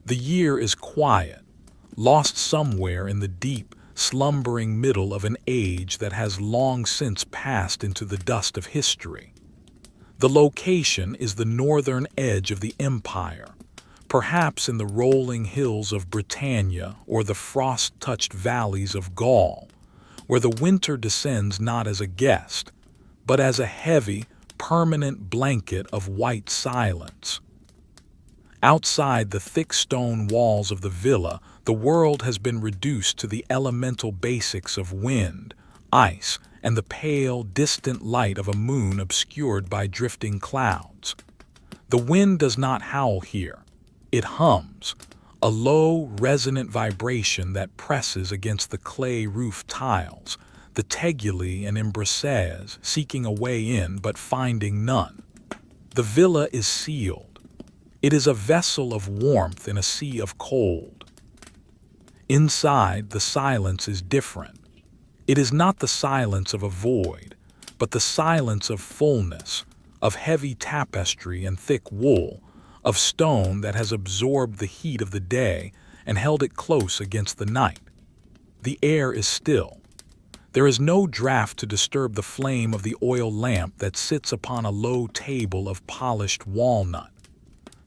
The year is quiet, lost somewhere in the deep, slumbering middle of an age that has long since passed into the dust of history. The location is the northern edge of the empire, perhaps in the rolling hills of Britannia or the frost-touched valleys of Gaul, where the winter descends not as a guest, but as a heavy, permanent blanket of white silence. Outside the thick stone walls of the villa, the world has been reduced to the elemental basics of wind, ice, and the pale, distant light of a moon obscured by drifting clouds. The wind does not howl here. It hums, a low, resonant vibration that presses against the clay roof tiles, the tegulae and embrasures seeking a way in but finding none. The villa is sealed. It is a vessel of warmth in a sea of cold. Inside, the silence is different. It is not the silence of a void, but the silence of fullness, of heavy tapestry and thick wool, of stone that has absorbed the heat of the day and held it close against the night. The air is still. There is no draft to disturb the flame of the oil lamp that sits upon a low table of polished walnut.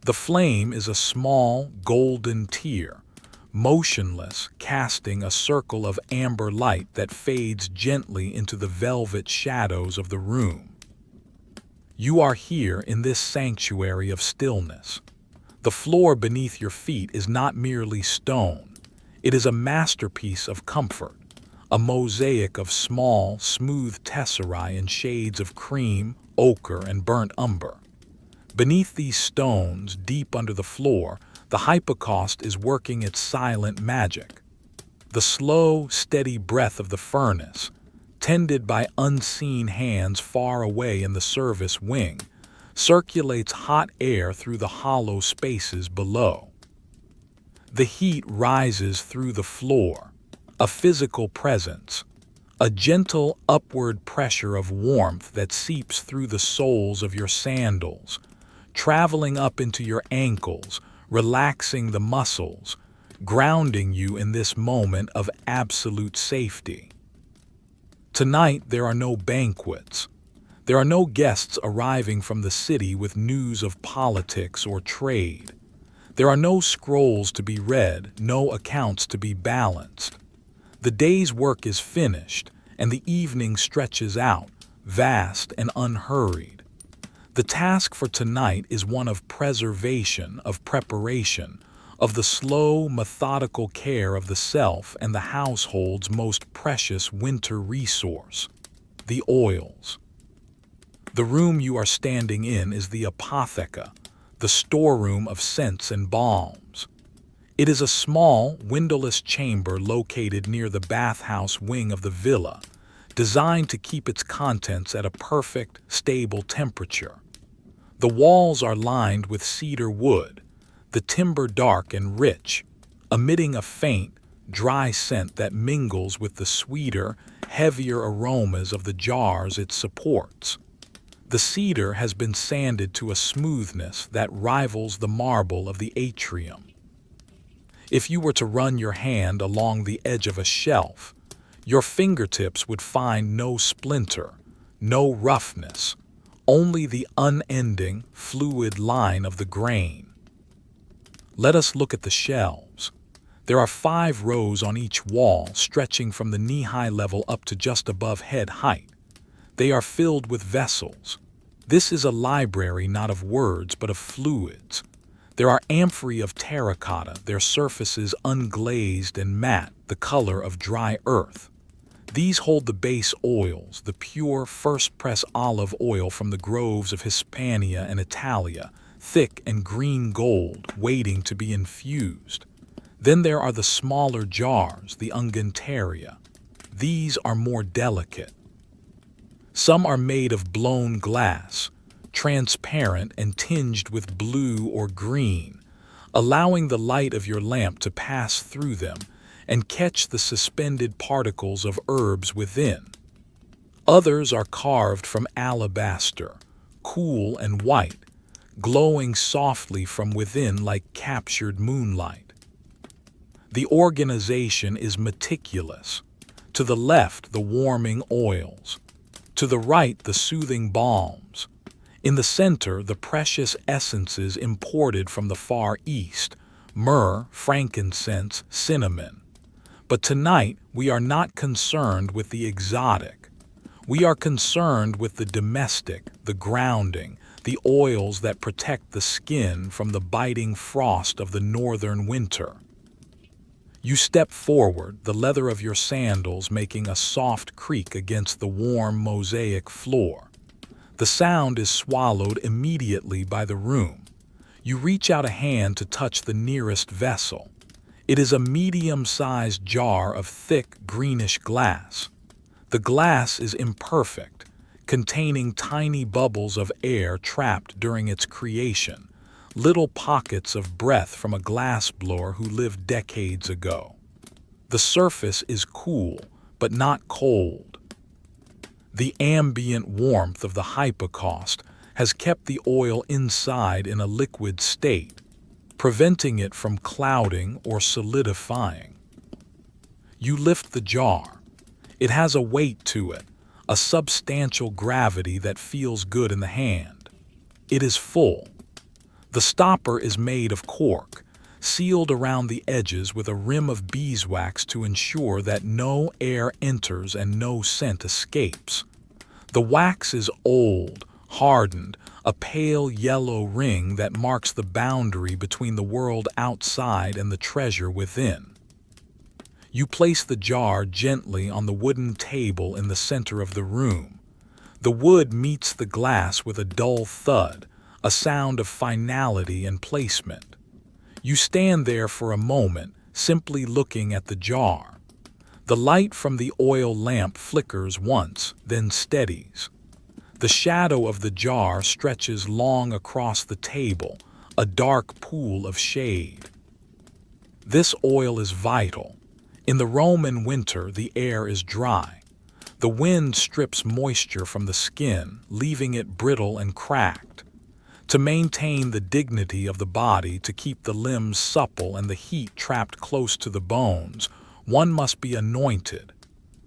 The flame is a small, golden tear, motionless, casting a circle of amber light that fades gently into the velvet shadows of the room. You are here in this sanctuary of stillness. The floor beneath your feet is not merely stone. It is a masterpiece of comfort, a mosaic of small, smooth tesserae in shades of cream, ochre, and burnt umber. Beneath these stones, deep under the floor, the hypocaust is working its silent magic. The slow, steady breath of the furnace, tended by unseen hands far away in the service wing, circulates hot air through the hollow spaces below. The heat rises through the floor, a physical presence, a gentle upward pressure of warmth that seeps through the soles of your sandals, traveling up into your ankles, relaxing the muscles, grounding you in this moment of absolute safety. Tonight there are no banquets. There are no guests arriving from the city with news of politics or trade. There are no scrolls to be read, no accounts to be balanced. The day's work is finished, and the evening stretches out, vast and unhurried. The task for tonight is one of preservation, of preparation, of the slow, methodical care of the self and the household's most precious winter resource, the oils. The room you are standing in is the apotheca, the storeroom of scents and balms. It is a small, windowless chamber located near the bathhouse wing of the villa, designed to keep its contents at a perfect, stable temperature. The walls are lined with cedar wood, the timber dark and rich, emitting a faint, dry scent that mingles with the sweeter, heavier aromas of the jars it supports. The cedar has been sanded to a smoothness that rivals the marble of the atrium. If you were to run your hand along the edge of a shelf, your fingertips would find no splinter, no roughness, only the unending, fluid line of the grain. Let us look at the shelves. There are 5 rows on each wall, stretching from the knee-high level up to just above head height. They are filled with vessels. This is a library not of words but of fluids. There are amphorae of terracotta, their surfaces unglazed and matte, the color of dry earth. These hold the base oils, the pure first-press olive oil from the groves of Hispania and Italia, thick and green gold, waiting to be infused. Then there are the smaller jars, the unguentaria. These are more delicate. Some are made of blown glass, transparent and tinged with blue or green, allowing the light of your lamp to pass through them and catch the suspended particles of herbs within. Others are carved from alabaster, cool and white, glowing softly from within like captured moonlight. The organization is meticulous. To the left, the warming oils. To the right, the soothing balms. In the center, the precious essences imported from the Far East: myrrh, frankincense, cinnamon. But tonight, we are not concerned with the exotic. We are concerned with the domestic, the grounding, the oils that protect the skin from the biting frost of the northern winter. You step forward, the leather of your sandals making a soft creak against the warm mosaic floor. The sound is swallowed immediately by the room. You reach out a hand to touch the nearest vessel. It is a medium-sized jar of thick, greenish glass. The glass is imperfect, containing tiny bubbles of air trapped during its creation, little pockets of breath from a glassblower who lived decades ago. The surface is cool, but not cold. The ambient warmth of the hypocaust has kept the oil inside in a liquid state, preventing it from clouding or solidifying. You lift the jar. It has a weight to it, a substantial gravity that feels good in the hand. It is full. The stopper is made of cork, sealed around the edges with a rim of beeswax to ensure that no air enters and no scent escapes. The wax is old, hardened, a pale yellow ring that marks the boundary between the world outside and the treasure within. You place the jar gently on the wooden table in the center of the room. The wood meets the glass with a dull thud, a sound of finality and placement. You stand there for a moment, simply looking at the jar. The light from the oil lamp flickers once, then steadies. The shadow of the jar stretches long across the table, a dark pool of shade. This oil is vital. In the Roman winter, the air is dry. The wind strips moisture from the skin, leaving it brittle and cracked. To maintain the dignity of the body, to keep the limbs supple and the heat trapped close to the bones, one must be anointed.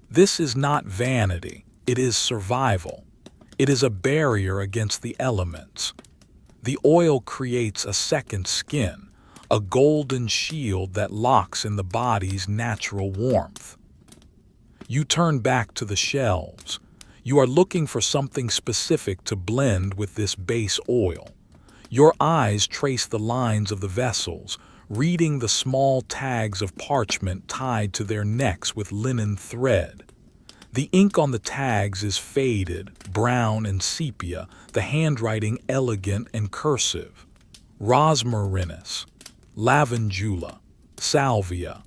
This is not vanity, it is survival. It is a barrier against the elements. The oil creates a second skin, a golden shield that locks in the body's natural warmth. You turn back to the shelves. You are looking for something specific to blend with this base oil. Your eyes trace the lines of the vessels, reading the small tags of parchment tied to their necks with linen thread. The ink on the tags is faded, brown and sepia, the handwriting elegant and cursive. Rosmarinus, lavandula, salvia.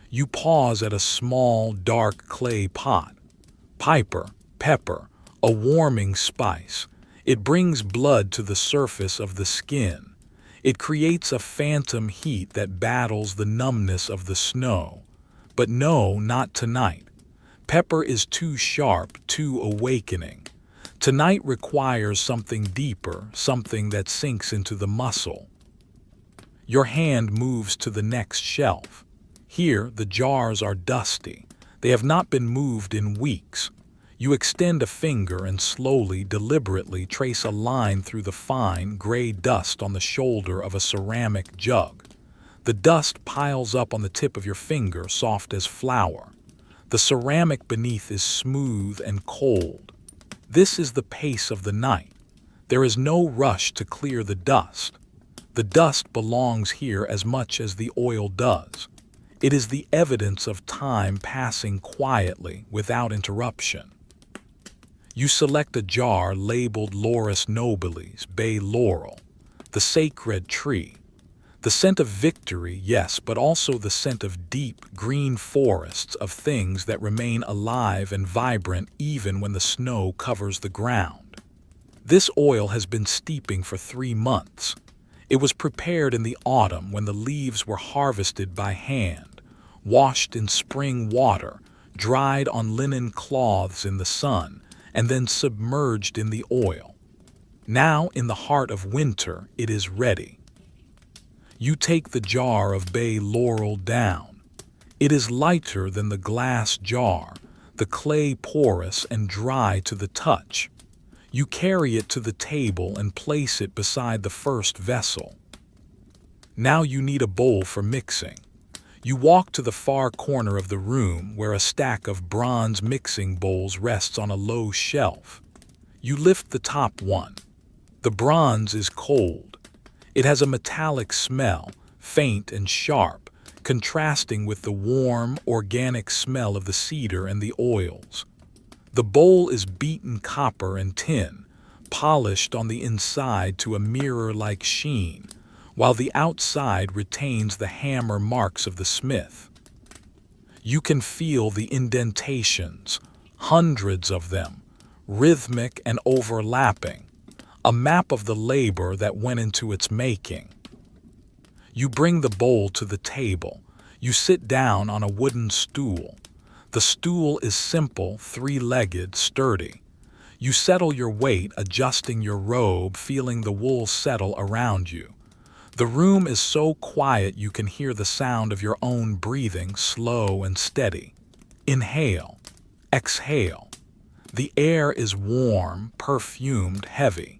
You pause at a small, dark clay pot. Piper, pepper, a warming spice. It brings blood to the surface of the skin. It creates a phantom heat that battles the numbness of the snow. But no, not tonight. Pepper is too sharp, too awakening. Tonight requires something deeper, something that sinks into the muscle. Your hand moves to the next shelf. Here, the jars are dusty. They have not been moved in weeks. You extend a finger and slowly, deliberately trace a line through the fine, gray dust on the shoulder of a ceramic jug. The dust piles up on the tip of your finger, soft as flour. The ceramic beneath is smooth and cold. This is the pace of the night. There is no rush to clear the dust. The dust belongs here as much as the oil does. It is the evidence of time passing quietly, without interruption. You select a jar labeled Laurus nobilis, bay laurel, the sacred tree. The scent of victory, yes, but also the scent of deep, green forests, of things that remain alive and vibrant even when the snow covers the ground. This oil has been steeping for 3 months. It was prepared in the autumn when the leaves were harvested by hand, washed in spring water, dried on linen cloths in the sun, and then submerged in the oil. Now, in the heart of winter, it is ready. You take the jar of bay laurel down. It is lighter than the glass jar, the clay porous and dry to the touch. You carry it to the table and place it beside the first vessel. Now you need a bowl for mixing. You walk to the far corner of the room where a stack of bronze mixing bowls rests on a low shelf. You lift the top one. The bronze is cold. It has a metallic smell, faint and sharp, contrasting with the warm, organic smell of the cedar and the oils. The bowl is beaten copper and tin, polished on the inside to a mirror-like sheen, while the outside retains the hammer marks of the smith. You can feel the indentations, hundreds of them, rhythmic and overlapping, a map of the labor that went into its making. You bring the bowl to the table. You sit down on a wooden stool. The stool is simple, three-legged, sturdy. You settle your weight, adjusting your robe, feeling the wool settle around you. The room is so quiet you can hear the sound of your own breathing, slow and steady. Inhale, exhale. The air is warm, perfumed, heavy.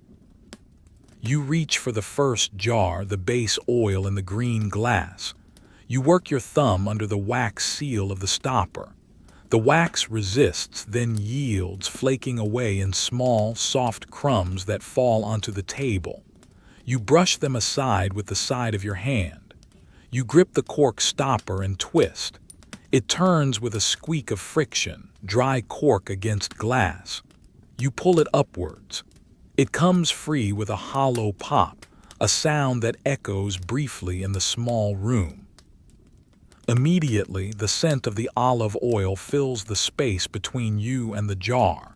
You reach for the first jar, the base oil in the green glass. You work your thumb under the wax seal of the stopper. The wax resists, then yields, flaking away in small, soft crumbs that fall onto the table. You brush them aside with the side of your hand. You grip the cork stopper and twist. It turns with a squeak of friction, dry cork against glass. You pull it upwards. It comes free with a hollow pop, a sound that echoes briefly in the small room. Immediately, the scent of the olive oil fills the space between you and the jar.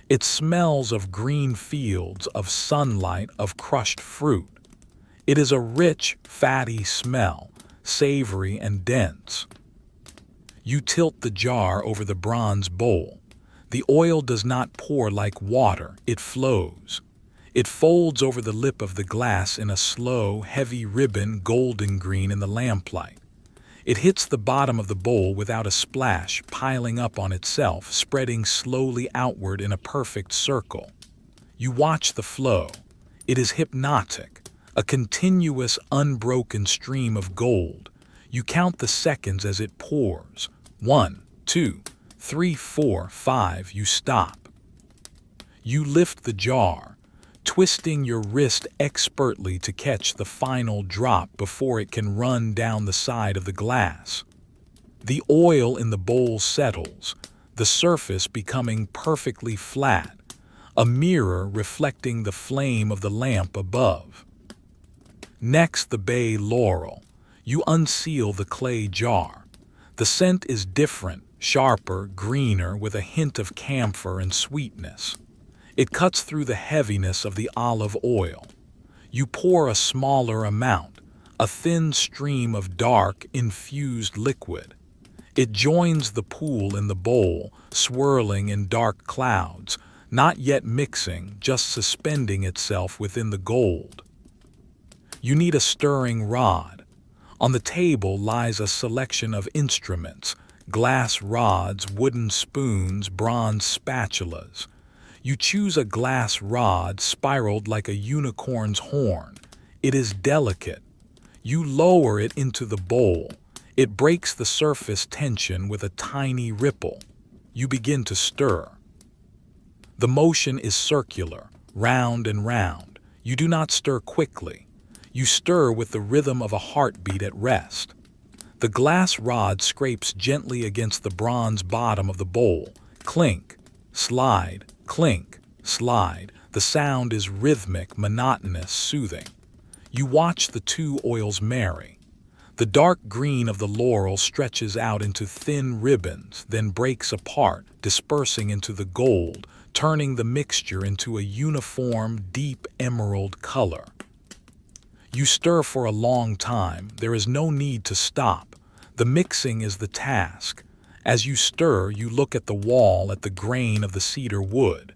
It smells of green fields, of sunlight, of crushed fruit. It is a rich, fatty smell, savory and dense. You tilt the jar over the bronze bowl. The oil does not pour like water, it flows. It folds over the lip of the glass in a slow, heavy ribbon, golden green in the lamplight. It hits the bottom of the bowl without a splash, piling up on itself, spreading slowly outward in a perfect circle. You watch the flow. It is hypnotic, a continuous, unbroken stream of gold. You count the seconds as it pours. 1, 2, 3, 4, 5, you stop. You lift the jar, twisting your wrist expertly to catch the final drop before it can run down the side of the glass. The oil in the bowl settles, the surface becoming perfectly flat, a mirror reflecting the flame of the lamp above. Next, the bay laurel. You unseal the clay jar. The scent is different, sharper, greener, with a hint of camphor and sweetness. It cuts through the heaviness of the olive oil. You pour a smaller amount, a thin stream of dark, infused liquid. It joins the pool in the bowl, swirling in dark clouds, not yet mixing, just suspending itself within the gold. You need a stirring rod. On the table lies a selection of instruments, glass rods, wooden spoons, bronze spatulas. You choose a glass rod spiraled like a unicorn's horn. It is delicate. You lower it into the bowl. It breaks the surface tension with a tiny ripple. You begin to stir. The motion is circular, round and round. You do not stir quickly. You stir with the rhythm of a heartbeat at rest. The glass rod scrapes gently against the bronze bottom of the bowl. Clink, slide, clink, slide. The sound is rhythmic, monotonous, soothing. You watch the two oils marry. The dark green of the laurel stretches out into thin ribbons, then breaks apart, dispersing into the gold, turning the mixture into a uniform, deep emerald color. You stir for a long time. There is no need to stop. The mixing is the task. As you stir, you look at the wall, at the grain of the cedar wood.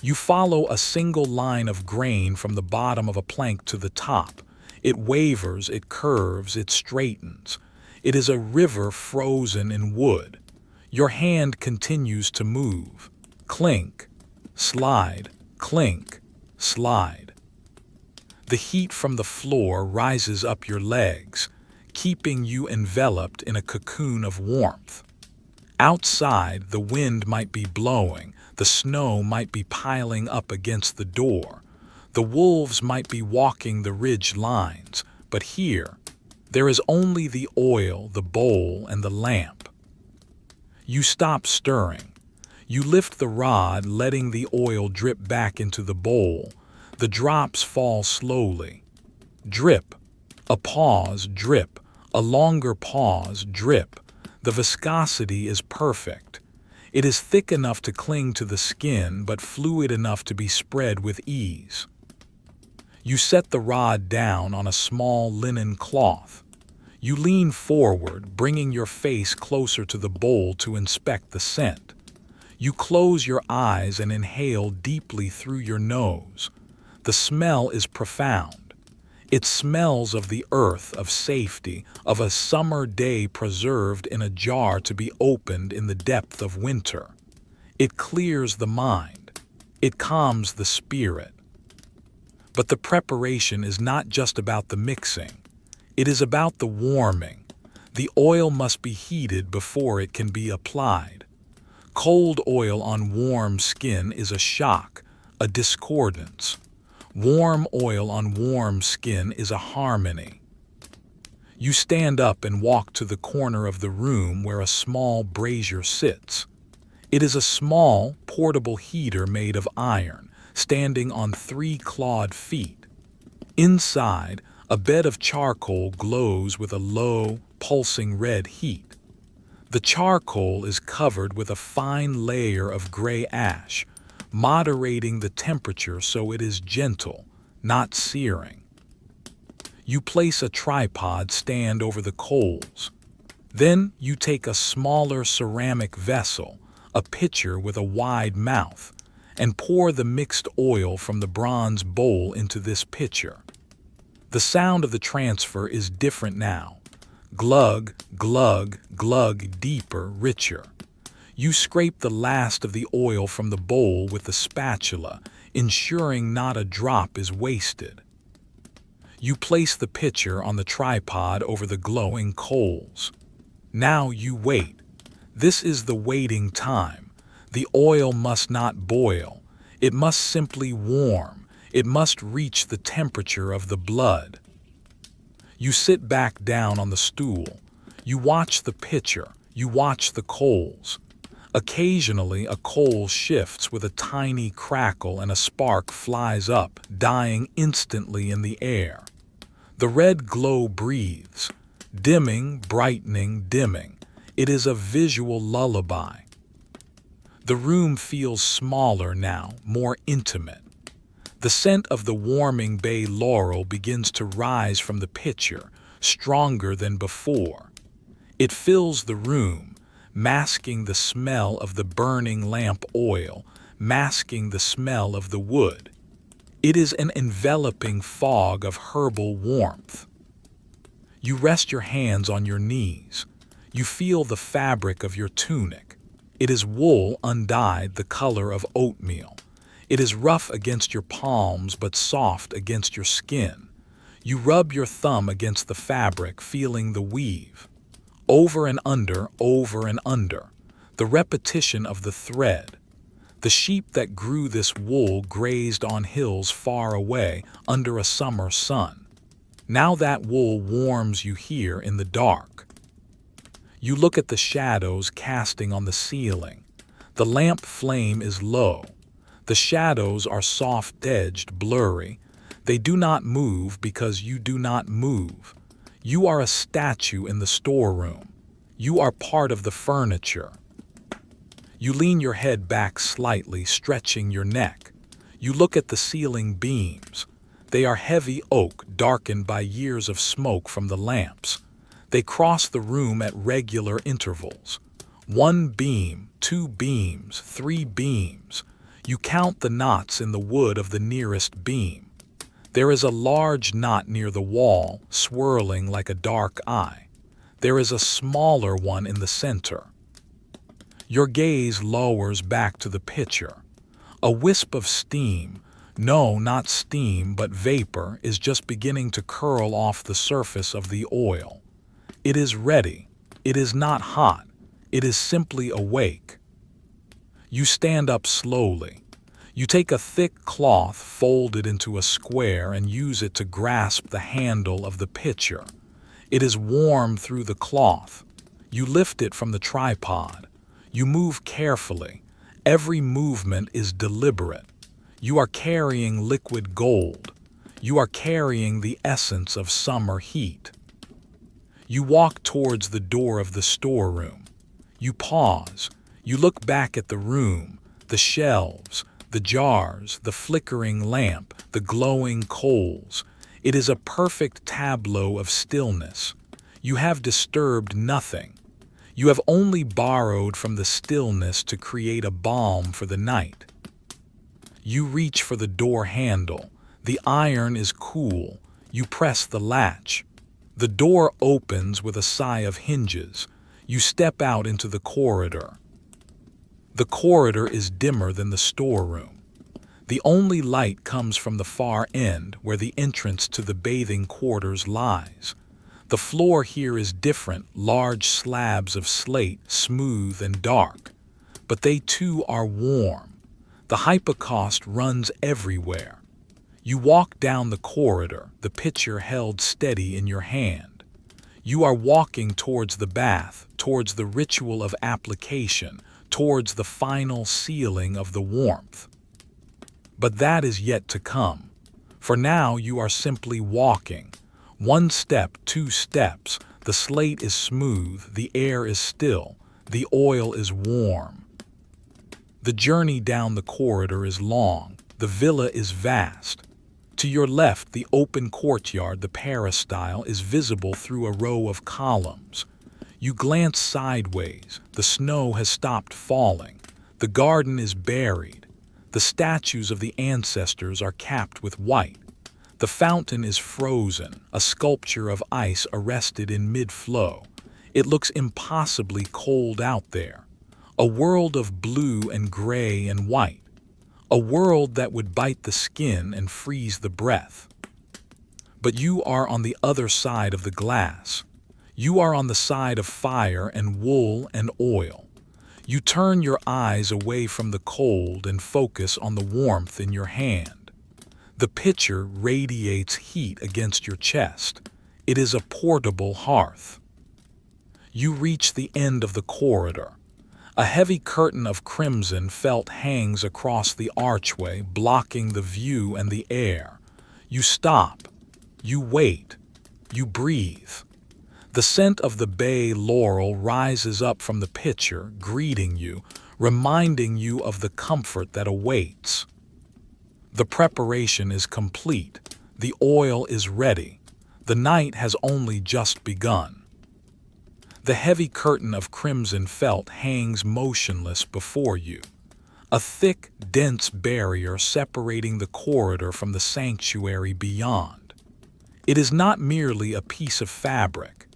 You follow a single line of grain from the bottom of a plank to the top. It wavers, it curves, it straightens. It is a river frozen in wood. Your hand continues to move. Clink, slide, clink, slide. The heat from the floor rises up your legs, keeping you enveloped in a cocoon of warmth. Outside, the wind might be blowing, the snow might be piling up against the door, the wolves might be walking the ridge lines, but here, there is only the oil, the bowl, and the lamp. You stop stirring. You lift the rod, letting the oil drip back into the bowl. The drops fall slowly. Drip. A pause, drip. A longer pause, drip. The viscosity is perfect. It is thick enough to cling to the skin, but fluid enough to be spread with ease. You set the rod down on a small linen cloth. You lean forward, bringing your face closer to the bowl to inspect the scent. You close your eyes and inhale deeply through your nose. The smell is profound. It smells of the earth, of safety, of a summer day preserved in a jar to be opened in the depth of winter. It clears the mind. It calms the spirit. But the preparation is not just about the mixing. It is about the warming. The oil must be heated before it can be applied. Cold oil on warm skin is a shock, a discordance. Warm oil on warm skin is a harmony. You stand up and walk to the corner of the room where a small brazier sits. It is a small, portable heater made of iron, standing on 3 clawed feet. Inside, a bed of charcoal glows with a low, pulsing red heat. The charcoal is covered with a fine layer of gray ash, moderating the temperature so it is gentle, not searing. You place a tripod stand over the coals. Then you take a smaller ceramic vessel, a pitcher with a wide mouth, and pour the mixed oil from the bronze bowl into this pitcher. The sound of the transfer is different now. Glug, glug, glug, deeper, richer. You scrape the last of the oil from the bowl with the spatula, ensuring not a drop is wasted. You place the pitcher on the tripod over the glowing coals. Now you wait. This is the waiting time. The oil must not boil. It must simply warm. It must reach the temperature of the blood. You sit back down on the stool. You watch the pitcher. You watch the coals. Occasionally, a coal shifts with a tiny crackle and a spark flies up, dying instantly in the air. The red glow breathes, dimming, brightening, dimming. It is a visual lullaby. The room feels smaller now, more intimate. The scent of the warming bay laurel begins to rise from the pitcher, stronger than before. It fills the room, masking the smell of the burning lamp oil, masking the smell of the wood. It is an enveloping fog of herbal warmth. You rest your hands on your knees. You feel the fabric of your tunic. It is wool undyed, the color of oatmeal. It is rough against your palms but soft against your skin. You rub your thumb against the fabric, feeling the weave. Over and under, the repetition of the thread. The sheep that grew this wool grazed on hills far away under a summer sun. Now that wool warms you here in the dark. You look at the shadows casting on the ceiling. The lamp flame is low. The shadows are soft-edged, blurry. They do not move because you do not move. You are a statue in the storeroom. You are part of the furniture. You lean your head back slightly, stretching your neck. You look at the ceiling beams. They are heavy oak, darkened by years of smoke from the lamps. They cross the room at regular intervals. 1 beam, 2 beams, 3 beams. You count the knots in the wood of the nearest beam. There is a large knot near the wall, swirling like a dark eye. There is a smaller one in the center. Your gaze lowers back to the pitcher. A wisp of steam, no, not steam, but vapor, is just beginning to curl off the surface of the oil. It is ready. It is not hot. It is simply awake. You stand up slowly. You take a thick cloth folded into a square and use it to grasp the handle of the pitcher. It is warm through the cloth. You lift it from the tripod. You move carefully. Every movement is deliberate. You are carrying liquid gold. You are carrying the essence of summer heat. You walk towards the door of the storeroom. You pause. You look back at the room, the shelves, the jars, the flickering lamp, the glowing coals. It is a perfect tableau of stillness. You have disturbed nothing. You have only borrowed from the stillness to create a balm for the night. You reach for the door handle. The iron is cool. You press the latch. The door opens with a sigh of hinges. You step out into the corridor. The corridor is dimmer than the storeroom. The only light comes from the far end, where the entrance to the bathing quarters lies. The floor here is different, large slabs of slate, smooth and dark. But they too are warm. The hypocaust runs everywhere. You walk down the corridor, the pitcher held steady in your hand. You are walking towards the bath, towards the ritual of application, towards the final sealing of the warmth. But that is yet to come. For now you are simply walking. 1 step, 2 steps, the slate is smooth, the air is still, the oil is warm. The journey down the corridor is long, the villa is vast. To your left, the open courtyard, the peristyle, is visible through a row of columns. You glance sideways, the snow has stopped falling, the garden is buried, the statues of the ancestors are capped with white. The fountain is frozen, a sculpture of ice arrested in mid-flow. It looks impossibly cold out there. A world of blue and gray and white. A world that would bite the skin and freeze the breath. But you are on the other side of the glass. You are on the side of fire and wool and oil. You turn your eyes away from the cold and focus on the warmth in your hand. The pitcher radiates heat against your chest. It is a portable hearth. You reach the end of the corridor. A heavy curtain of crimson felt hangs across the archway, blocking the view and the air. You stop. You wait. You breathe. The scent of the bay laurel rises up from the pitcher, greeting you, reminding you of the comfort that awaits. The preparation is complete. The oil is ready. The night has only just begun. The heavy curtain of crimson felt hangs motionless before you. A thick, dense barrier separating the corridor from the sanctuary beyond. It is not merely a piece of fabric.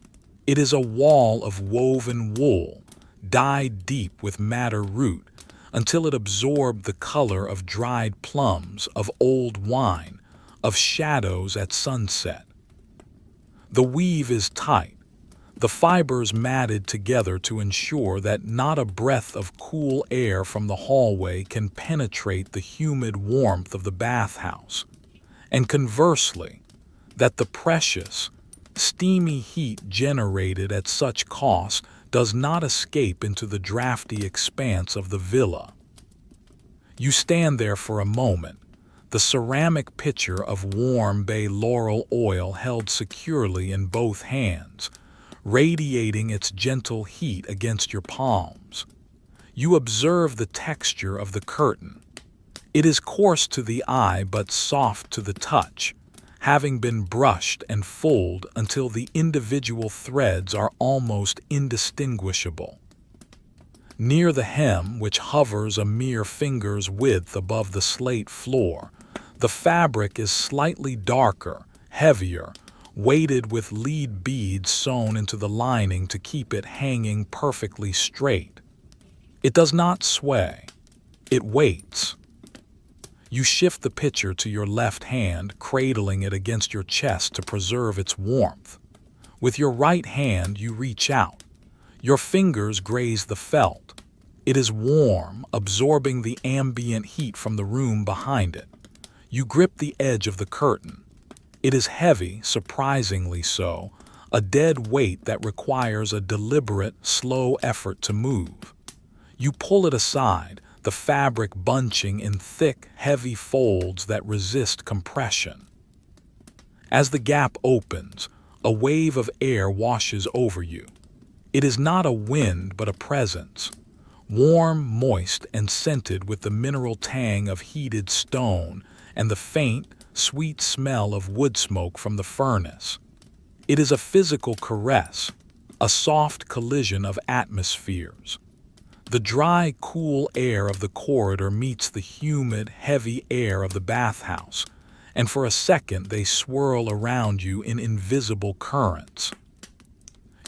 It is a wall of woven wool, dyed deep with madder root, until it absorbed the color of dried plums, of old wine, of shadows at sunset. The weave is tight, the fibers matted together to ensure that not a breath of cool air from the hallway can penetrate the humid warmth of the bathhouse, and conversely, that the precious, steamy heat generated at such cost does not escape into the drafty expanse of the villa. You stand there for a moment, the ceramic pitcher of warm bay laurel oil held securely in both hands, radiating its gentle heat against your palms. You observe the texture of the curtain. It is coarse to the eye but soft to the touch, having been brushed and fulled until the individual threads are almost indistinguishable. Near the hem, which hovers a mere finger's width above the slate floor, the fabric is slightly darker, heavier, weighted with lead beads sewn into the lining to keep it hanging perfectly straight. It does not sway. It waits. You shift the pitcher to your left hand, cradling it against your chest to preserve its warmth. With your right hand, you reach out. Your fingers graze the felt. It is warm, absorbing the ambient heat from the room behind it. You grip the edge of the curtain. It is heavy, surprisingly so, a dead weight that requires a deliberate, slow effort to move. You pull it aside, the fabric bunching in thick, heavy folds that resist compression. As the gap opens, a wave of air washes over you. It is not a wind but a presence, warm, moist, and scented with the mineral tang of heated stone and the faint, sweet smell of wood smoke from the furnace. It is a physical caress, a soft collision of atmospheres. The dry, cool air of the corridor meets the humid, heavy air of the bathhouse, and for a second they swirl around you in invisible currents.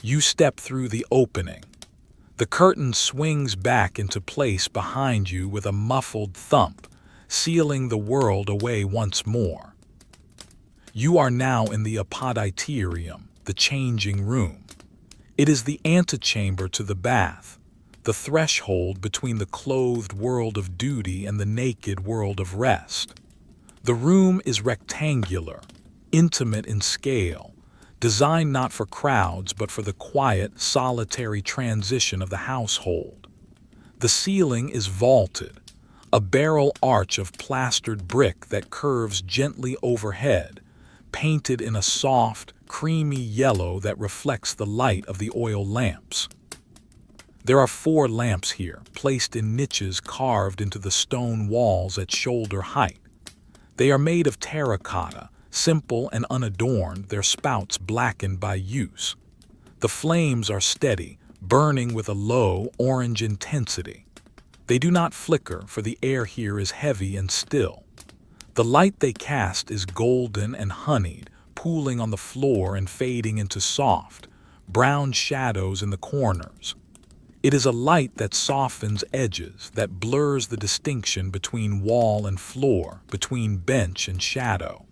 You step through the opening. The curtain swings back into place behind you with a muffled thump, sealing the world away once more. You are now in the apoditerium, the changing room. It is the antechamber to the bath, the threshold between the clothed world of duty and the naked world of rest. The room is rectangular, intimate in scale, designed not for crowds but for the quiet, solitary transition of the household. The ceiling is vaulted, a barrel arch of plastered brick that curves gently overhead, painted in a soft, creamy yellow that reflects the light of the oil lamps. There are 4 lamps here, placed in niches carved into the stone walls at shoulder height. They are made of terracotta, simple and unadorned, their spouts blackened by use. The flames are steady, burning with a low, orange intensity. They do not flicker, for the air here is heavy and still. The light they cast is golden and honeyed, pooling on the floor and fading into soft, brown shadows in the corners. It is a light that softens edges, that blurs the distinction between wall and floor, between bench and shadow.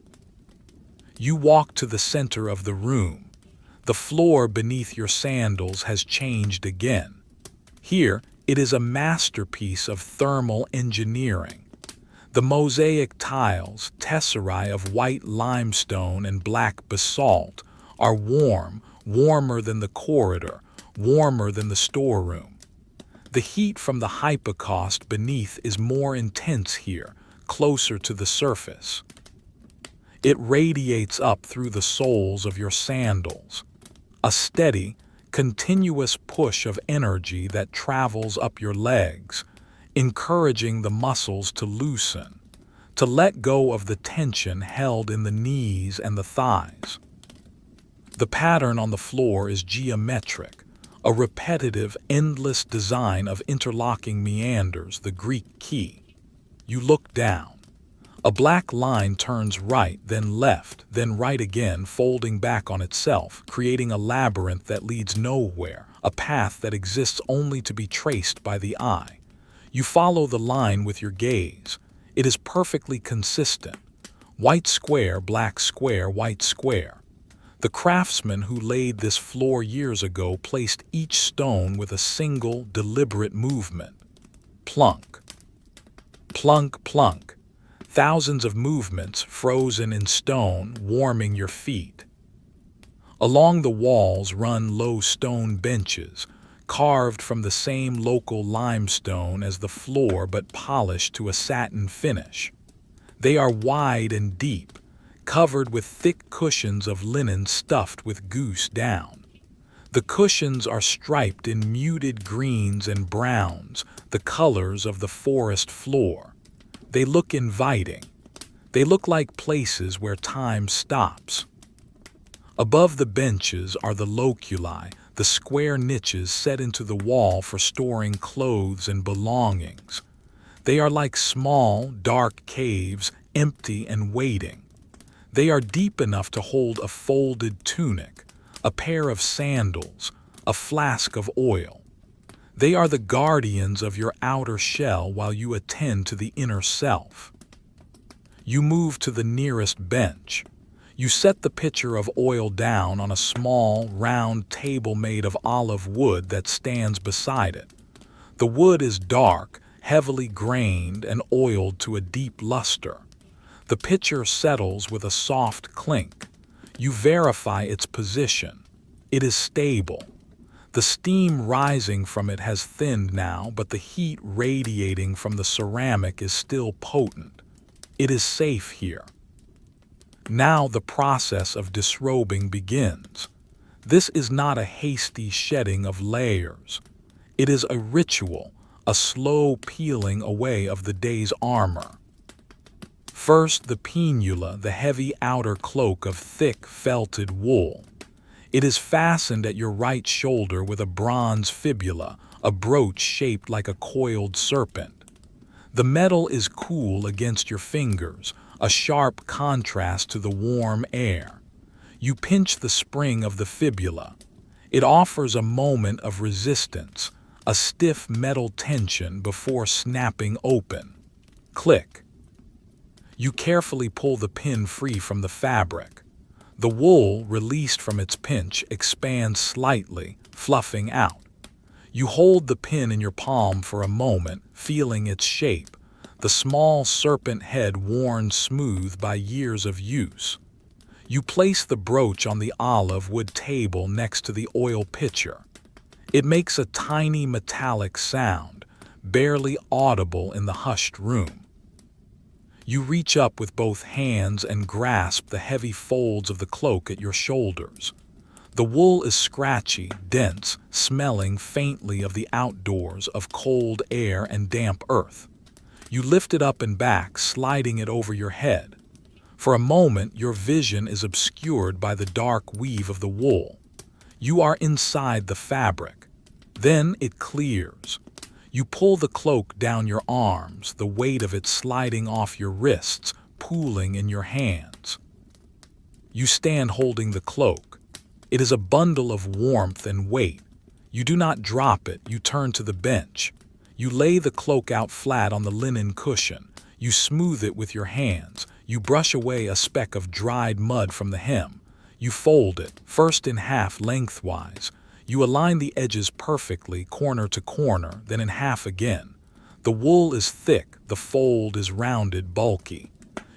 You walk to the center of the room. The floor beneath your sandals has changed again. Here, it is a masterpiece of thermal engineering. The mosaic tiles, tesserae of white limestone and black basalt, are warm, warmer than the corridor, warmer than the storeroom. The heat from the hypocaust beneath is more intense here, closer to the surface. It radiates up through the soles of your sandals, a steady, continuous push of energy that travels up your legs, encouraging the muscles to loosen, to let go of the tension held in the knees and the thighs. The pattern on the floor is geometric, a repetitive, endless design of interlocking meanders, the Greek key. You look down. A black line turns right, then left, then right again, folding back on itself, creating a labyrinth that leads nowhere, a path that exists only to be traced by the eye. You follow the line with your gaze. It is perfectly consistent. White square, black square, white square. The craftsman who laid this floor years ago placed each stone with a single, deliberate movement. Plunk. Plunk, plunk. Thousands of movements frozen in stone, warming your feet. Along the walls run low stone benches, carved from the same local limestone as the floor but polished to a satin finish. They are wide and deep, covered with thick cushions of linen stuffed with goose down. The cushions are striped in muted greens and browns, the colors of the forest floor. They look inviting. They look like places where time stops. Above the benches are the loculi, the square niches set into the wall for storing clothes and belongings. They are like small, dark caves, empty and waiting. They are deep enough to hold a folded tunic, a pair of sandals, a flask of oil. They are the guardians of your outer shell while you attend to the inner self. You move to the nearest bench. You set the pitcher of oil down on a small, round table made of olive wood that stands beside it. The wood is dark, heavily grained, and oiled to a deep luster. The pitcher settles with a soft clink. You verify its position. It is stable. The steam rising from it has thinned now, but the heat radiating from the ceramic is still potent. It is safe here. Now the process of disrobing begins. This is not a hasty shedding of layers. It is a ritual, a slow peeling away of the day's armor. First, the pinula, the heavy outer cloak of thick, felted wool. It is fastened at your right shoulder with a bronze fibula, a brooch shaped like a coiled serpent. The metal is cool against your fingers, a sharp contrast to the warm air. You pinch the spring of the fibula. It offers a moment of resistance, a stiff metal tension before snapping open. Click. You carefully pull the pin free from the fabric. The wool, released from its pinch, expands slightly, fluffing out. You hold the pin in your palm for a moment, feeling its shape, the small serpent head worn smooth by years of use. You place the brooch on the olive wood table next to the oil pitcher. It makes a tiny metallic sound, barely audible in the hushed room. You reach up with both hands and grasp the heavy folds of the cloak at your shoulders. The wool is scratchy, dense, smelling faintly of the outdoors, of cold air and damp earth. You lift it up and back, sliding it over your head. For a moment, your vision is obscured by the dark weave of the wool. You are inside the fabric. Then it clears. You pull the cloak down your arms, the weight of it sliding off your wrists, pooling in your hands. You stand holding the cloak. It is a bundle of warmth and weight. You do not drop it. You turn to the bench. You lay the cloak out flat on the linen cushion. You smooth it with your hands. You brush away a speck of dried mud from the hem. You fold it, first in half lengthwise. You align the edges perfectly, corner to corner, then in half again. The wool is thick, the fold is rounded, bulky.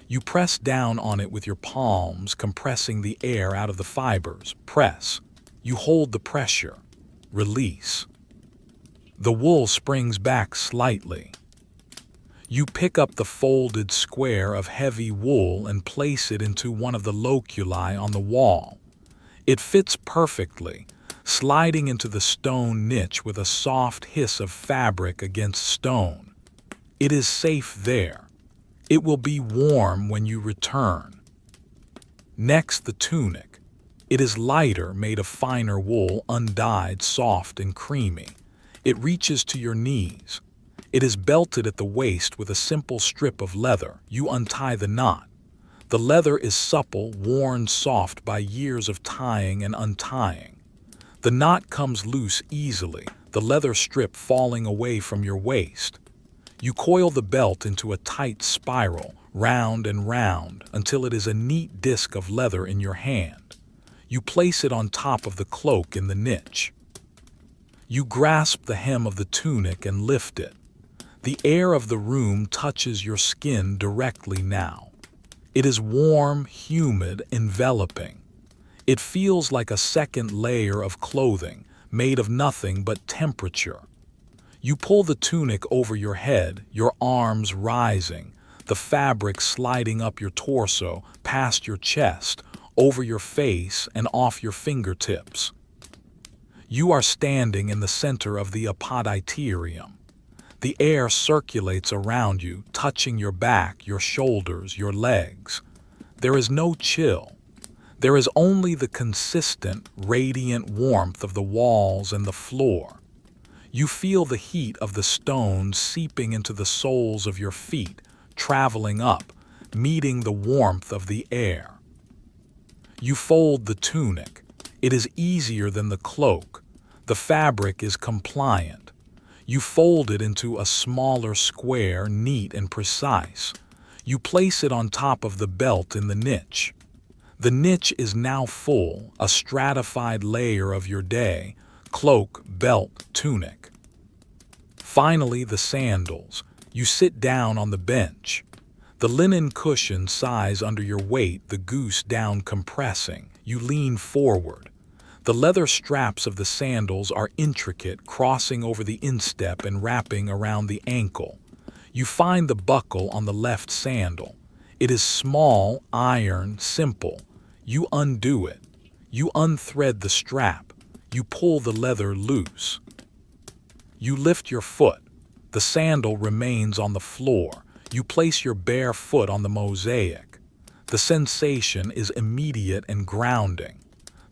You press down on it with your palms, compressing the air out of the fibers. Press. You hold the pressure. Release. The wool springs back slightly. You pick up the folded square of heavy wool and place it into one of the loculi on the wall. It fits perfectly, sliding into the stone niche with a soft hiss of fabric against stone. It is safe there. It will be warm when you return. Next, the tunic. It is lighter, made of finer wool, undyed, soft and creamy. It reaches to your knees. It is belted at the waist with a simple strip of leather. You untie the knot. The leather is supple, worn soft by years of tying and untying. The knot comes loose easily, the leather strip falling away from your waist. You coil the belt into a tight spiral, round and round, until it is a neat disc of leather in your hand. You place it on top of the cloak in the niche. You grasp the hem of the tunic and lift it. The air of the room touches your skin directly now. It is warm, humid, enveloping. It feels like a second layer of clothing, made of nothing but temperature. You pull the tunic over your head, your arms rising, the fabric sliding up your torso, past your chest, over your face, and off your fingertips. You are standing in the center of the apoditerium. The air circulates around you, touching your back, your shoulders, your legs. There is no chill. There is only the consistent, radiant warmth of the walls and the floor. You feel the heat of the stones seeping into the soles of your feet, traveling up, meeting the warmth of the air. You fold the tunic. It is easier than the cloak. The fabric is compliant. You fold it into a smaller square, neat and precise. You place it on top of the belt in the niche. The niche is now full, a stratified layer of your day: cloak, belt, tunic. Finally, the sandals. You sit down on the bench. The linen cushion sighs under your weight, the goose down compressing. You lean forward. The leather straps of the sandals are intricate, crossing over the instep and wrapping around the ankle. You find the buckle on the left sandal. It is small, iron, simple. You undo it. You unthread the strap. You pull the leather loose. You lift your foot. The sandal remains on the floor. You place your bare foot on the mosaic. The sensation is immediate and grounding.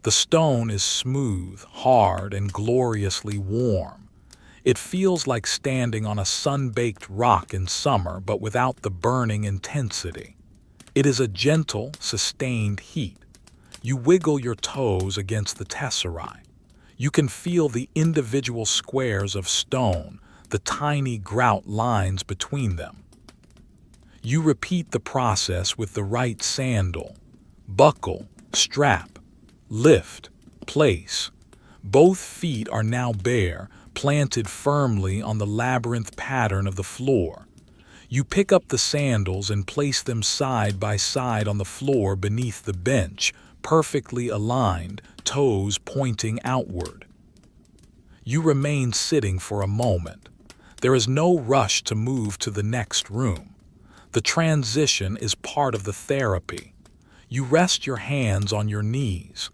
The stone is smooth, hard, and gloriously warm. It feels like standing on a sun-baked rock in summer, but without the burning intensity. It is a gentle, sustained heat. You wiggle your toes against the tesserae. You can feel the individual squares of stone, the tiny grout lines between them. You repeat the process with the right sandal. Buckle, strap, lift, place. Both feet are now bare, planted firmly on the labyrinth pattern of the floor. You pick up the sandals and place them side by side on the floor beneath the bench, perfectly aligned, toes pointing outward. You remain sitting for a moment. There is no rush to move to the next room. The transition is part of the therapy. You rest your hands on your knees.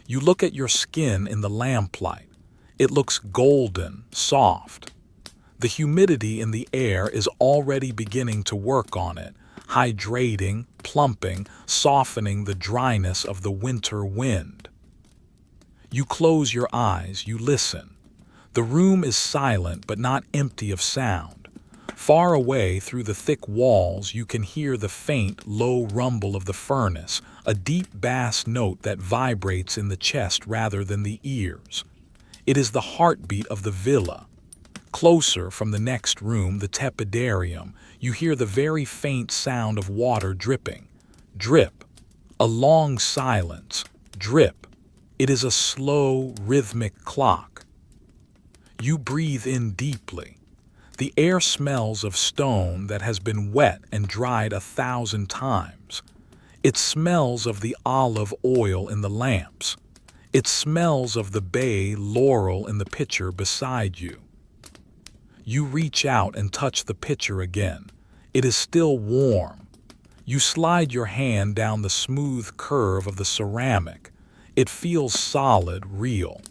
You look at your skin in the lamplight. It looks golden, soft. The humidity in the air is already beginning to work on it, hydrating, plumping, softening the dryness of the winter wind. You close your eyes, you listen. The room is silent but not empty of sound. Far away through the thick walls you can hear the faint, low rumble of the furnace, a deep bass note that vibrates in the chest rather than the ears. It is the heartbeat of the villa. Closer, from the next room, the tepidarium, you hear the very faint sound of water dripping. Drip. A long silence. Drip. It is a slow, rhythmic clock. You breathe in deeply. The air smells of stone that has been wet and dried 1,000 times. It smells of the olive oil in the lamps. It smells of the bay laurel in the pitcher beside you. You reach out and touch the pitcher again. It is still warm. You slide your hand down the smooth curve of the ceramic. It feels solid, real.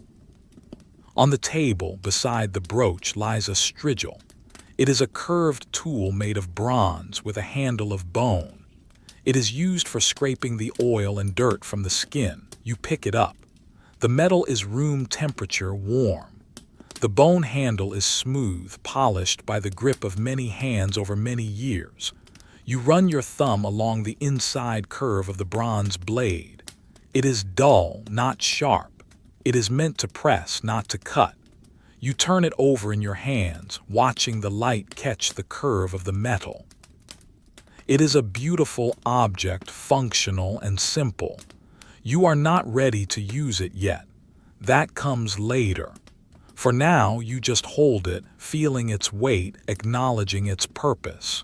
On the table beside the brooch lies a strigil. It is a curved tool made of bronze with a handle of bone. It is used for scraping the oil and dirt from the skin. You pick it up. The metal is room temperature warm. The bone handle is smooth, polished by the grip of many hands over many years. You run your thumb along the inside curve of the bronze blade. It is dull, not sharp. It is meant to press, not to cut. You turn it over in your hands, watching the light catch the curve of the metal. It is a beautiful object, functional and simple. You are not ready to use it yet. That comes later. For now, you just hold it, feeling its weight, acknowledging its purpose.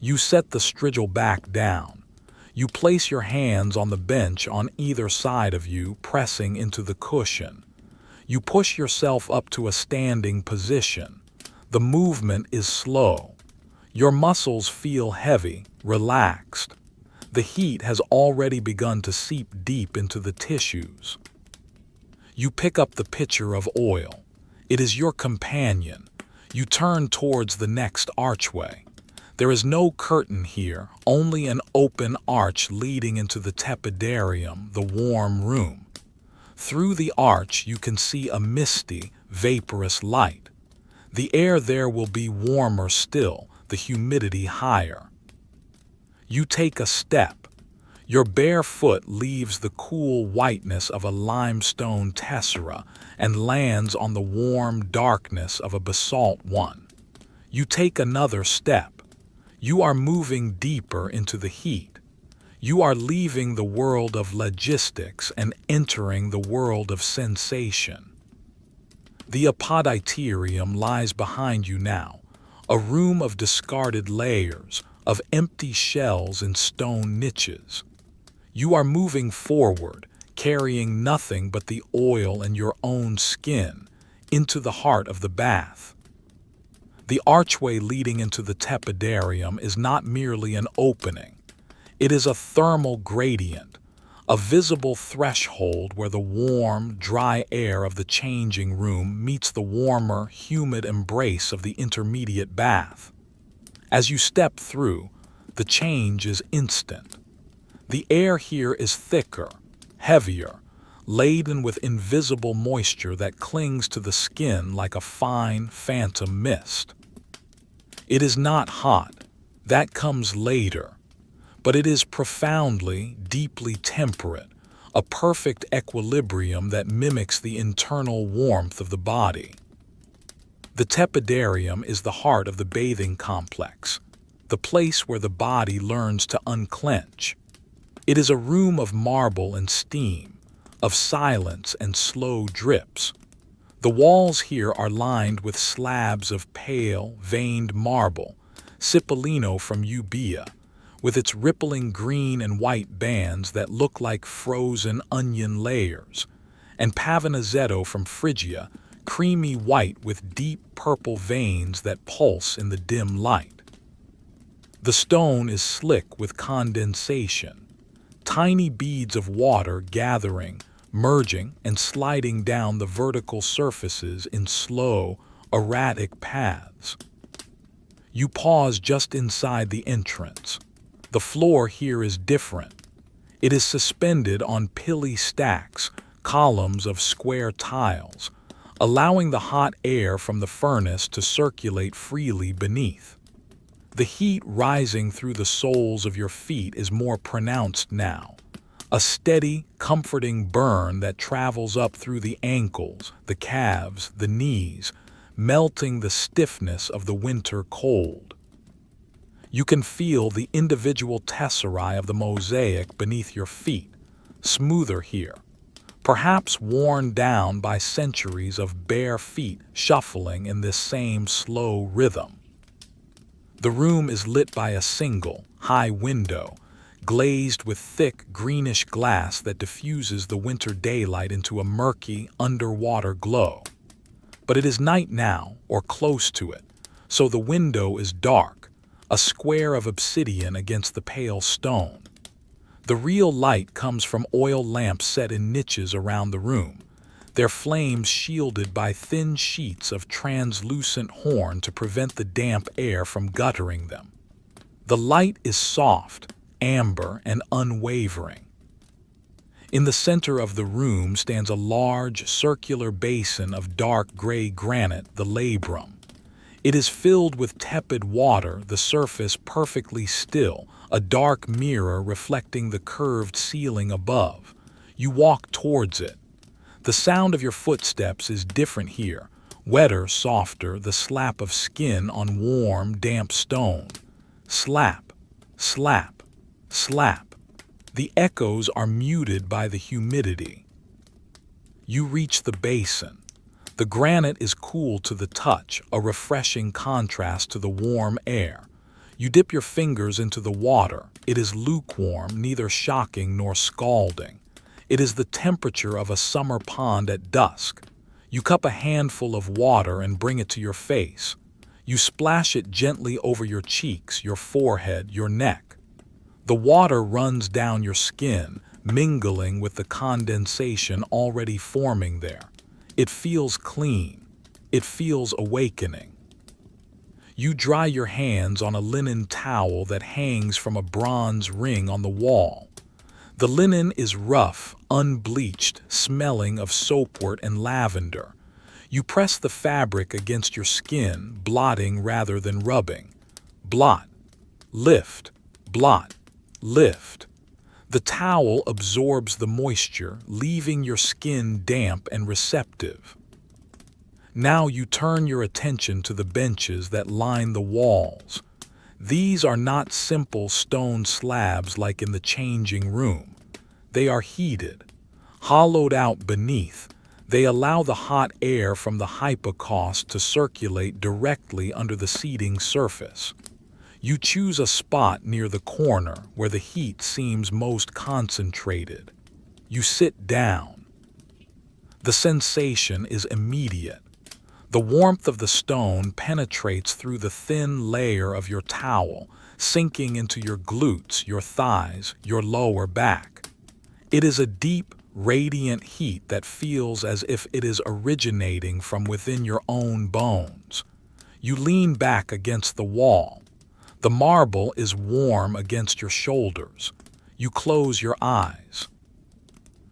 You set the strigil back down. You place your hands on the bench on either side of you, pressing into the cushion. You push yourself up to a standing position. The movement is slow. Your muscles feel heavy, relaxed. The heat has already begun to seep deep into the tissues. You pick up the pitcher of oil. It is your companion. You turn towards the next archway. There is no curtain here, only an open arch leading into the tepidarium, the warm room. Through the arch you can see a misty, vaporous light. The air there will be warmer still, the humidity higher. You take a step. Your bare foot leaves the cool whiteness of a limestone tessera and lands on the warm darkness of a basalt one. You take another step. You are moving deeper into the heat. You are leaving the world of logistics and entering the world of sensation. The apoditerium lies behind you now, a room of discarded layers, of empty shells in stone niches. You are moving forward, carrying nothing but the oil and your own skin, into the heart of the bath. The archway leading into the tepidarium is not merely an opening. It is a thermal gradient, a visible threshold where the warm, dry air of the changing room meets the warmer, humid embrace of the intermediate bath. As you step through, the change is instant. The air here is thicker, heavier, laden with invisible moisture that clings to the skin like a fine, phantom mist. It is not hot, that comes later, but it is profoundly, deeply temperate, a perfect equilibrium that mimics the internal warmth of the body. The tepidarium is the heart of the bathing complex, the place where the body learns to unclench. It is a room of marble and steam, of silence and slow drips. The walls here are lined with slabs of pale, veined marble, Cipollino from Euboea, with its rippling green and white bands that look like frozen onion layers, and Pavonazzetto from Phrygia, creamy white with deep purple veins that pulse in the dim light. The stone is slick with condensation, tiny beads of water gathering, merging and sliding down the vertical surfaces in slow, erratic paths. You pause just inside the entrance. The floor here is different. It is suspended on pilly stacks, columns of square tiles, allowing the hot air from the furnace to circulate freely beneath. The heat rising through the soles of your feet is more pronounced now. A steady, comforting burn that travels up through the ankles, the calves, the knees, melting the stiffness of the winter cold. You can feel the individual tesserae of the mosaic beneath your feet, smoother here, perhaps worn down by centuries of bare feet shuffling in this same slow rhythm. The room is lit by a single, high window, glazed with thick greenish glass that diffuses the winter daylight into a murky, underwater glow. But it is night now, or close to it, so the window is dark, a square of obsidian against the pale stone. The real light comes from oil lamps set in niches around the room, their flames shielded by thin sheets of translucent horn to prevent the damp air from guttering them. The light is soft, amber, and unwavering. In the center of the room stands a large, circular basin of dark gray granite, the labrum. It is filled with tepid water, the surface perfectly still, a dark mirror reflecting the curved ceiling above. You walk towards it. The sound of your footsteps is different here, wetter, softer, the slap of skin on warm, damp stone. Slap, slap, slap. The echoes are muted by the humidity. You reach the basin. The granite is cool to the touch, a refreshing contrast to the warm air. You dip your fingers into the water. It is lukewarm, neither shocking nor scalding. It is the temperature of a summer pond at dusk. You cup a handful of water and bring it to your face. You splash it gently over your cheeks, your forehead, your neck. The water runs down your skin, mingling with the condensation already forming there. It feels clean. It feels awakening. You dry your hands on a linen towel that hangs from a bronze ring on the wall. The linen is rough, unbleached, smelling of soapwort and lavender. You press the fabric against your skin, blotting rather than rubbing. Blot, lift, blot, lift. The towel absorbs the moisture, leaving your skin damp and receptive. Now you turn your attention to the benches that line the walls. These are not simple stone slabs like in the changing room. They are heated. Hollowed out beneath, they allow the hot air from the hypocaust to circulate directly under the seating surface. You choose a spot near the corner where the heat seems most concentrated. You sit down. The sensation is immediate. The warmth of the stone penetrates through the thin layer of your towel, sinking into your glutes, your thighs, your lower back. It is a deep, radiant heat that feels as if it is originating from within your own bones. You lean back against the wall. The marble is warm against your shoulders. You close your eyes.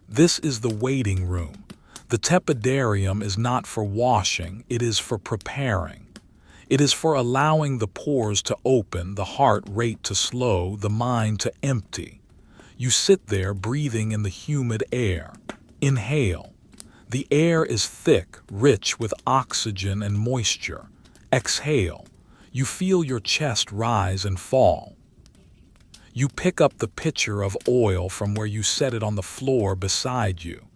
This is the waiting room. The tepidarium is not for washing, it is for preparing. It is for allowing the pores to open, the heart rate to slow, the mind to empty. You sit there breathing in the humid air. Inhale. The air is thick, rich with oxygen and moisture. Exhale. You feel your chest rise and fall. You pick up the pitcher of oil from where you set it on the floor beside you.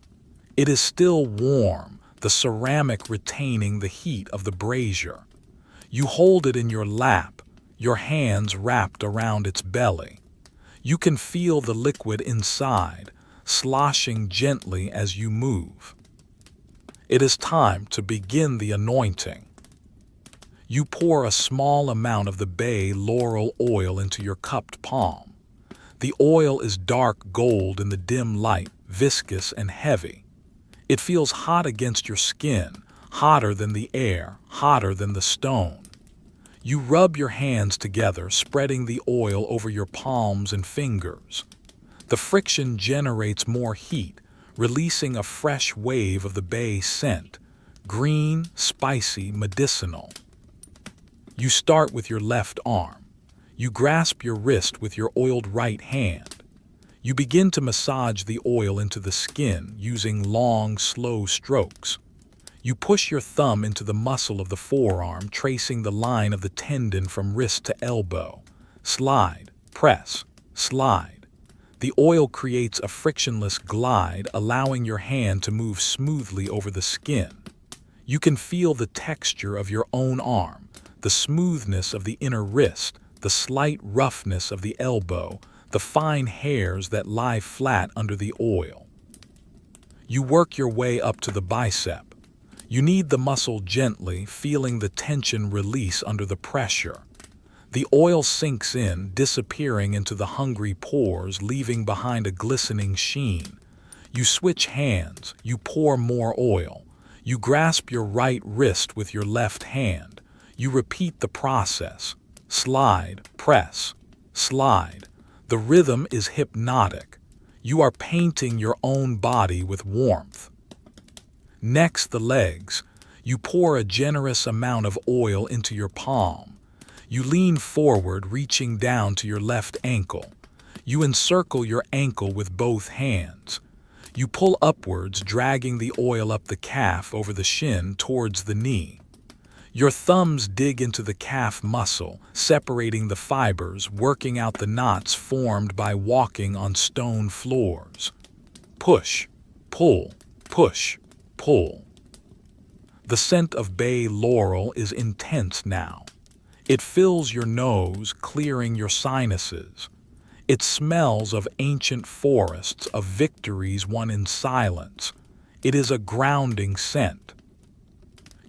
It is still warm, the ceramic retaining the heat of the brazier. You hold it in your lap, your hands wrapped around its belly. You can feel the liquid inside, sloshing gently as you move. It is time to begin the anointing. You pour a small amount of the bay laurel oil into your cupped palm. The oil is dark gold in the dim light, viscous and heavy. It feels hot against your skin, hotter than the air, hotter than the stone. You rub your hands together, spreading the oil over your palms and fingers. The friction generates more heat, releasing a fresh wave of the bay scent, green, spicy, medicinal. You start with your left arm. You grasp your wrist with your oiled right hand. You begin to massage the oil into the skin using long, slow strokes. You push your thumb into the muscle of the forearm, tracing the line of the tendon from wrist to elbow. Slide, press, slide. The oil creates a frictionless glide, allowing your hand to move smoothly over the skin. You can feel the texture of your own arm, the smoothness of the inner wrist, the slight roughness of the elbow, the fine hairs that lie flat under the oil. You work your way up to the bicep. You knead the muscle gently, feeling the tension release under the pressure. The oil sinks in, disappearing into the hungry pores, leaving behind a glistening sheen. You switch hands. You pour more oil. You grasp your right wrist with your left hand. You repeat the process. Slide, press, slide. The rhythm is hypnotic. You are painting your own body with warmth. Next, the legs. You pour a generous amount of oil into your palm. You lean forward, reaching down to your left ankle. You encircle your ankle with both hands. You pull upwards, dragging the oil up the calf over the shin towards the knee. Your thumbs dig into the calf muscle, separating the fibers, working out the knots formed by walking on stone floors. Push, pull, push, pull. The scent of bay laurel is intense now. It fills your nose, clearing your sinuses. It smells of ancient forests, of victories won in silence. It is a grounding scent.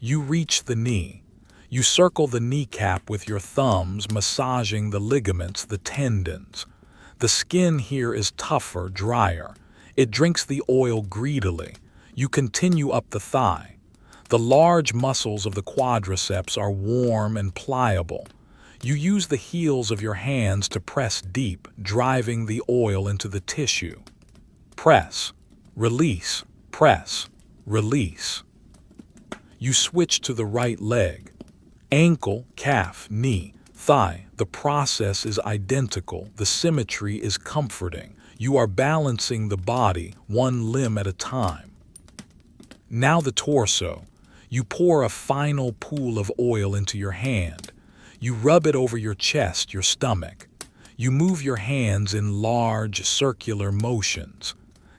You reach the knee. You circle the kneecap with your thumbs, massaging the ligaments, the tendons. The skin here is tougher, drier. It drinks the oil greedily. You continue up the thigh. The large muscles of the quadriceps are warm and pliable. You use the heels of your hands to press deep, driving the oil into the tissue. Press, release, press, release. You switch to the right leg. Ankle, calf, knee, thigh. The process is identical. The symmetry is comforting. You are balancing the body, one limb at a time. Now the torso. You pour a final pool of oil into your hand. You rub it over your chest, your stomach. You move your hands in large circular motions.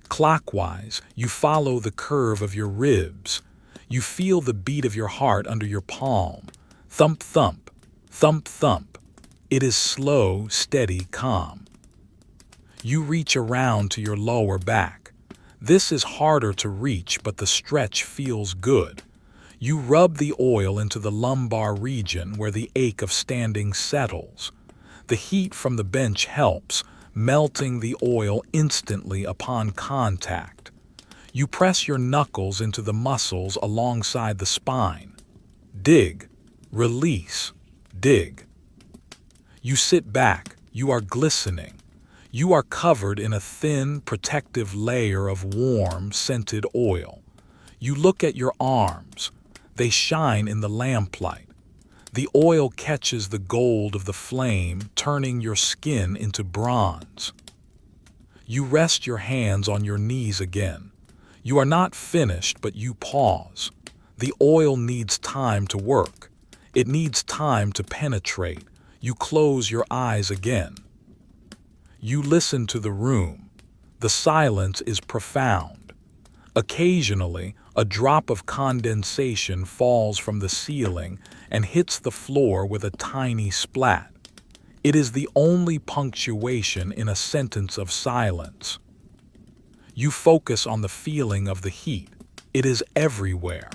Clockwise, you follow the curve of your ribs. You feel the beat of your heart under your palm. Thump, thump, thump, thump. It is slow, steady, calm. You reach around to your lower back. This is harder to reach, but the stretch feels good. You rub the oil into the lumbar region where the ache of standing settles. The heat from the bench helps, melting the oil instantly upon contact. You press your knuckles into the muscles alongside the spine. Dig, release, dig. You sit back. You are glistening. You are covered in a thin, protective layer of warm, scented oil. You look at your arms. They shine in the lamplight. The oil catches the gold of the flame, turning your skin into bronze. You rest your hands on your knees again. You are not finished, but you pause. The oil needs time to work. It needs time to penetrate. You close your eyes again. You listen to the room. The silence is profound. Occasionally, a drop of condensation falls from the ceiling and hits the floor with a tiny splat. It is the only punctuation in a sentence of silence. You focus on the feeling of the heat. It is everywhere.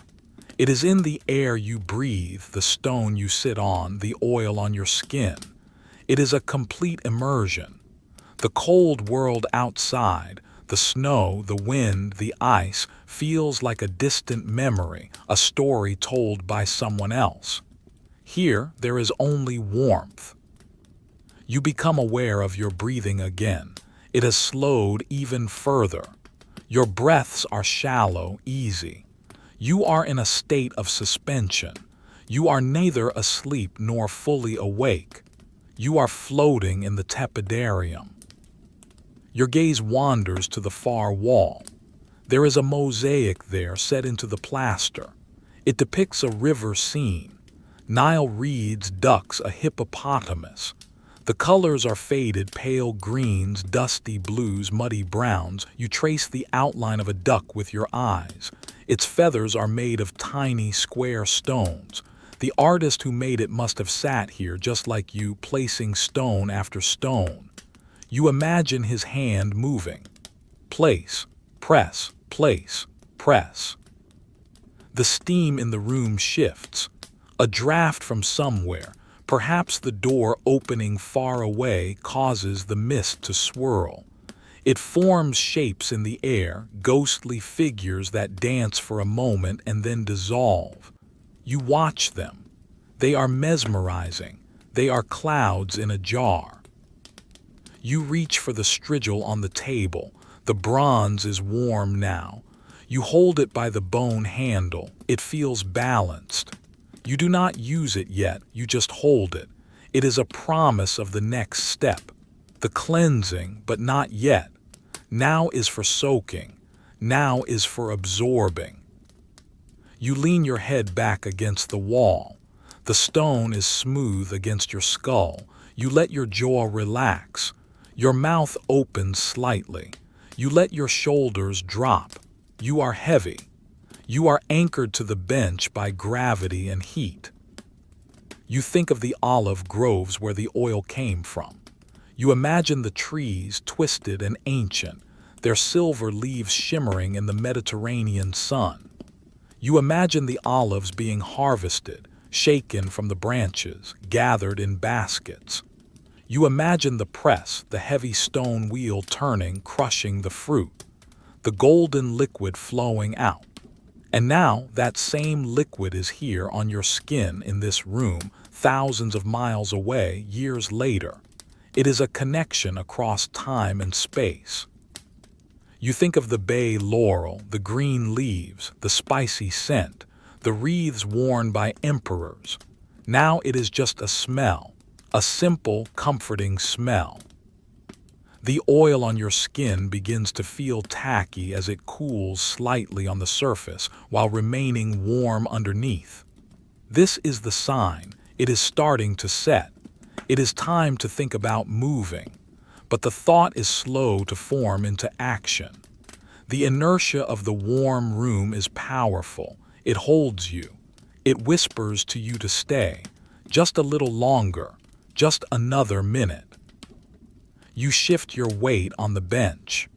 It is in the air you breathe, the stone you sit on, the oil on your skin. It is a complete immersion. The cold world outside, the snow, the wind, the ice, feels like a distant memory, a story told by someone else. Here, there is only warmth. You become aware of your breathing again. It has slowed even further. Your breaths are shallow, easy. You are in a state of suspension. You are neither asleep nor fully awake. You are floating in the tepidarium. Your gaze wanders to the far wall. There is a mosaic there set into the plaster. It depicts a river scene. Nile reeds, ducks, a hippopotamus. The colors are faded pale greens, dusty blues, muddy browns. You trace the outline of a duck with your eyes. Its feathers are made of tiny, square stones. The artist who made it must have sat here just like you, placing stone after stone. You imagine his hand moving. Place, press, place, press. The steam in the room shifts. A draft from somewhere, perhaps the door opening far away, causes the mist to swirl. It forms shapes in the air, ghostly figures that dance for a moment and then dissolve. You watch them. They are mesmerizing. They are clouds in a jar. You reach for the strigil on the table. The bronze is warm now. You hold it by the bone handle. It feels balanced. You do not use it yet, you just hold it. It is a promise of the next step. The cleansing, but not yet. Now is for soaking. Now is for absorbing. You lean your head back against the wall. The stone is smooth against your skull. You let your jaw relax. Your mouth opens slightly. You let your shoulders drop. You are heavy. You are anchored to the bench by gravity and heat. You think of the olive groves where the oil came from. You imagine the trees twisted and ancient, their silver leaves shimmering in the Mediterranean sun. You imagine the olives being harvested, shaken from the branches, gathered in baskets. You imagine the press, the heavy stone wheel turning, crushing the fruit, the golden liquid flowing out. And now that same liquid is here on your skin in this room, thousands of miles away, years later. It is a connection across time and space. You think of the bay laurel, the green leaves, the spicy scent, the wreaths worn by emperors. Now it is just a smell, a simple, comforting smell. The oil on your skin begins to feel tacky as it cools slightly on the surface while remaining warm underneath. This is the sign. It is starting to set. It is time to think about moving. But the thought is slow to form into action. The inertia of the warm room is powerful. It holds you. It whispers to you to stay. Just a little longer. Just another minute. You shift your weight on the bench.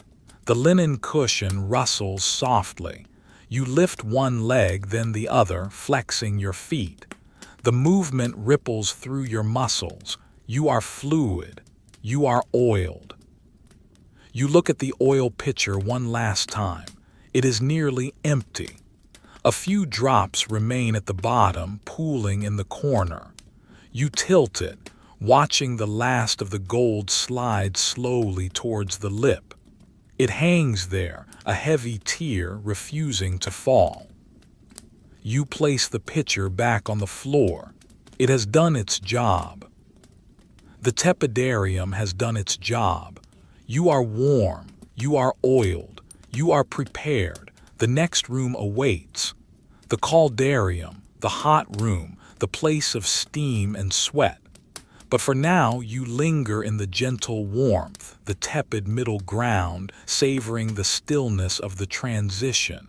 The linen cushion rustles softly. You lift one leg, then the other, flexing your feet. The movement ripples through your muscles. You are fluid. You are oiled. You look at the oil pitcher one last time. It is nearly empty. A few drops remain at the bottom, pooling in the corner. You tilt it, watching the last of the gold slide slowly towards the lip. It hangs there, a heavy tear refusing to fall. You place the pitcher back on the floor. It has done its job. The tepidarium has done its job. You are warm. You are oiled. You are prepared. The next room awaits. The caldarium, the hot room, the place of steam and sweat. But for now, you linger in the gentle warmth, the tepid middle ground, savoring the stillness of the transition.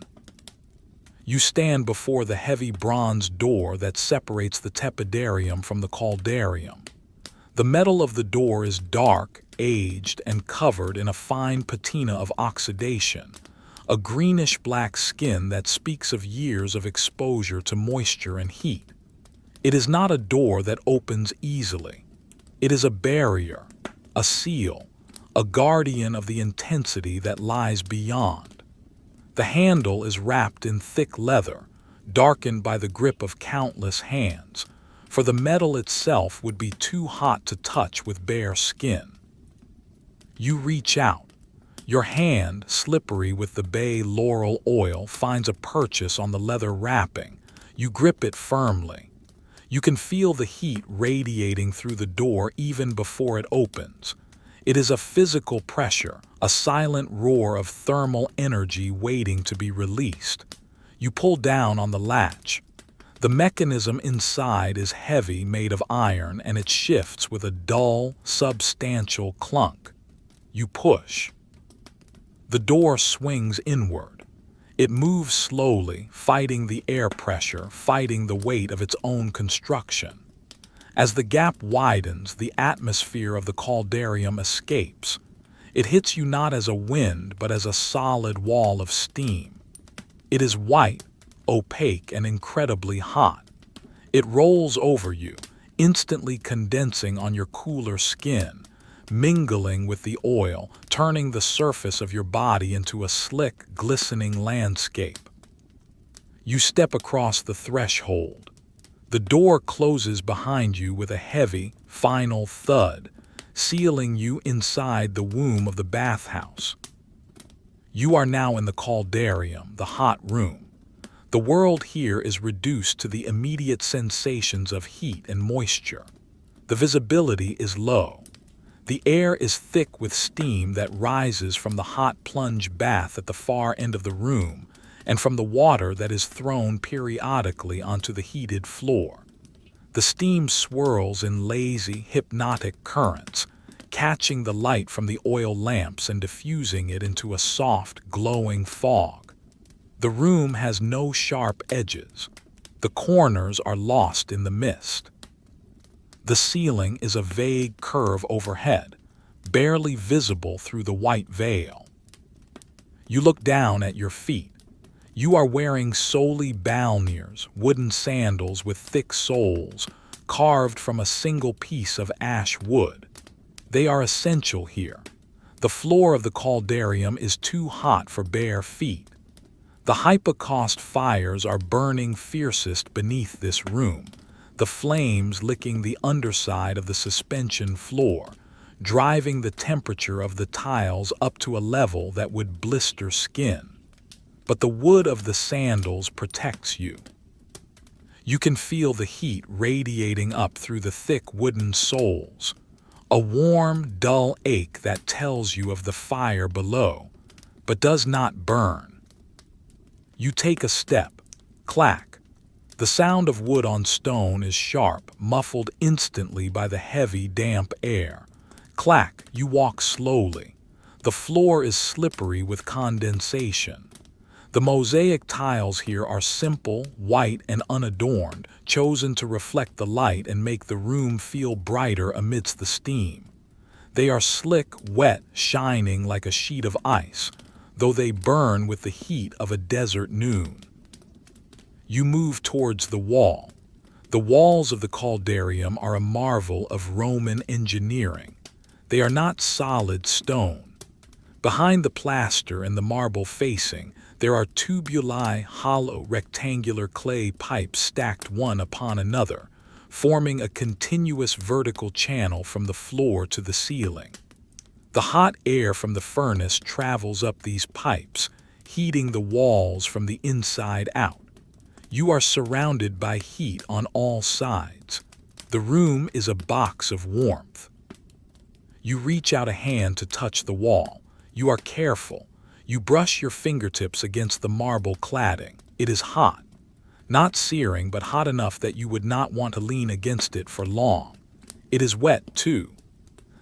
You stand before the heavy bronze door that separates the tepidarium from the caldarium. The metal of the door is dark, aged, and covered in a fine patina of oxidation, a greenish-black skin that speaks of years of exposure to moisture and heat. It is not a door that opens easily. It is a barrier, a seal, a guardian of the intensity that lies beyond. The handle is wrapped in thick leather, darkened by the grip of countless hands, for the metal itself would be too hot to touch with bare skin. You reach out. Your hand, slippery with the bay laurel oil, finds a purchase on the leather wrapping. You grip it firmly. You can feel the heat radiating through the door even before it opens. It is a physical pressure, a silent roar of thermal energy waiting to be released. You pull down on the latch. The mechanism inside is heavy, made of iron, and it shifts with a dull, substantial clunk. You push. The door swings inward. It moves slowly, fighting the air pressure, fighting the weight of its own construction. As the gap widens, the atmosphere of the caldarium escapes. It hits you not as a wind, but as a solid wall of steam. It is white, opaque, and incredibly hot. It rolls over you, instantly condensing on your cooler skin, mingling with the oil, turning the surface of your body into a slick, glistening landscape. You step across the threshold. The door closes behind you with a heavy, final thud, sealing you inside the womb of the bathhouse. You are now in the caldarium, the hot room. The world here is reduced to the immediate sensations of heat and moisture. The visibility is low. The air is thick with steam that rises from the hot plunge bath at the far end of the room and from the water that is thrown periodically onto the heated floor. The steam swirls in lazy, hypnotic currents, catching the light from the oil lamps and diffusing it into a soft, glowing fog. The room has no sharp edges. The corners are lost in the mist. The ceiling is a vague curve overhead, barely visible through the white veil. You look down at your feet. You are wearing solely balniers, wooden sandals with thick soles, carved from a single piece of ash wood. They are essential here. The floor of the caldarium is too hot for bare feet. The hypocaust fires are burning fiercest beneath this room, the flames licking the underside of the suspension floor, driving the temperature of the tiles up to a level that would blister skin. But the wood of the sandals protects you. You can feel the heat radiating up through the thick wooden soles, a warm, dull ache that tells you of the fire below, but does not burn. You take a step. Clack. The sound of wood on stone is sharp, muffled instantly by the heavy, damp air. Clack. You walk slowly. The floor is slippery with condensation. The mosaic tiles here are simple, white, and unadorned, chosen to reflect the light and make the room feel brighter amidst the steam. They are slick, wet, shining like a sheet of ice, though they burn with the heat of a desert noon. You move towards the wall. The walls of the caldarium are a marvel of Roman engineering. They are not solid stone. Behind the plaster and the marble facing, there are tubuli, hollow, rectangular clay pipes stacked one upon another, forming a continuous vertical channel from the floor to the ceiling. The hot air from the furnace travels up these pipes, heating the walls from the inside out. You are surrounded by heat on all sides. The room is a box of warmth. You reach out a hand to touch the wall. You are careful. You brush your fingertips against the marble cladding. It is hot. Not searing, but hot enough that you would not want to lean against it for long. It is wet, too.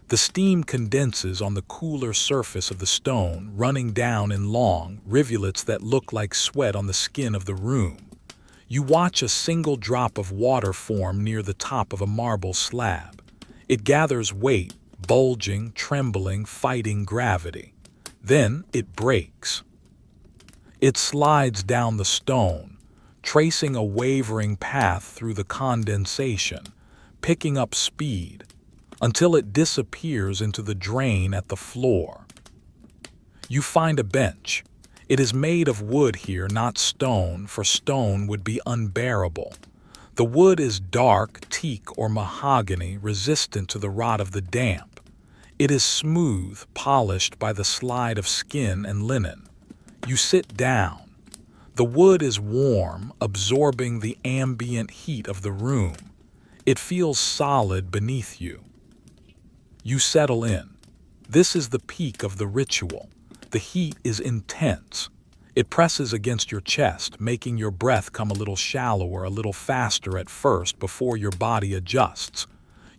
The steam condenses on the cooler surface of the stone, running down in long rivulets that look like sweat on the skin of the room. You watch a single drop of water form near the top of a marble slab. It gathers weight, bulging, trembling, fighting gravity. Then it breaks. It slides down the stone, tracing a wavering path through the condensation, picking up speed, until it disappears into the drain at the floor. You find a bench. It is made of wood here, not stone, for stone would be unbearable. The wood is dark, teak or mahogany, resistant to the rot of the damp. It is smooth, polished by the slide of skin and linen. You sit down. The wood is warm, absorbing the ambient heat of the room. It feels solid beneath you. You settle in. This is the peak of the ritual. The heat is intense. It presses against your chest, making your breath come a little shallower, a little faster at first before your body adjusts.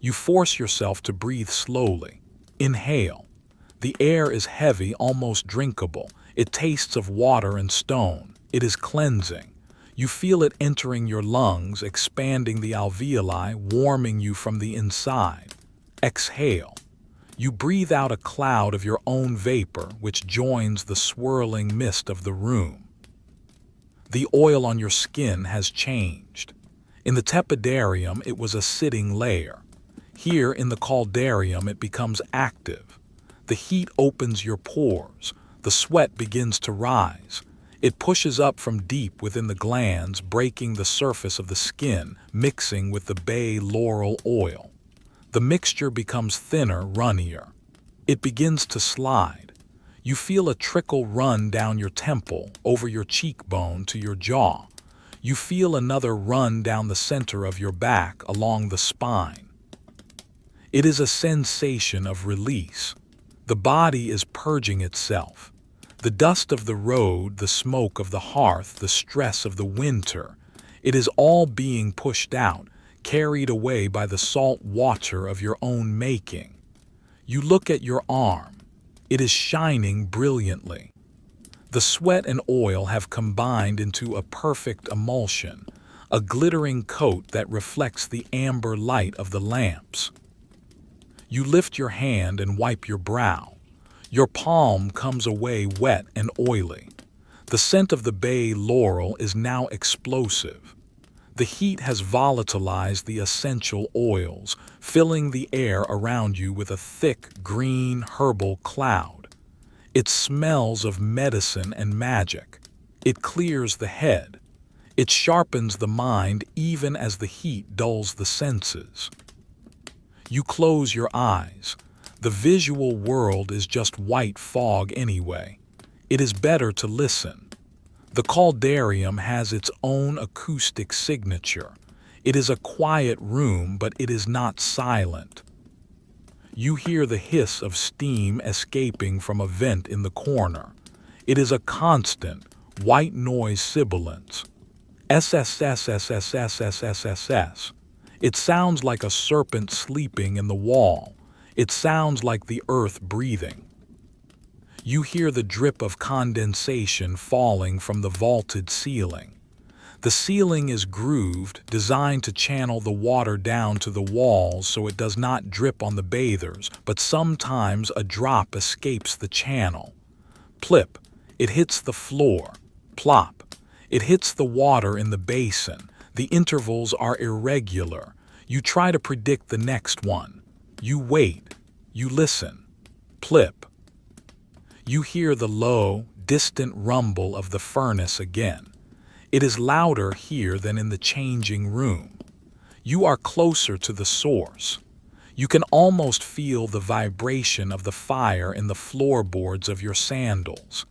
You force yourself to breathe slowly. Inhale. The air is heavy, almost drinkable. It tastes of water and stone. It is cleansing. You feel it entering your lungs, expanding the alveoli, warming you from the inside. Exhale. You breathe out a cloud of your own vapor, which joins the swirling mist of the room. The oil on your skin has changed. In the tepidarium, it was a sitting layer. Here in the caldarium, it becomes active. The heat opens your pores. The sweat begins to rise. It pushes up from deep within the glands, breaking the surface of the skin, mixing with the bay laurel oil. The mixture becomes thinner, runnier. It begins to slide. You feel a trickle run down your temple, over your cheekbone to your jaw. You feel another run down the center of your back, along the spine. It is a sensation of release. The body is purging itself. The dust of the road, the smoke of the hearth, the stress of the winter, it is all being pushed out, carried away by the salt water of your own making. You look at your arm. It is shining brilliantly. The sweat and oil have combined into a perfect emulsion, a glittering coat that reflects the amber light of the lamps. You lift your hand and wipe your brow. Your palm comes away wet and oily. The scent of the bay laurel is now explosive. The heat has volatilized the essential oils, filling the air around you with a thick, green, herbal cloud. It smells of medicine and magic. It clears the head. It sharpens the mind even as the heat dulls the senses. You close your eyes. The visual world is just white fog anyway. It is better to listen. The caldarium has its own acoustic signature. It is a quiet room, but it is not silent. You hear the hiss of steam escaping from a vent in the corner. It is a constant, white noise sibilance. SSSSSSSSSS. It sounds like a serpent sleeping in the wall. It sounds like the earth breathing. You hear the drip of condensation falling from the vaulted ceiling. The ceiling is grooved, designed to channel the water down to the walls so it does not drip on the bathers, but sometimes a drop escapes the channel. Plip, it hits the floor. Plop, it hits the water in the basin. The intervals are irregular. You try to predict the next one. You wait. You listen. Plip. You hear the low, distant rumble of the furnace again. It is louder here than in the changing room. You are closer to the source. You can almost feel the vibration of the fire in the floorboards of your sandals.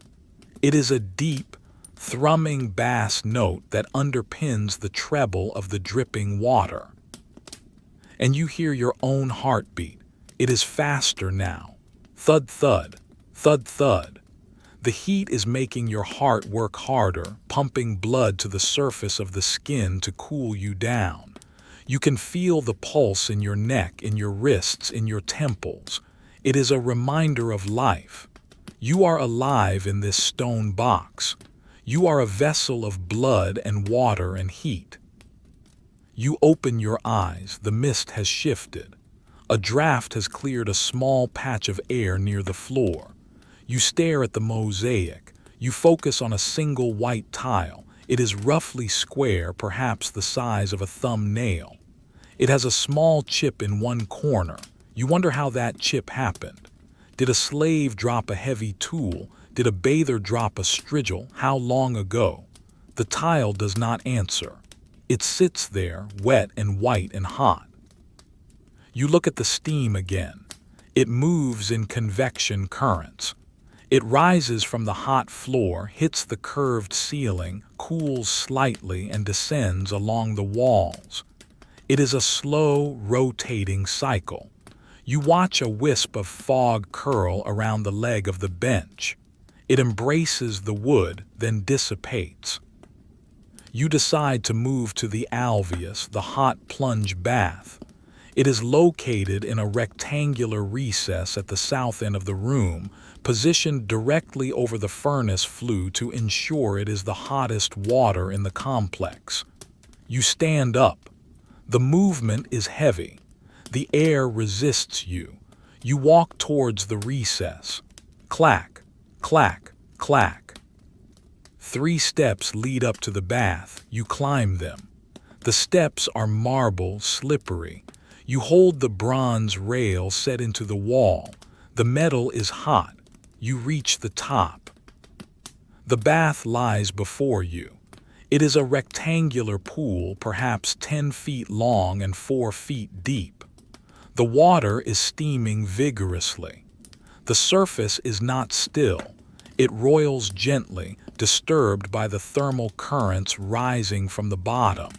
It is a deep, thrumming bass note that underpins the treble of the dripping water. And you hear your own heartbeat. It is faster now. Thud, thud, thud, thud. The heat is making your heart work harder, pumping blood to the surface of the skin to cool you down. You can feel the pulse in your neck, in your wrists, in your temples. It is a reminder of life. You are alive in this stone box. You are a vessel of blood and water and heat. You open your eyes. The mist has shifted. A draft has cleared a small patch of air near the floor. You stare at the mosaic. You focus on a single white tile. It is roughly square, perhaps the size of a thumbnail. It has a small chip in one corner. You wonder how that chip happened. Did a slave drop a heavy tool? Did a bather drop a strigil? How long ago? The tile does not answer. It sits there, wet and white and hot. You look at the steam again. It moves in convection currents. It rises from the hot floor, hits the curved ceiling, cools slightly, and descends along the walls. It is a slow, rotating cycle. You watch a wisp of fog curl around the leg of the bench. It embraces the wood, then dissipates. You decide to move to the alveus, the hot plunge bath. It is located in a rectangular recess at the south end of the room, positioned directly over the furnace flue to ensure it is the hottest water in the complex. You stand up. The movement is heavy. The air resists you. You walk towards the recess. Clack, clack, clack. 3 steps lead up to the bath. You climb them. The steps are marble, slippery. You hold the bronze rail set into the wall. The metal is hot. You reach the top. The bath lies before you. It is a rectangular pool, perhaps 10 feet long and 4 feet deep. The water is steaming vigorously. The surface is not still. It roils gently, disturbed by the thermal currents rising from the bottom.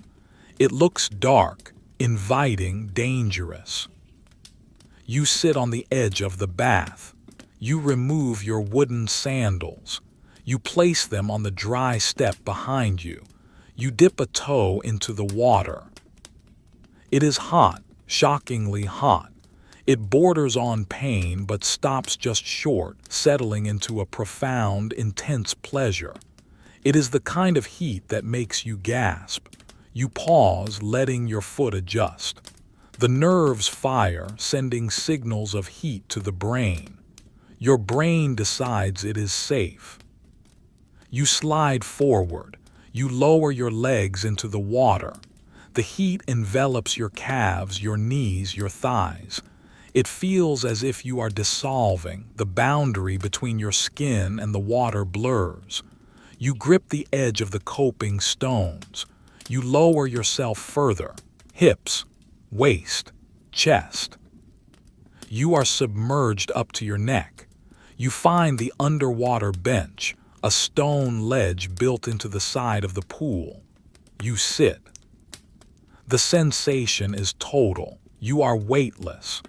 It looks dark, inviting, dangerous. You sit on the edge of the bath. You remove your wooden sandals. You place them on the dry step behind you. You dip a toe into the water. It is hot, shockingly hot. It borders on pain but stops just short, settling into a profound, intense pleasure. It is the kind of heat that makes you gasp. You pause, letting your foot adjust. The nerves fire, sending signals of heat to the brain. Your brain decides it is safe. You slide forward. You lower your legs into the water. The heat envelops your calves, your knees, your thighs. It feels as if you are dissolving. The boundary between your skin and the water blurs. You grip the edge of the coping stones. You lower yourself further, hips, waist, chest. You are submerged up to your neck. You find the underwater bench, a stone ledge built into the side of the pool. You sit. The sensation is total. You are weightless.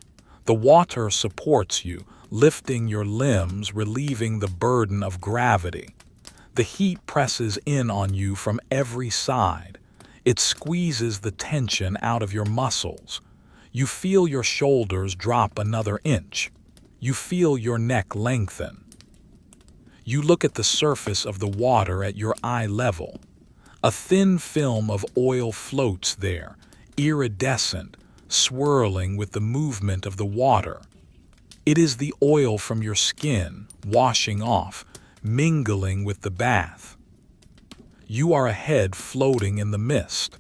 The water supports you, lifting your limbs, relieving the burden of gravity. The heat presses in on you from every side. It squeezes the tension out of your muscles. You feel your shoulders drop another inch. You feel your neck lengthen. You look at the surface of the water at your eye level. A thin film of oil floats there, iridescent, swirling with the movement of the water. It is the oil from your skin, washing off, mingling with the bath. You are a head floating in the mist.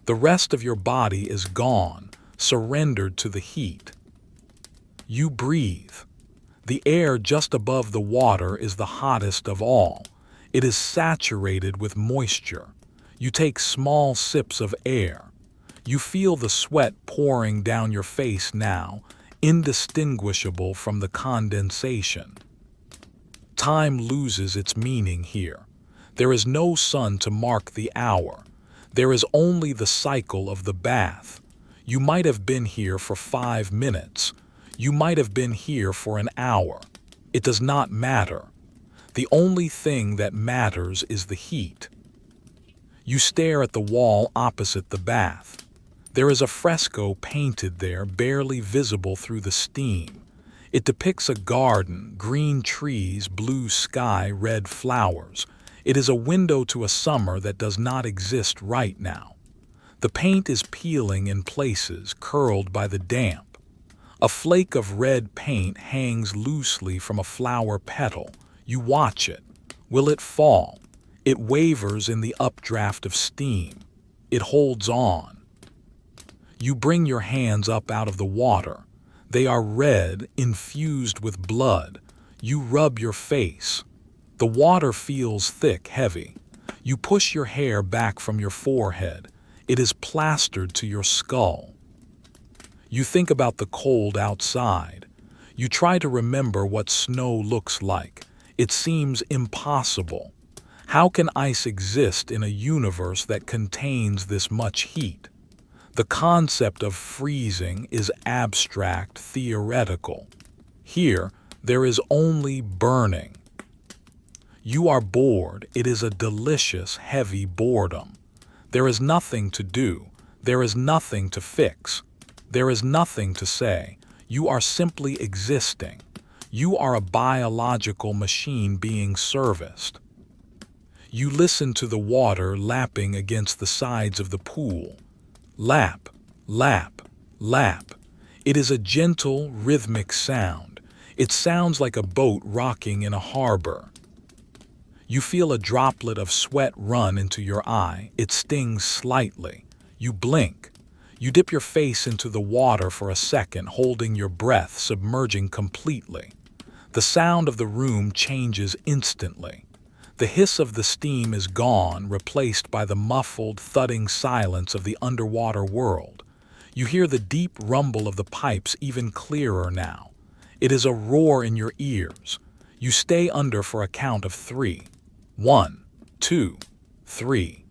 The rest of your body is gone, surrendered to the heat. You breathe. The air just above the water is the hottest of all. It is saturated with moisture. You take small sips of air. You feel the sweat pouring down your face now, indistinguishable from the condensation. Time loses its meaning here. There is no sun to mark the hour. There is only the cycle of the bath. You might have been here for 5 minutes. You might have been here for an hour. It does not matter. The only thing that matters is the heat. You stare at the wall opposite the bath. There is a fresco painted there, barely visible through the steam. It depicts a garden, green trees, blue sky, red flowers. It is a window to a summer that does not exist right now. The paint is peeling in places, curled by the damp. A flake of red paint hangs loosely from a flower petal. You watch it. Will it fall? It wavers in the updraft of steam. It holds on. You bring your hands up out of the water. They are red, infused with blood. You rub your face. The water feels thick, heavy. You push your hair back from your forehead. It is plastered to your skull. You think about the cold outside. You try to remember what snow looks like. It seems impossible. How can ice exist in a universe that contains this much heat? The concept of freezing is abstract, theoretical. Here, there is only burning. You are bored. It is a delicious, heavy boredom. There is nothing to do. There is nothing to fix. There is nothing to say. You are simply existing. You are a biological machine being serviced. You listen to the water lapping against the sides of the pool. Lap, lap, lap. It is a gentle, rhythmic sound. It sounds like a boat rocking in a harbor. You feel a droplet of sweat run into your eye. It stings slightly. You blink. You dip your face into the water for a second, holding your breath, submerging completely. The sound of the room changes instantly. The hiss of the steam is gone, replaced by the muffled, thudding silence of the underwater world. You hear the deep rumble of the pipes even clearer now. It is a roar in your ears. You stay under for a count of 3. 1, 2, 3.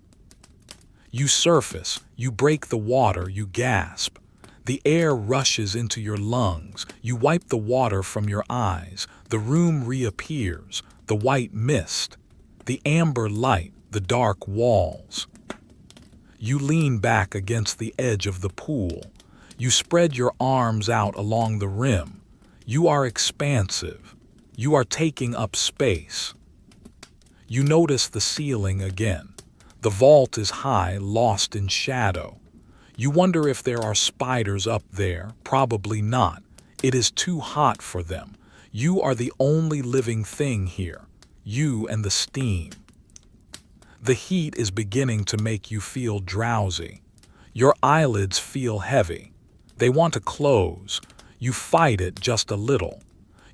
You surface. You break the water. You gasp. The air rushes into your lungs. You wipe the water from your eyes. The room reappears. The white mist. The amber light, the dark walls. You lean back against the edge of the pool. You spread your arms out along the rim. You are expansive. You are taking up space. You notice the ceiling again. The vault is high, lost in shadow. You wonder if there are spiders up there. Probably not. It is too hot for them. You are the only living thing here. You and the steam. The heat is beginning to make you feel drowsy. Your eyelids feel heavy. They want to close. You fight it just a little.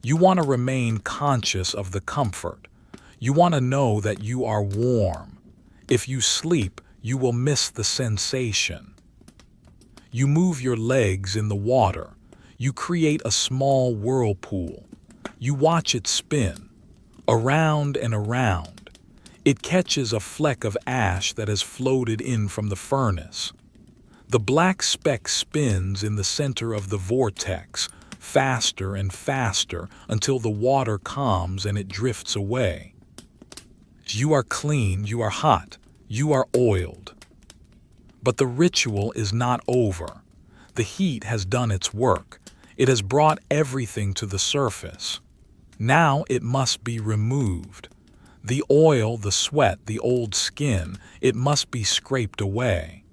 You want to remain conscious of the comfort. You want to know that you are warm. If you sleep, you will miss the sensation. You move your legs in the water. You create a small whirlpool. You watch it spin, around and around. It catches a fleck of ash that has floated in from the furnace. The black speck spins in the center of the vortex, faster and faster until the water calms and it drifts away. You are clean, you are hot, you are oiled. But the ritual is not over. The heat has done its work. It has brought everything to the surface. Now it must be removed. The oil, the sweat, the old skin, it must be scraped away.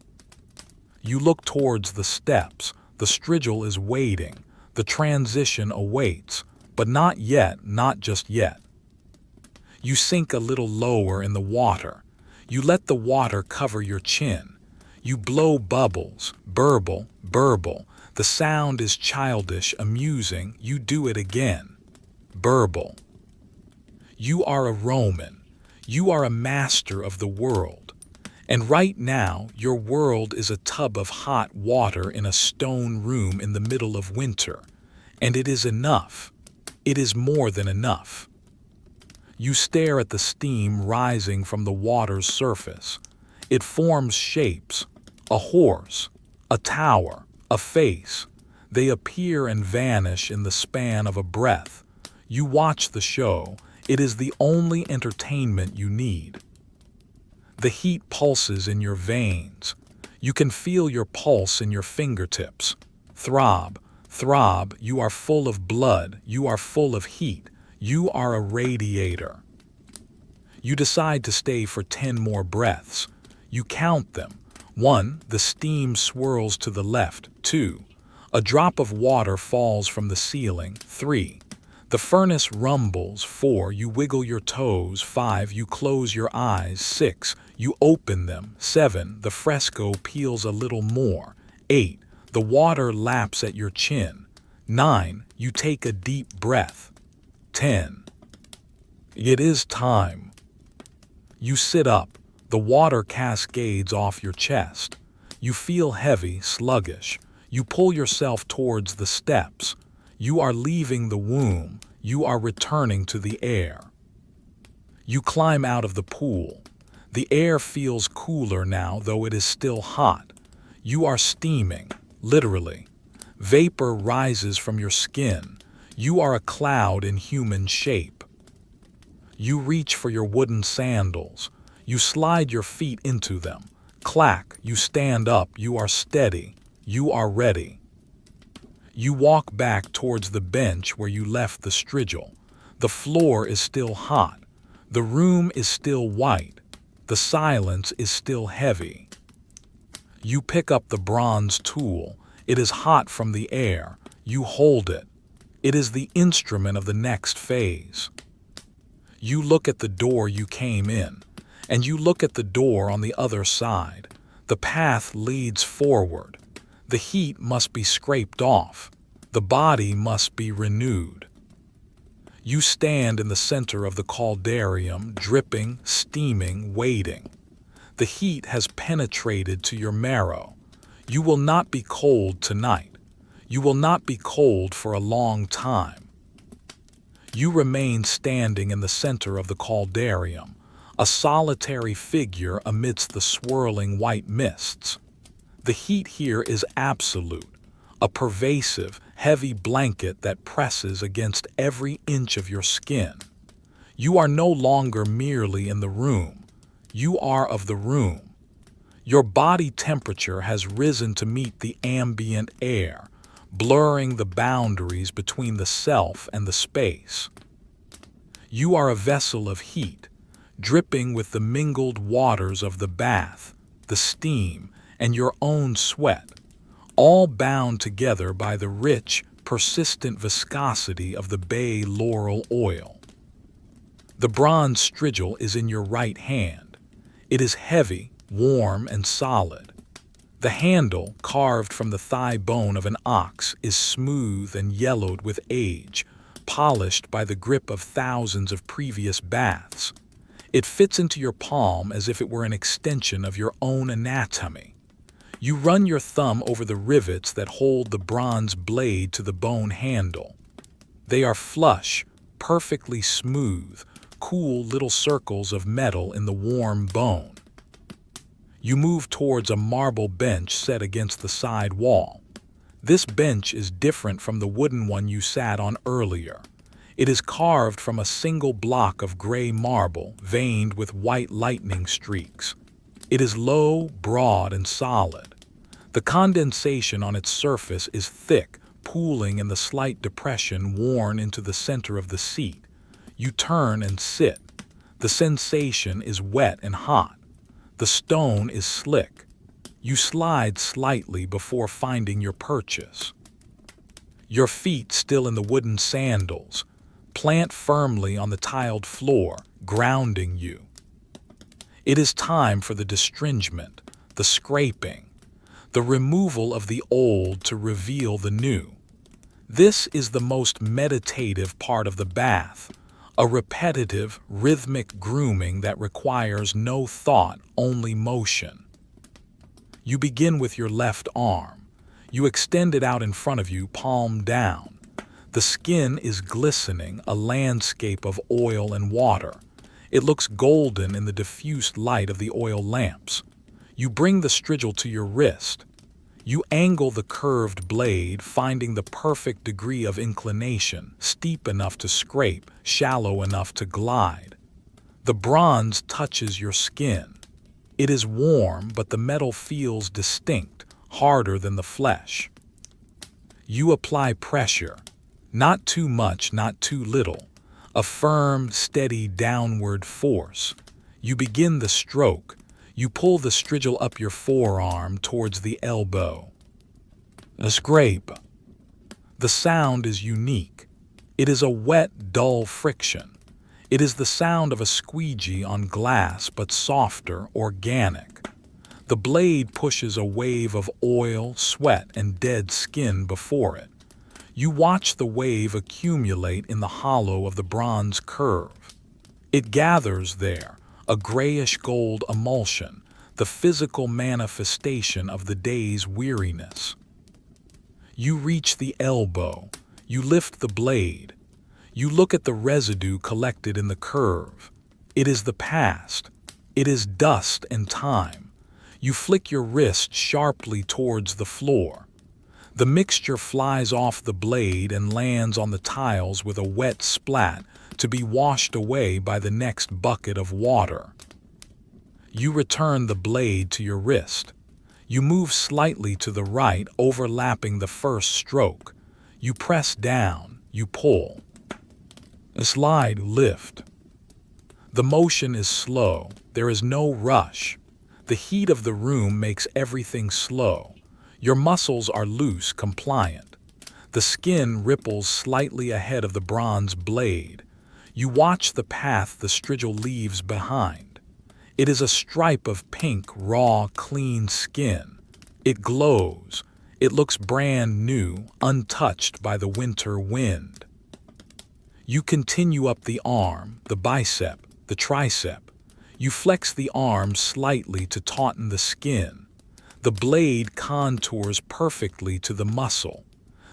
You look towards the steps. The strigil is waiting. The transition awaits, but not yet, not just yet. You sink a little lower in the water. You let the water cover your chin. You blow bubbles, burble, burble. The sound is childish, amusing. You do it again. Burble. You are a Roman. You are a master of the world. And right now, your world is a tub of hot water in a stone room in the middle of winter. And it is enough. It is more than enough. You stare at the steam rising from the water's surface. It forms shapes. A horse, a tower, a face. They appear and vanish in the span of a breath. You watch the show. It is the only entertainment you need. The heat pulses in your veins. You can feel your pulse in your fingertips. Throb, throb, you are full of blood, you are full of heat, you are a radiator. You decide to stay for 10 more breaths. You count them. 1, the steam swirls to the left. 2, a drop of water falls from the ceiling. 3, the furnace rumbles. 4, you wiggle your toes. 5, you close your eyes. 6, you open them. 7, the fresco peels a little more. 8, the water laps at your chin. 9, you take a deep breath. 10, it is time. You sit up. The water cascades off your chest. You feel heavy, sluggish. You pull yourself towards the steps. You are leaving the womb. You are returning to the air. You climb out of the pool. The air feels cooler now, though it is still hot. You are steaming, literally. Vapor rises from your skin. You are a cloud in human shape. You reach for your wooden sandals. You slide your feet into them. Clack, you stand up. You are steady. You are ready. You walk back towards the bench where you left the strigil. The floor is still hot. The room is still white. The silence is still heavy. You pick up the bronze tool. It is hot from the air. You hold it. It is the instrument of the next phase. You look at the door you came in. And you look at the door on the other side. The path leads forward. The heat must be scraped off. The body must be renewed. You stand in the center of the caldarium, dripping, steaming, waiting. The heat has penetrated to your marrow. You will not be cold tonight. You will not be cold for a long time. You remain standing in the center of the caldarium, a solitary figure amidst the swirling white mists. The heat here is absolute, a pervasive, heavy blanket that presses against every inch of your skin. You are no longer merely in the room. You are of the room. Your body temperature has risen to meet the ambient air, blurring the boundaries between the self and the space. You are a vessel of heat, dripping with the mingled waters of the bath, the steam, and your own sweat, all bound together by the rich, persistent viscosity of the bay laurel oil. The bronze strigil is in your right hand. It is heavy, warm, and solid. The handle, carved from the thigh bone of an ox, is smooth and yellowed with age, polished by the grip of thousands of previous baths. It fits into your palm as if it were an extension of your own anatomy. You run your thumb over the rivets that hold the bronze blade to the bone handle. They are flush, perfectly smooth, cool little circles of metal in the warm bone. You move towards a marble bench set against the side wall. This bench is different from the wooden one you sat on earlier. It is carved from a single block of gray marble, veined with white lightning streaks. It is low, broad, and solid. The condensation on its surface is thick, pooling in the slight depression worn into the center of the seat. You turn and sit. The sensation is wet and hot. The stone is slick. You slide slightly before finding your purchase. Your feet still in the wooden sandals, plant firmly on the tiled floor, grounding you. It is time for the destringement, the scraping, the removal of the old to reveal the new. This is the most meditative part of the bath, a repetitive, rhythmic grooming that requires no thought, only motion. You begin with your left arm. You extend it out in front of you, palm down. The skin is glistening, a landscape of oil and water. It looks golden in the diffused light of the oil lamps. You bring the strigil to your wrist. You angle the curved blade, finding the perfect degree of inclination, steep enough to scrape, shallow enough to glide. The bronze touches your skin. It is warm, but the metal feels distinct, harder than the flesh. You apply pressure. Not too much, not too little. A firm, steady downward force. You begin the stroke. You pull the strigil up your forearm towards the elbow. A scrape. The sound is unique. It is a wet, dull friction. It is the sound of a squeegee on glass, but softer, organic. The blade pushes a wave of oil, sweat, and dead skin before it. You watch the wave accumulate in the hollow of the bronze curve. It gathers there, a grayish-gold emulsion, the physical manifestation of the day's weariness. You reach the elbow. You lift the blade. You look at the residue collected in the curve. It is the past. It is dust and time. You flick your wrist sharply towards the floor. The mixture flies off the blade and lands on the tiles with a wet splat to be washed away by the next bucket of water. You return the blade to your wrist. You move slightly to the right, overlapping the first stroke. You press down. You pull. A slide, lift. The motion is slow. There is no rush. The heat of the room makes everything slow. Your muscles are loose, compliant. The skin ripples slightly ahead of the bronze blade. You watch the path the strigil leaves behind. It is a stripe of pink, raw, clean skin. It glows. It looks brand new, untouched by the winter wind. You continue up the arm, the bicep, the tricep. You flex the arm slightly to tauten the skin. The blade contours perfectly to the muscle.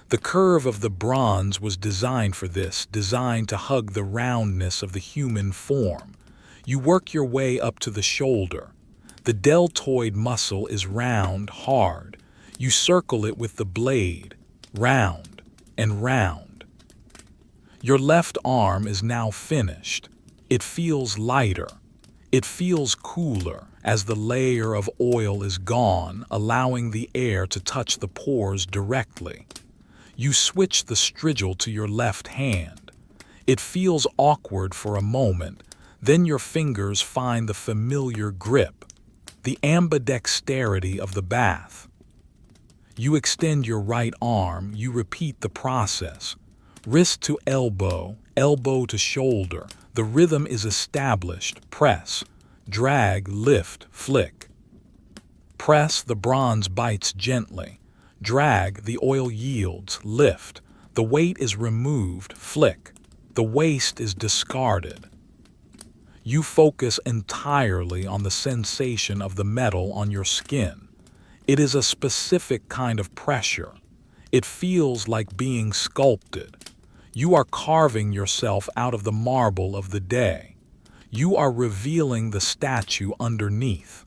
The curve of the bronze was designed for this, designed to hug the roundness of the human form. You work your way up to the shoulder. The deltoid muscle is round, hard. You circle it with the blade, round and round. Your left arm is now finished. It feels lighter. It feels cooler as the layer of oil is gone, allowing the air to touch the pores directly. You switch the strigil to your left hand. It feels awkward for a moment, then your fingers find the familiar grip, the ambidexterity of the bath. You extend your right arm, you repeat the process. Wrist to elbow, elbow to shoulder. The rhythm is established. Press, drag, lift, flick. Press, the bronze bites gently. Drag, the oil yields. Lift, The weight is removed, flick. The waste is discarded. You focus entirely on the sensation of the metal on your skin. It is a specific kind of pressure. It feels like being sculpted. You are carving yourself out of the marble of the day. You are revealing the statue underneath.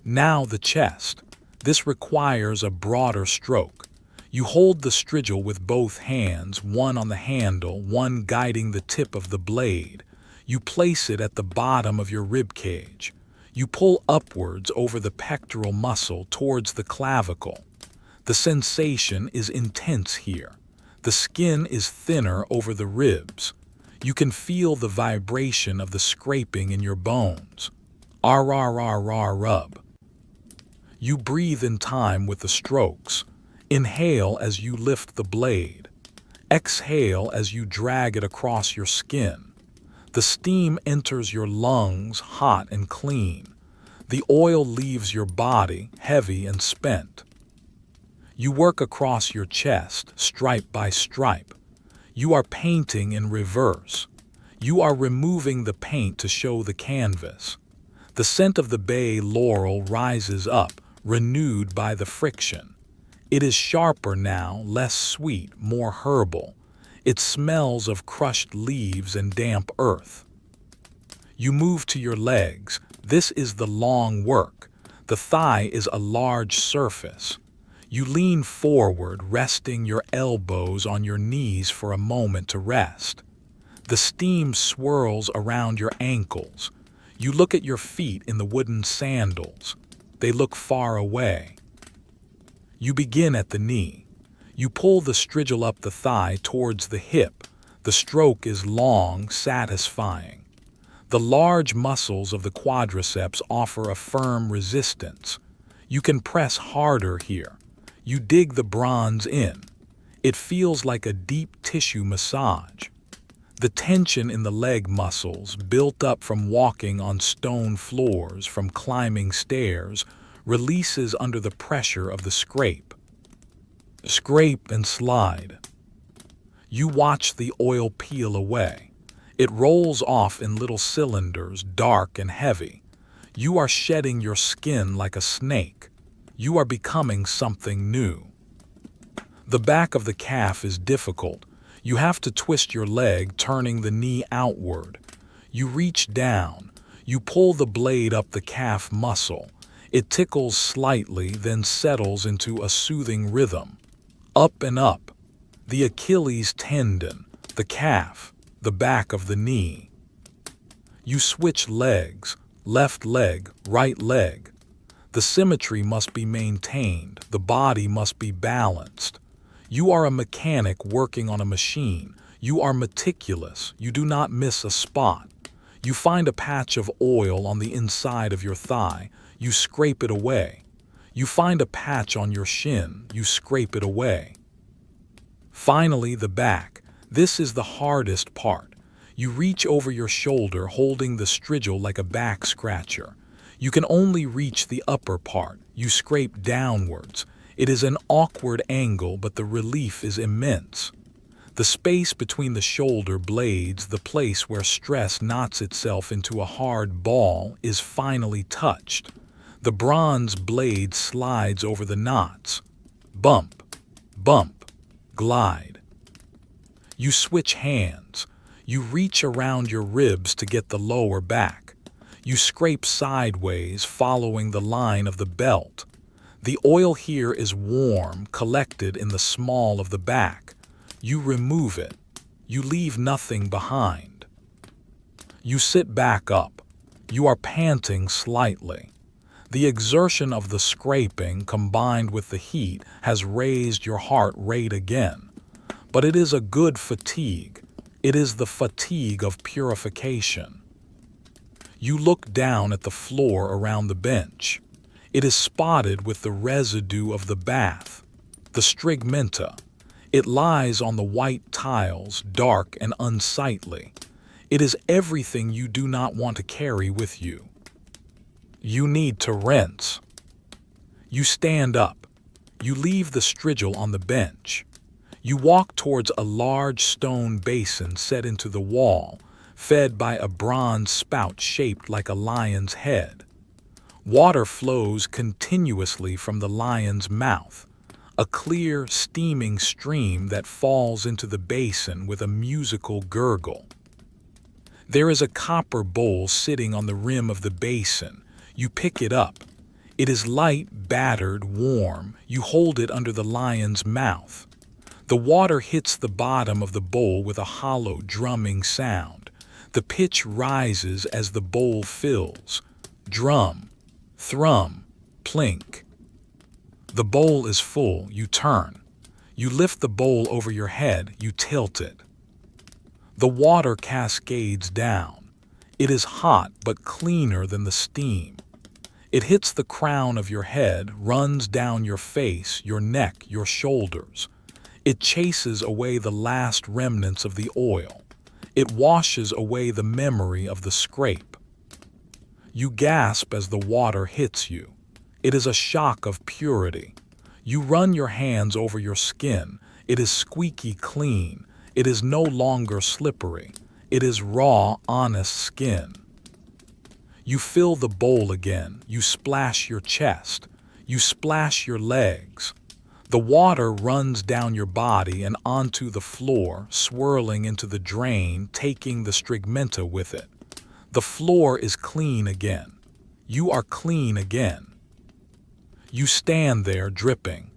Now the chest. This requires a broader stroke. You hold the strigil with both hands, one on the handle, one guiding the tip of the blade. You place it at the bottom of your rib cage. You pull upwards over the pectoral muscle towards the clavicle. The sensation is intense here. The skin is thinner over the ribs. You can feel the vibration of the scraping in your bones. Rub. You breathe in time with the strokes. Inhale as you lift the blade. Exhale as you drag it across your skin. The steam enters your lungs hot and clean. The oil leaves your body heavy and spent. You work across your chest, stripe by stripe. You are painting in reverse. You are removing the paint to show the canvas. The scent of the bay laurel rises up, renewed by the friction. It is sharper now, less sweet, more herbal. It smells of crushed leaves and damp earth. You move to your legs. This is the long work. The thigh is a large surface. You lean forward, resting your elbows on your knees for a moment to rest. The steam swirls around your ankles. You look at your feet in the wooden sandals. They look far away. You begin at the knee. You pull the strigil up the thigh towards the hip. The stroke is long, satisfying. The large muscles of the quadriceps offer a firm resistance. You can press harder here. You dig the bronze in. It feels like a deep tissue massage. The tension in the leg muscles, built up from walking on stone floors, from climbing stairs, releases under the pressure of the scrape. Scrape and slide. You watch the oil peel away. It rolls off in little cylinders, dark and heavy. You are shedding your skin like a snake. You are becoming something new. The back of the calf is difficult. You have to twist your leg, turning the knee outward. You reach down. You pull the blade up the calf muscle. It tickles slightly, then settles into a soothing rhythm. Up and up. The Achilles tendon, the calf, the back of the knee. You switch legs, left leg, right leg. The symmetry must be maintained. The body must be balanced. You are a mechanic working on a machine. You are meticulous. You do not miss a spot. You find a patch of oil on the inside of your thigh. You scrape it away. You find a patch on your shin. You scrape it away. Finally, the back. This is the hardest part. You reach over your shoulder, holding the strigil like a back scratcher. You can only reach the upper part. You scrape downwards. It is an awkward angle, but the relief is immense. The space between the shoulder blades, the place where stress knots itself into a hard ball, is finally touched. The bronze blade slides over the knots. Bump, bump, glide. You switch hands. You reach around your ribs to get the lower back. You scrape sideways, following the line of the belt. The oil here is warm, collected in the small of the back. You remove it. You leave nothing behind. You sit back up. You are panting slightly. The exertion of the scraping, combined with the heat, has raised your heart rate again. But it is a good fatigue. It is the fatigue of purification. You look down at the floor around the bench. It is spotted with the residue of the bath, the strigmenta. It lies on the white tiles, dark and unsightly. It is everything you do not want to carry with you. You need to rinse. You stand up. You leave the strigil on the bench. You walk towards a large stone basin set into the wall, fed by a bronze spout shaped like a lion's head. Water flows continuously from the lion's mouth, a clear, steaming stream that falls into the basin with a musical gurgle. There is a copper bowl sitting on the rim of the basin. You pick it up. It is light, battered, warm. You hold it under the lion's mouth. The water hits the bottom of the bowl with a hollow, drumming sound. The pitch rises as the bowl fills. Drum, thrum, plink. The bowl is full. You turn. You lift the bowl over your head. You tilt it. The water cascades down. It is hot but cleaner than the steam. It hits the crown of your head, runs down your face, your neck, your shoulders. It chases away the last remnants of the oil. It washes away the memory of the scrape. You gasp as the water hits you. It is a shock of purity. You run your hands over your skin. It is squeaky clean. It is no longer slippery. It is raw, honest skin. You fill the bowl again. You splash your chest. You splash your legs. The water runs down your body and onto the floor, swirling into the drain, taking the strigmenta with it. The floor is clean again. You are clean again. You stand there dripping.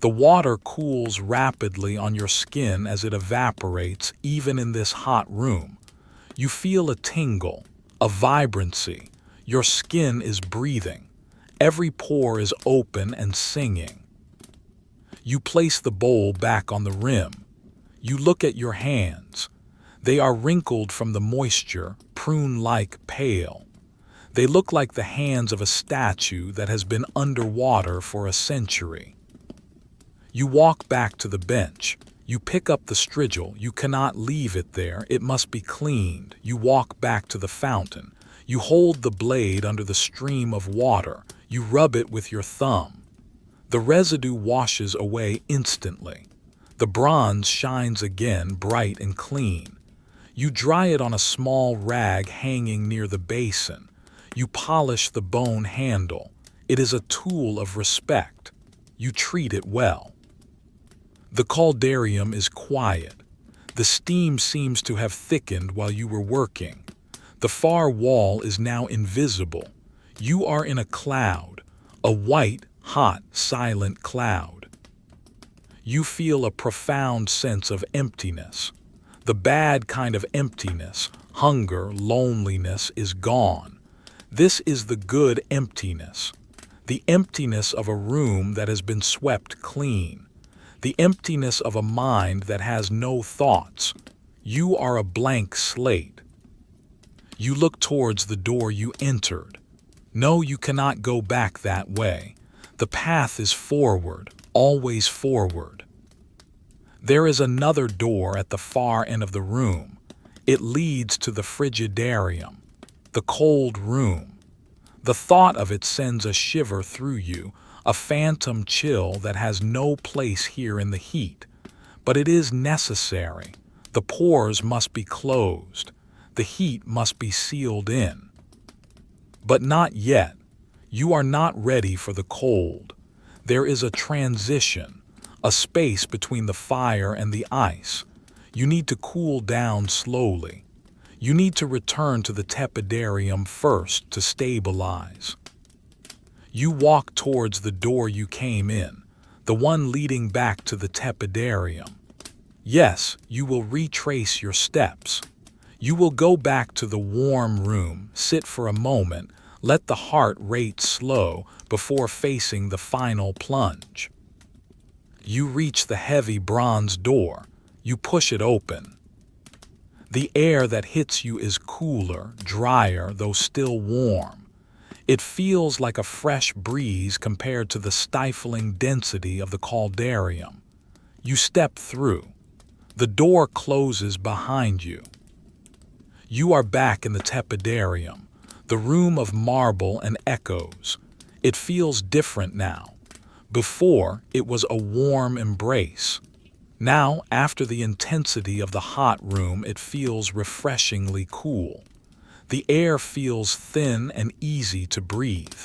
The water cools rapidly on your skin as it evaporates, even in this hot room. You feel a tingle, a vibrancy. Your skin is breathing. Every pore is open and singing. You place the bowl back on the rim. You look at your hands. They are wrinkled from the moisture, prune-like pale. They look like the hands of a statue that has been underwater for a century. You walk back to the bench. You pick up the strigil. You cannot leave it there. It must be cleaned. You walk back to the fountain. You hold the blade under the stream of water. You rub it with your thumb. The residue washes away instantly. The bronze shines again, bright and clean. You dry it on a small rag hanging near the basin. You polish the bone handle. It is a tool of respect. You treat it well. The caldarium is quiet. The steam seems to have thickened while you were working. The far wall is now invisible. You are in a cloud, a white, hot, silent cloud. You feel a profound sense of emptiness. The bad kind of emptiness, hunger, loneliness is gone. This is the good emptiness. The emptiness of a room that has been swept clean. The emptiness of a mind that has no thoughts. You are a blank slate. You look towards the door you entered. No, you cannot go back that way. The path is forward, always forward. There is another door at the far end of the room. It leads to the frigidarium, the cold room. The thought of it sends a shiver through you, a phantom chill that has no place here in the heat. But it is necessary. The pores must be closed. The heat must be sealed in. But not yet. You are not ready for the cold. There is a transition, a space between the fire and the ice. You need to cool down slowly. You need to return to the tepidarium first to stabilize. You walk towards the door you came in, the one leading back to the tepidarium. Yes, you will retrace your steps. You will go back to the warm room, sit for a moment, let the heart rate slow before facing the final plunge. You reach the heavy bronze door. You push it open. The air that hits you is cooler, drier, though still warm. It feels like a fresh breeze compared to the stifling density of the caldarium. You step through. The door closes behind you. You are back in the tepidarium, the room of marble and echoes. It feels different now. Before, it was a warm embrace. Now, after the intensity of the hot room, it feels refreshingly cool. The air feels thin and easy to breathe.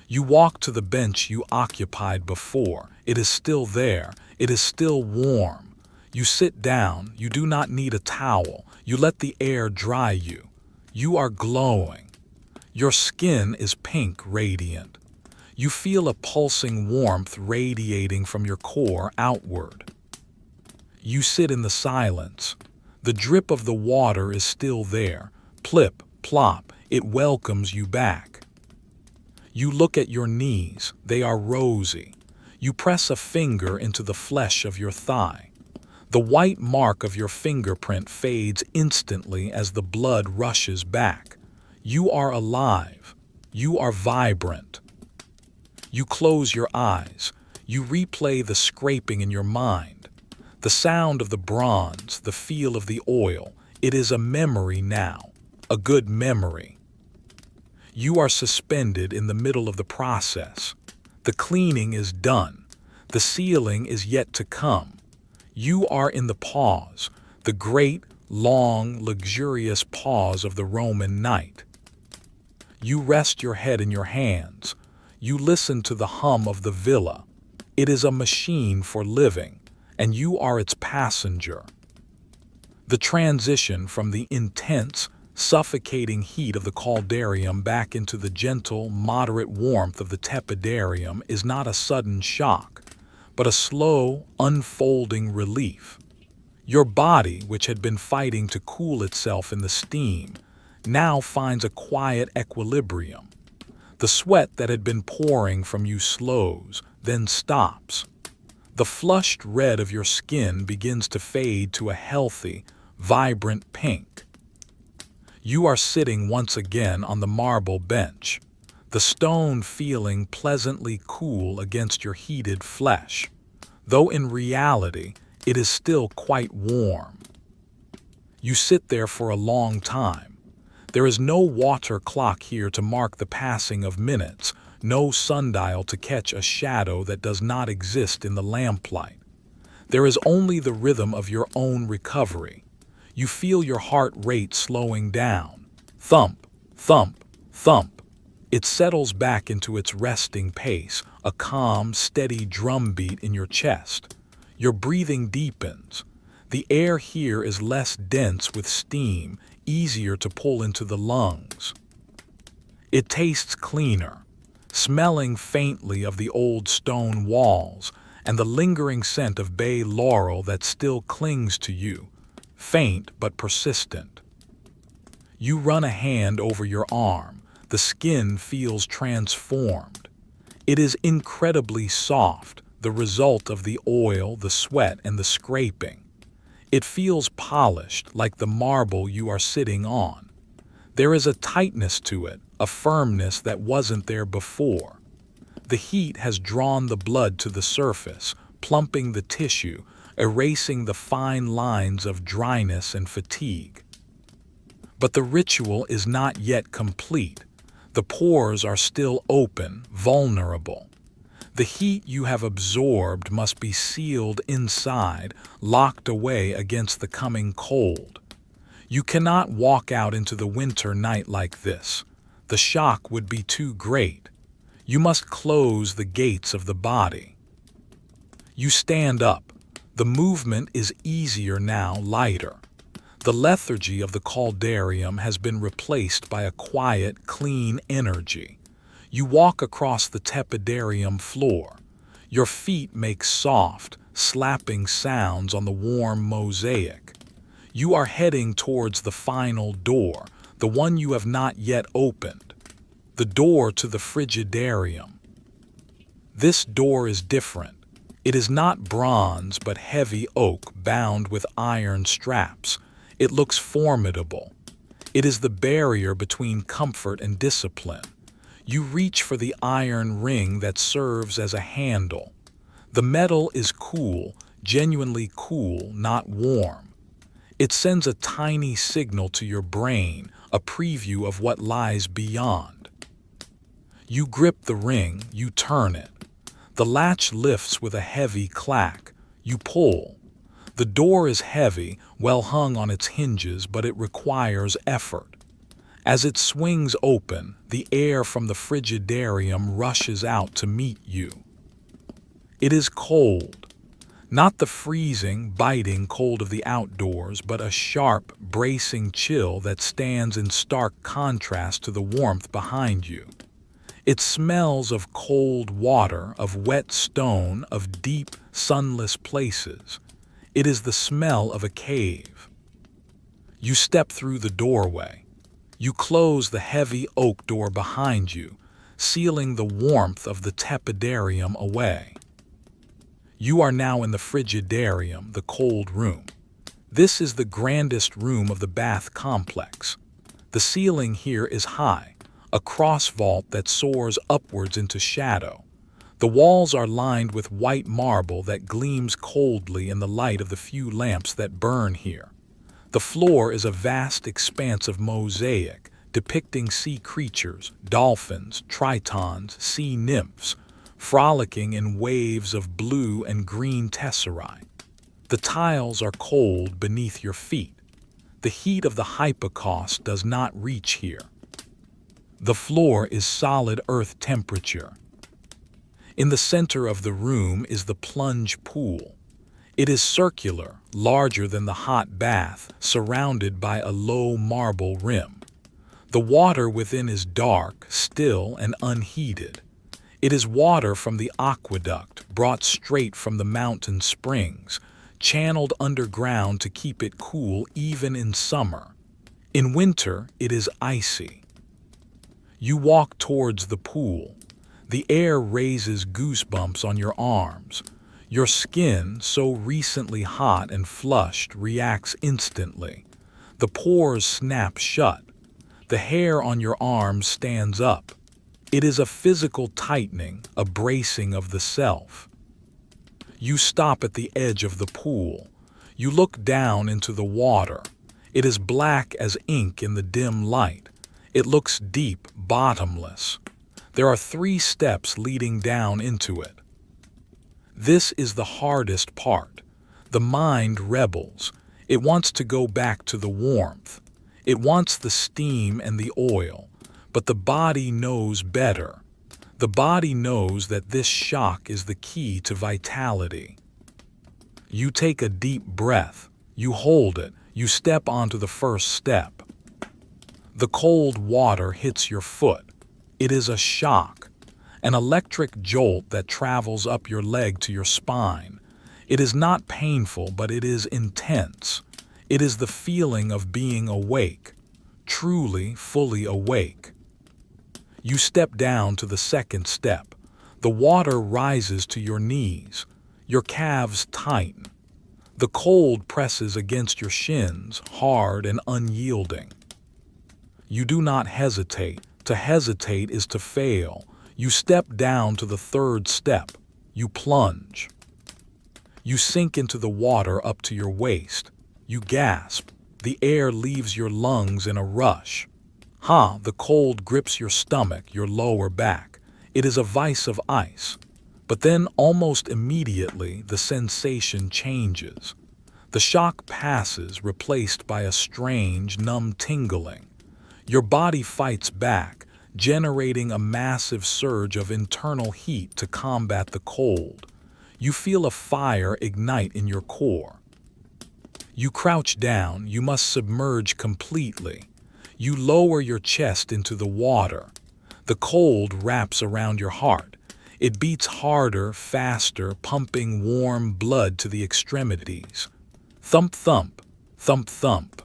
You walk to the bench you occupied before. It is still there. It is still warm. You sit down. You do not need a towel. You let the air dry you. You are glowing. Your skin is pink radiant. You feel a pulsing warmth radiating from your core outward. You sit in the silence. The drip of the water is still there. Plip, plop, it welcomes you back. You look at your knees. They are rosy. You press a finger into the flesh of your thigh. The white mark of your fingerprint fades instantly as the blood rushes back. You are alive. You are vibrant. You close your eyes. You replay the scraping in your mind. The sound of the bronze, the feel of the oil. It is a memory now, a good memory. You are suspended in the middle of the process. The cleaning is done. The sealing is yet to come. You are in the pause, the great, long, luxurious pause of the Roman night. You rest your head in your hands. You listen to the hum of the villa. It is a machine for living, and you are its passenger. The transition from the intense, suffocating heat of the caldarium back into the gentle, moderate warmth of the tepidarium is not a sudden shock, but a slow, unfolding relief. Your body, which had been fighting to cool itself in the steam, now finds a quiet equilibrium. The sweat that had been pouring from you slows, then stops. The flushed red of your skin begins to fade to a healthy, vibrant pink. You are sitting once again on the marble bench, the stone feeling pleasantly cool against your heated flesh, though in reality it is still quite warm. You sit there for a long time. There is no water clock here to mark the passing of minutes, no sundial to catch a shadow that does not exist in the lamplight. There is only the rhythm of your own recovery. You feel your heart rate slowing down. Thump, thump, thump. It settles back into its resting pace, a calm, steady drumbeat in your chest. Your breathing deepens. The air here is less dense with steam, easier to pull into the lungs. It tastes cleaner, smelling faintly of the old stone walls and the lingering scent of bay laurel that still clings to you, faint but persistent. You run a hand over your arm. The skin feels transformed. It is incredibly soft, the result of the oil, the sweat, and the scraping. It feels polished, like the marble you are sitting on. There is a tightness to it, a firmness that wasn't there before. The heat has drawn the blood to the surface, plumping the tissue, erasing the fine lines of dryness and fatigue. But the ritual is not yet complete. The pores are still open, vulnerable. The heat you have absorbed must be sealed inside, locked away against the coming cold. You cannot walk out into the winter night like this. The shock would be too great. You must close the gates of the body. You stand up. The movement is easier now, lighter. The lethargy of the caldarium has been replaced by a quiet, clean energy. You walk across the tepidarium floor. Your feet make soft, slapping sounds on the warm mosaic. You are heading towards the final door, the one you have not yet opened, the door to the frigidarium. This door is different. It is not bronze but heavy oak bound with iron straps. It looks formidable. It is the barrier between comfort and discipline. You reach for the iron ring that serves as a handle. The metal is cool, genuinely cool, not warm. It sends a tiny signal to your brain, a preview of what lies beyond. You grip the ring, you turn it. The latch lifts with a heavy clack. You pull. The door is heavy, well hung on its hinges, but it requires effort. As it swings open, the air from the frigidarium rushes out to meet you. It is cold. Not the freezing, biting cold of the outdoors, but a sharp, bracing chill that stands in stark contrast to the warmth behind you. It smells of cold water, of wet stone, of deep, sunless places. It is the smell of a cave. You step through the doorway. You close the heavy oak door behind you, sealing the warmth of the tepidarium away. You are now in the frigidarium, the cold room. This is the grandest room of the bath complex. The ceiling here is high, a cross vault that soars upwards into shadow. The walls are lined with white marble that gleams coldly in the light of the few lamps that burn here. The floor is a vast expanse of mosaic, depicting sea creatures, dolphins, tritons, sea nymphs, frolicking in waves of blue and green tesserae. The tiles are cold beneath your feet. The heat of the hypocaust does not reach here. The floor is solid earth temperature. In the center of the room is the plunge pool. It is circular, larger than the hot bath, surrounded by a low marble rim. The water within is dark, still, and unheated. It is water from the aqueduct, brought straight from the mountain springs, channeled underground to keep it cool even in summer. In winter, it is icy. You walk towards the pool. The air raises goosebumps on your arms. Your skin, so recently hot and flushed, reacts instantly. The pores snap shut. The hair on your arms stands up. It is a physical tightening, a bracing of the self. You stop at the edge of the pool. You look down into the water. It is black as ink in the dim light. It looks deep, bottomless. There are 3 steps leading down into it. This is the hardest part. The mind rebels. It wants to go back to the warmth. It wants the steam and the oil. But the body knows better. The body knows that this shock is the key to vitality. You take a deep breath. You hold it. You step onto the first step. The cold water hits your foot. It is a shock, an electric jolt that travels up your leg to your spine. It is not painful, but it is intense. It is the feeling of being awake, truly, fully awake. You step down to the second step. The water rises to your knees. Your calves tighten. The cold presses against your shins, hard and unyielding. You do not hesitate. To hesitate is to fail. You step down to the third step. You plunge. You sink into the water up to your waist. You gasp. The air leaves your lungs in a rush. The cold grips your stomach, your lower back. It is a vice of ice. But then, almost immediately, the sensation changes. The shock passes, replaced by a strange, numb tingling. Your body fights back, generating a massive surge of internal heat to combat the cold. You feel a fire ignite in your core. You crouch down. You must submerge completely. You lower your chest into the water. The cold wraps around your heart. It beats harder, faster, pumping warm blood to the extremities. Thump, thump, thump, thump.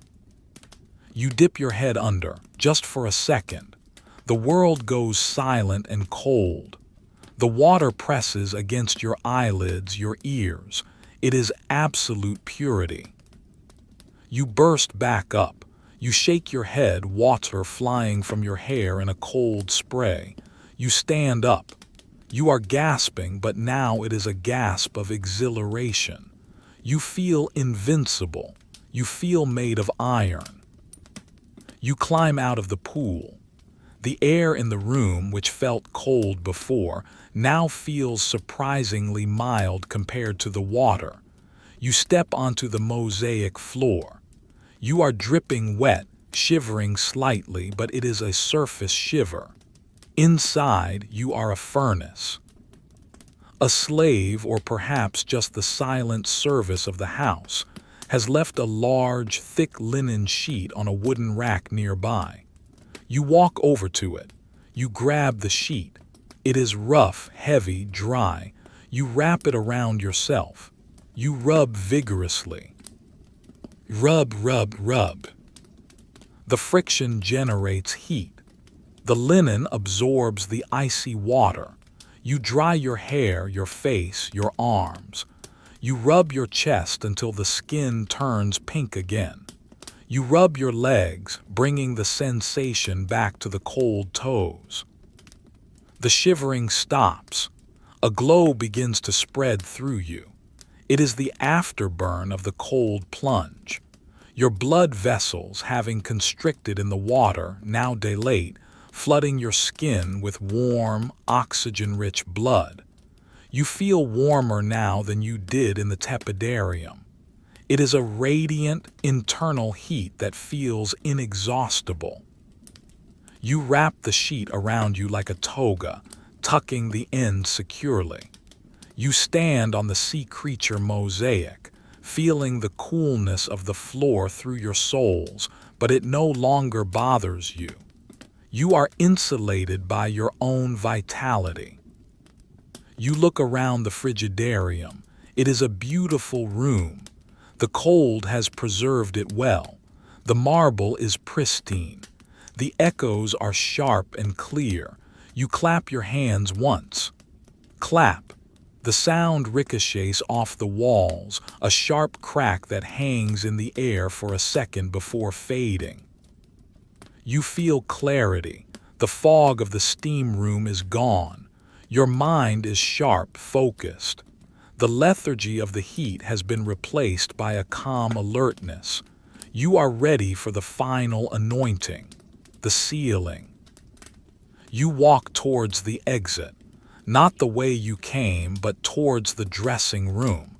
You dip your head under, just for a second. The world goes silent and cold. The water presses against your eyelids, your ears. It is absolute purity. You burst back up. You shake your head, water flying from your hair in a cold spray. You stand up. You are gasping, but now it is a gasp of exhilaration. You feel invincible. You feel made of iron. You climb out of the pool. The air in the room, which felt cold before, now feels surprisingly mild compared to the water. You step onto the mosaic floor. You are dripping wet, shivering slightly, but it is a surface shiver. Inside, you are a furnace. A slave, or perhaps just the silent service of the house, has left a large, thick linen sheet on a wooden rack nearby. You walk over to it. You grab the sheet. It is rough, heavy, dry. You wrap it around yourself. You rub vigorously. Rub, rub, rub. The friction generates heat. The linen absorbs the icy water. You dry your hair, your face, your arms. You rub your chest until the skin turns pink again. You rub your legs, bringing the sensation back to the cold toes. The shivering stops. A glow begins to spread through you. It is the afterburn of the cold plunge. Your blood vessels, having constricted in the water, now dilate, flooding your skin with warm, oxygen-rich blood. You feel warmer now than you did in the tepidarium. It is a radiant, internal heat that feels inexhaustible. You wrap the sheet around you like a toga, tucking the end securely. You stand on the sea creature mosaic, feeling the coolness of the floor through your soles, but it no longer bothers you. You are insulated by your own vitality. You look around the frigidarium. It is a beautiful room. The cold has preserved it well. The marble is pristine. The echoes are sharp and clear. You clap your hands once. Clap. The sound ricochets off the walls, a sharp crack that hangs in the air for a second before fading. You feel clarity. The fog of the steam room is gone. Your mind is sharp, focused. The lethargy of the heat has been replaced by a calm alertness. You are ready for the final anointing, the sealing. You walk towards the exit, not the way you came, but towards the dressing room.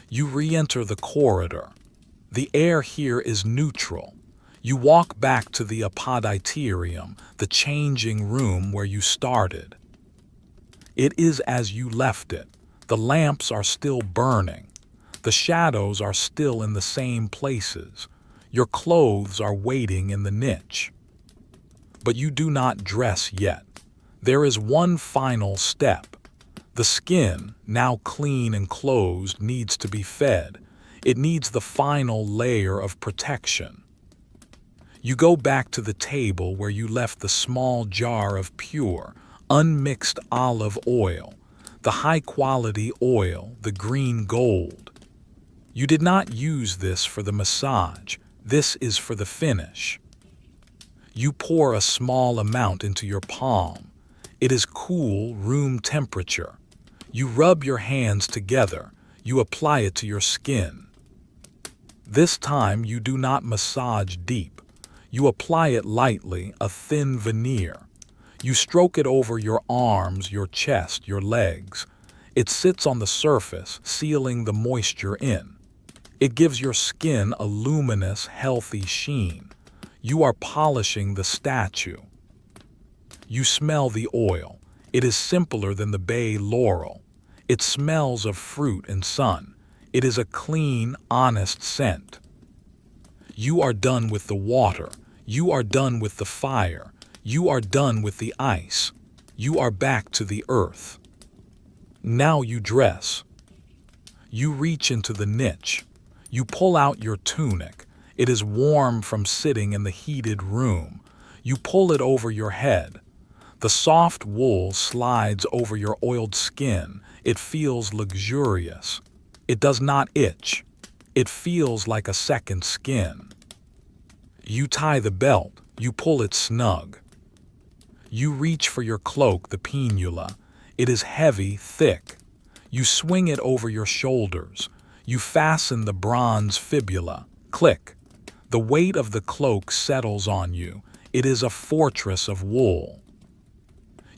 You re-enter the corridor. The air here is neutral. You walk back to the apoditerium, the changing room where you started. It is as you left it. The lamps are still burning. The shadows are still in the same places. Your clothes are waiting in the niche. But you do not dress yet. There is one final step. The skin, now clean and closed, needs to be fed. It needs the final layer of protection. You go back to the table where you left the small jar of pure, unmixed olive oil, the high-quality oil, the green gold. You did not use this for the massage. This is for the finish. You pour a small amount into your palm. It is cool, room temperature. You rub your hands together. You apply it to your skin. This time you do not massage deep. You apply it lightly, a thin veneer. You stroke it over your arms, your chest, your legs. It sits on the surface, sealing the moisture in. It gives your skin a luminous, healthy sheen. You are polishing the statue. You smell the oil. It is simpler than the bay laurel. It smells of fruit and sun. It is a clean, honest scent. You are done with the water. You are done with the fire. You are done with the ice. You are back to the earth. Now you dress. You reach into the niche. You pull out your tunic. It is warm from sitting in the heated room. You pull it over your head. The soft wool slides over your oiled skin. It feels luxurious. It does not itch. It feels like a second skin. You tie the belt. You pull it snug. You reach for your cloak, the pinula. It is heavy, thick. You swing it over your shoulders. You fasten the bronze fibula. Click. The weight of the cloak settles on you. It is a fortress of wool.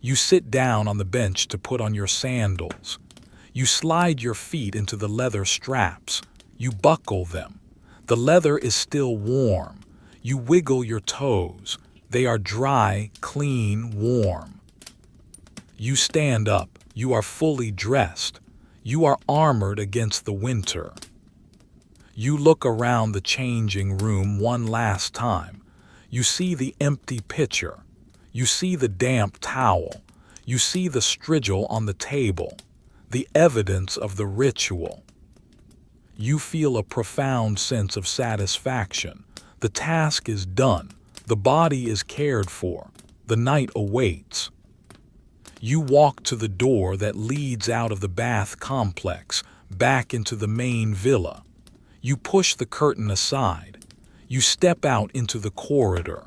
You sit down on the bench to put on your sandals. You slide your feet into the leather straps. You buckle them. The leather is still warm. You wiggle your toes. They are dry, clean, warm. You stand up. You are fully dressed. You are armored against the winter. You look around the changing room one last time. You see the empty pitcher. You see the damp towel. You see the strigil on the table, the evidence of the ritual. You feel a profound sense of satisfaction. The task is done. The body is cared for. The night awaits. You walk to the door that leads out of the bath complex, back into the main villa. You push the curtain aside. You step out into the corridor.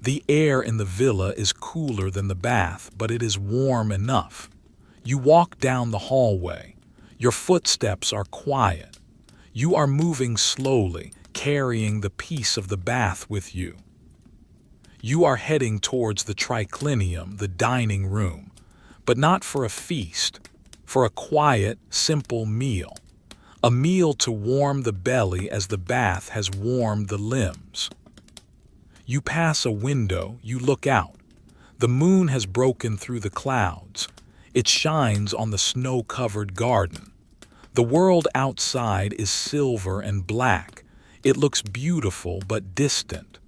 The air in the villa is cooler than the bath, but it is warm enough. You walk down the hallway. Your footsteps are quiet. You are moving slowly, carrying the peace of the bath with you. You are heading towards the triclinium, the dining room, but not for a feast, for a quiet, simple meal. A meal to warm the belly as the bath has warmed the limbs. You pass a window, you look out. The moon has broken through the clouds. It shines on the snow-covered garden. The world outside is silver and black. It looks beautiful but distant.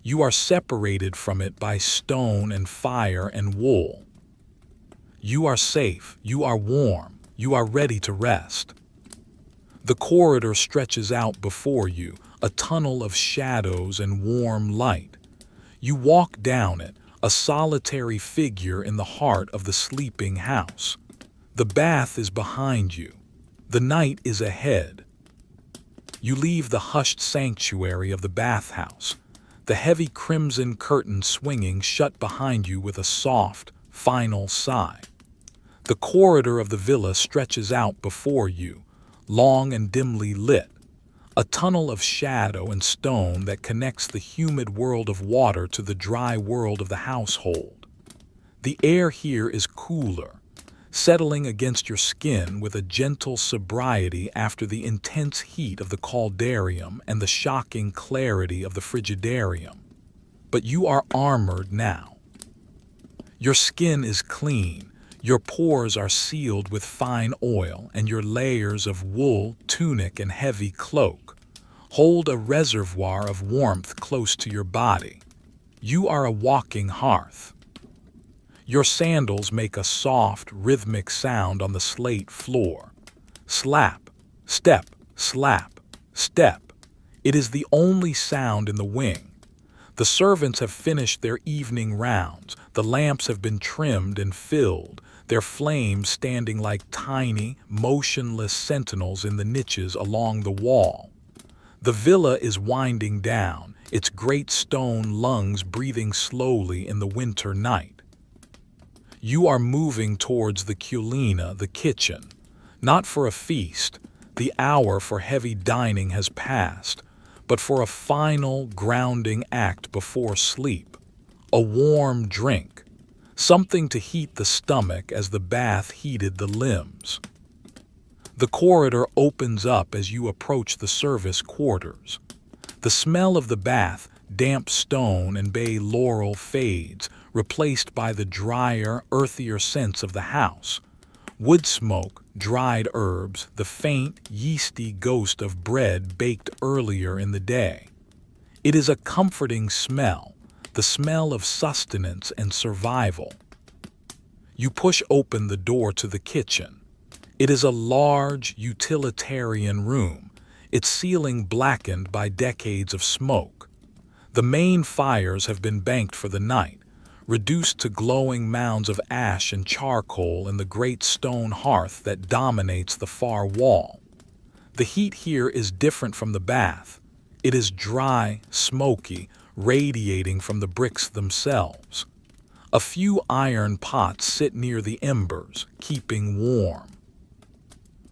You are separated from it by stone and fire and wool. You are safe, you are warm, you are ready to rest. The corridor stretches out before you, a tunnel of shadows and warm light. You walk down it, a solitary figure in the heart of the sleeping house. The bath is behind you. The night is ahead. You leave the hushed sanctuary of the bathhouse, the heavy crimson curtain swinging shut behind you with a soft, final sigh. The corridor of the villa stretches out before you, long and dimly lit, a tunnel of shadow and stone that connects the humid world of water to the dry world of the household. The air here is cooler, settling against your skin with a gentle sobriety after the intense heat of the caldarium and the shocking clarity of the frigidarium. But you are armored now. Your skin is clean, your pores are sealed with fine oil, and your layers of wool, tunic, and heavy cloak hold a reservoir of warmth close to your body. You are a walking hearth. Your sandals make a soft, rhythmic sound on the slate floor. Slap, step, slap, step. It is the only sound in the wing. The servants have finished their evening rounds. The lamps have been trimmed and filled, their flames standing like tiny, motionless sentinels in the niches along the wall. The villa is winding down, its great stone lungs breathing slowly in the winter night. You are moving towards the culina, the kitchen. Not for a feast, the hour for heavy dining has passed, but for a final, grounding act before sleep. A warm drink, something to heat the stomach as the bath heated the limbs. The corridor opens up as you approach the service quarters. The smell of the bath, damp stone and bay laurel fades, replaced by the drier, earthier scents of the house. Wood smoke, dried herbs, the faint, yeasty ghost of bread baked earlier in the day. It is a comforting smell, the smell of sustenance and survival. You push open the door to the kitchen. It is a large, utilitarian room, its ceiling blackened by decades of smoke. The main fires have been banked for the night, reduced to glowing mounds of ash and charcoal in the great stone hearth that dominates the far wall. The heat here is different from the bath. It is dry, smoky, radiating from the bricks themselves. A few iron pots sit near the embers, keeping warm.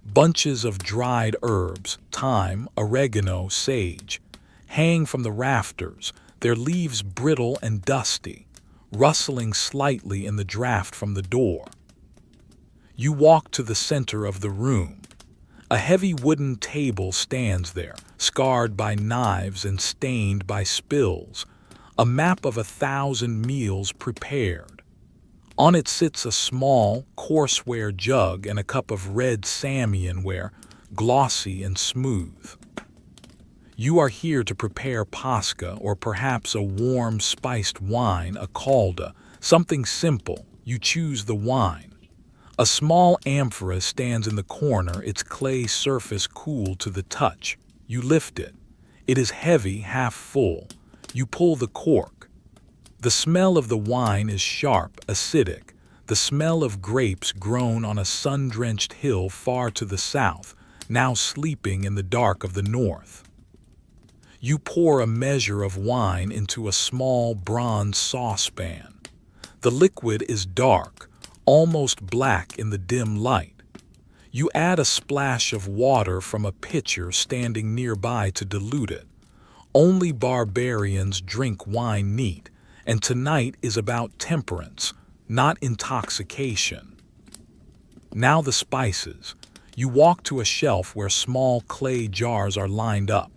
Bunches of dried herbs, thyme, oregano, sage, hang from the rafters, their leaves brittle and dusty, rustling slightly in the draft from the door. You walk to the center of the room. A heavy wooden table stands there, scarred by knives and stained by spills, a map of 1,000 meals prepared. On it sits a small, courseware jug and a cup of red Samian-ware, glossy and smooth. You are here to prepare pasca or perhaps a warm, spiced wine, a calda, something simple. You choose the wine. A small amphora stands in the corner, its clay surface cool to the touch. You lift it. It is heavy, half full. You pull the cork. The smell of the wine is sharp, acidic, the smell of grapes grown on a sun-drenched hill far to the south, now sleeping in the dark of the north. You pour a measure of wine into a small bronze saucepan. The liquid is dark, almost black in the dim light. You add a splash of water from a pitcher standing nearby to dilute it. Only barbarians drink wine neat, and tonight is about temperance, not intoxication. Now the spices. You walk to a shelf where small clay jars are lined up.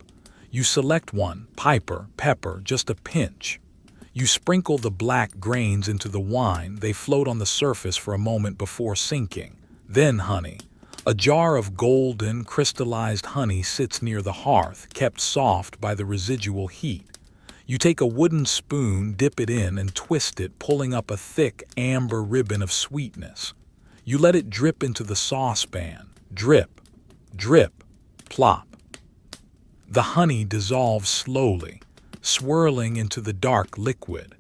You select one, pepper, just a pinch. You sprinkle the black grains into the wine. They float on the surface for a moment before sinking. Then honey. A jar of golden, crystallized honey sits near the hearth, kept soft by the residual heat. You take a wooden spoon, dip it in, and twist it, pulling up a thick, amber ribbon of sweetness. You let it drip into the saucepan. Drip, drip, plop. The honey dissolves slowly, swirling into the dark liquid.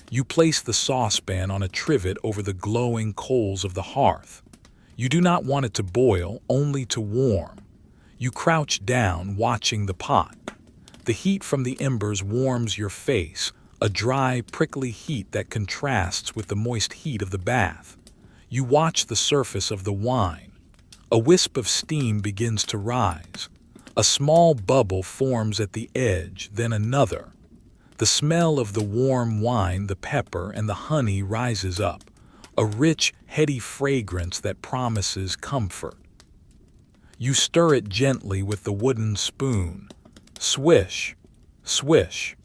You place the saucepan on a trivet over the glowing coals of the hearth. You do not want it to boil, only to warm. You crouch down, watching the pot. The heat from the embers warms your face, a dry, prickly heat that contrasts with the moist heat of the bath. You watch the surface of the wine. A wisp of steam begins to rise. A small bubble forms at the edge, then another. The smell of the warm wine, the pepper, and the honey rises up, a rich, heady fragrance that promises comfort. You stir it gently with the wooden spoon. Swish, swish.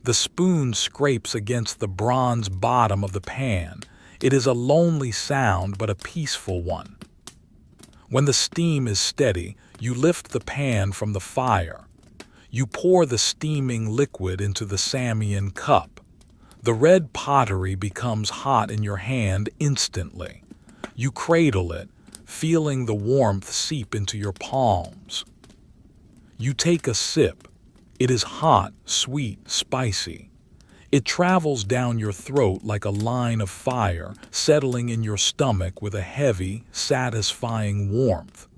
The spoon scrapes against the bronze bottom of the pan. It is a lonely sound, but a peaceful one. When the steam is steady, you lift the pan from the fire. You pour the steaming liquid into the Samian cup. The red pottery becomes hot in your hand instantly. You cradle it, feeling the warmth seep into your palms. You take a sip. It is hot, sweet, spicy. It travels down your throat like a line of fire, settling in your stomach with a heavy, satisfying warmth.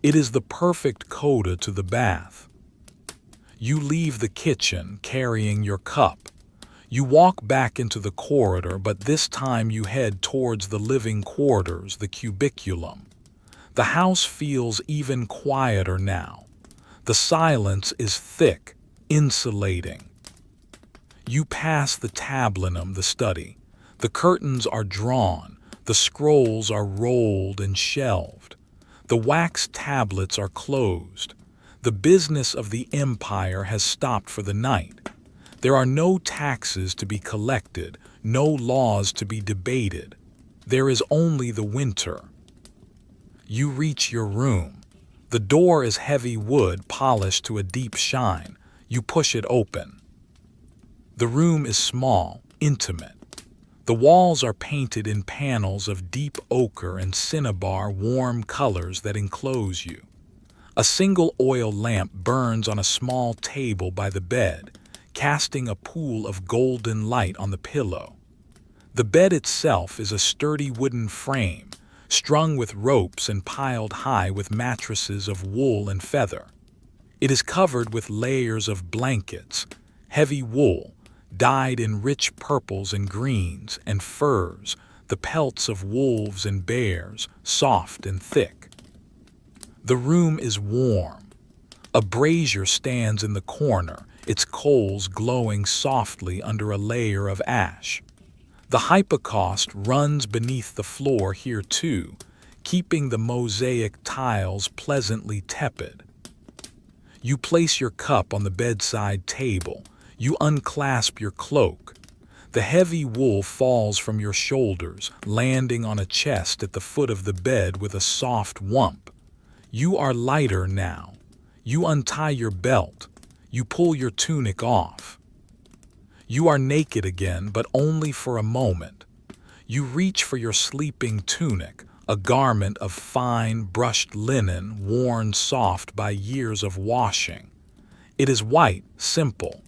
It is the perfect coda to the bath. You leave the kitchen, carrying your cup. You walk back into the corridor, but this time you head towards the living quarters, the cubiculum. The house feels even quieter now. The silence is thick, insulating. You pass the tablinum, the study. The curtains are drawn, the scrolls are rolled and shelved. The wax tablets are closed. The business of the empire has stopped for the night. There are no taxes to be collected, no laws to be debated. There is only the winter. You reach your room. The door is heavy wood polished to a deep shine. You push it open. The room is small, intimate. The walls are painted in panels of deep ochre and cinnabar, warm colors that enclose you. A single oil lamp burns on a small table by the bed, casting a pool of golden light on the pillow. The bed itself is a sturdy wooden frame, strung with ropes and piled high with mattresses of wool and feather. It is covered with layers of blankets, heavy wool, dyed in rich purples and greens, and furs, the pelts of wolves and bears, soft and thick. The room is warm. A brazier stands in the corner, its coals glowing softly under a layer of ash. The hypocaust runs beneath the floor here too, keeping the mosaic tiles pleasantly tepid. You place your cup on the bedside table. You unclasp your cloak. The heavy wool falls from your shoulders, landing on a chest at the foot of the bed with a soft whump. You are lighter now. You untie your belt. You pull your tunic off. You are naked again, but only for a moment. You reach for your sleeping tunic, a garment of fine, brushed linen worn soft by years of washing. It is white, simple.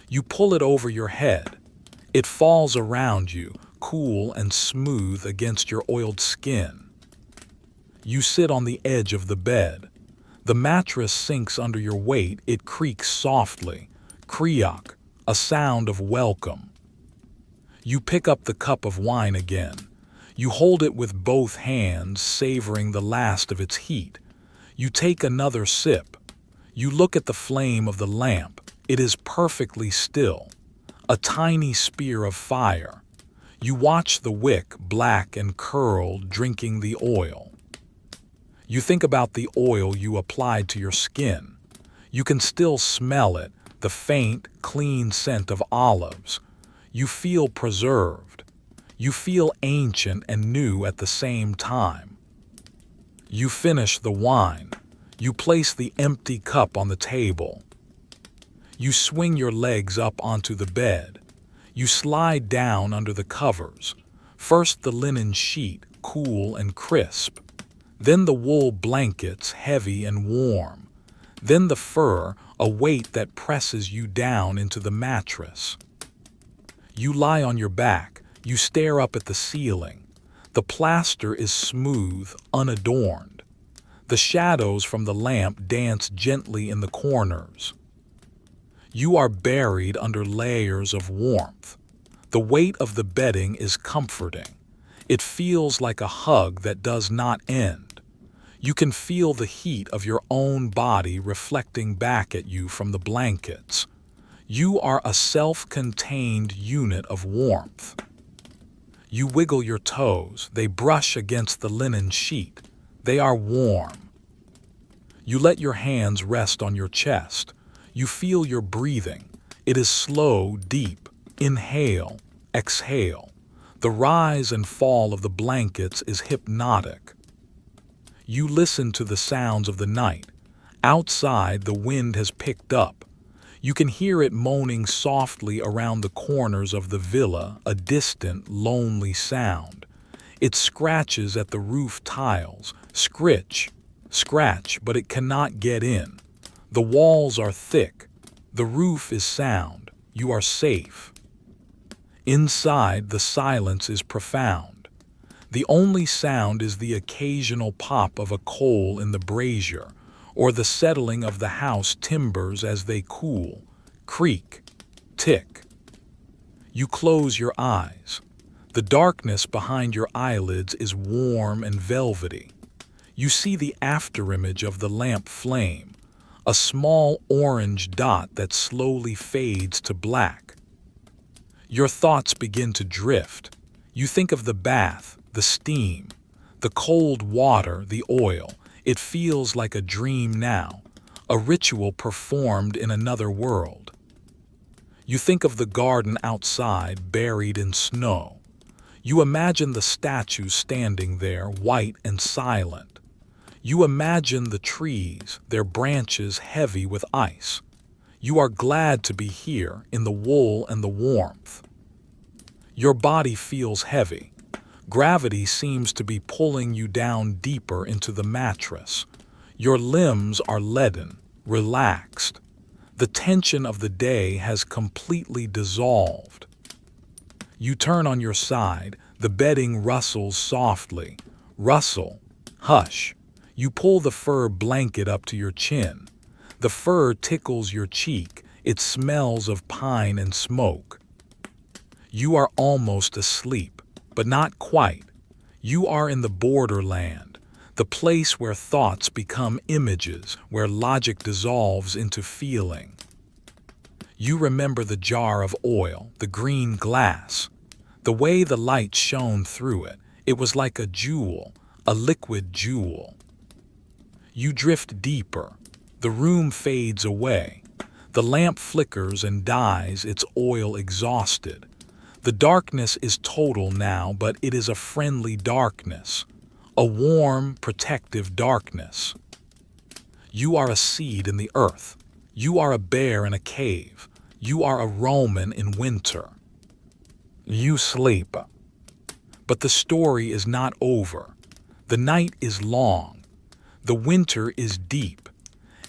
You pull it over your head. It falls around you, cool and smooth against your oiled skin. You sit on the edge of the bed. The mattress sinks under your weight. It creaks softly. Kriak, a sound of welcome. You pick up the cup of wine again. You hold it with both hands, savoring the last of its heat. You take another sip. You look at the flame of the lamp. It is perfectly still. A tiny spear of fire. You watch the wick, black and curled, drinking the oil. You think about the oil you applied to your skin. You can still smell it, the faint, clean scent of olives. You feel preserved. You feel ancient and new at the same time. You finish the wine. You place the empty cup on the table. You swing your legs up onto the bed. You slide down under the covers. First the linen sheet, cool and crisp. Then the wool blankets, heavy and warm. Then the fur, a weight that presses you down into the mattress. You lie on your back. You stare up at the ceiling. The plaster is smooth, unadorned. The shadows from the lamp dance gently in the corners. You are buried under layers of warmth. The weight of the bedding is comforting. It feels like a hug that does not end. You can feel the heat of your own body reflecting back at you from the blankets. You are a self-contained unit of warmth. You wiggle your toes. They brush against the linen sheet. They are warm. You let your hands rest on your chest. You feel your breathing. It is slow, deep. Inhale, exhale. The rise and fall of the blankets is hypnotic. You listen to the sounds of the night. Outside, the wind has picked up. You can hear it moaning softly around the corners of the villa, a distant, lonely sound. It scratches at the roof tiles. Scritch, scratch, but it cannot get in. The walls are thick. The roof is sound. You are safe. Inside, the silence is profound. The only sound is the occasional pop of a coal in the brazier, or the settling of the house timbers as they cool. Creak, tick. You close your eyes. The darkness behind your eyelids is warm and velvety. You see the afterimage of the lamp flame, a small orange dot that slowly fades to black. Your thoughts begin to drift. You think of the bath, the steam, the cold water, the oil. It feels like a dream now, a ritual performed in another world. You think of the garden outside, buried in snow. You imagine the statues standing there, white and silent. You imagine the trees, their branches heavy with ice. You are glad to be here in the wool and the warmth. Your body feels heavy. Gravity seems to be pulling you down deeper into the mattress. Your limbs are leaden, relaxed. The tension of the day has completely dissolved. You turn on your side. The bedding rustles softly. Rustle, hush. You pull the fur blanket up to your chin. The fur tickles your cheek. It smells of pine and smoke. You are almost asleep, but not quite. You are in the borderland, the place where thoughts become images, where logic dissolves into feeling. You remember the jar of oil, the green glass. The way the light shone through it, it was like a jewel, a liquid jewel. You drift deeper. The room fades away. The lamp flickers and dies, its oil exhausted. The darkness is total now, but it is a friendly darkness, a warm, protective darkness. You are a seed in the earth. You are a bear in a cave. You are a Roman in winter. You sleep. But the story is not over. The night is long. The winter is deep.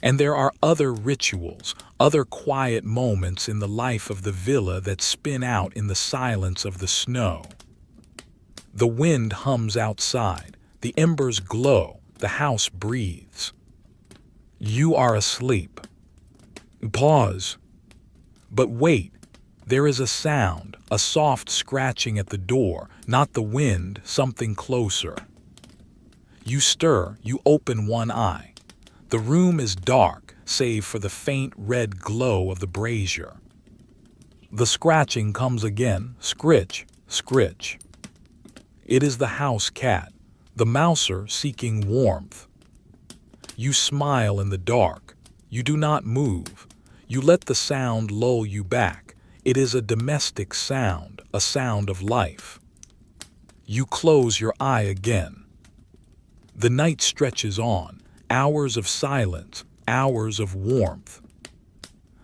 And there are other rituals, other quiet moments in the life of the villa that spin out in the silence of the snow. The wind hums outside. The embers glow. The house breathes. You are asleep. Pause. But wait, there is a sound, a soft scratching at the door, not the wind, something closer. You stir, you open one eye. The room is dark, save for the faint red glow of the brazier. The scratching comes again, scritch, scritch. It is the house cat, the mouser seeking warmth. You smile in the dark. You do not move. You let the sound lull you back. It is a domestic sound, a sound of life. You close your eye again. The night stretches on, hours of silence, hours of warmth.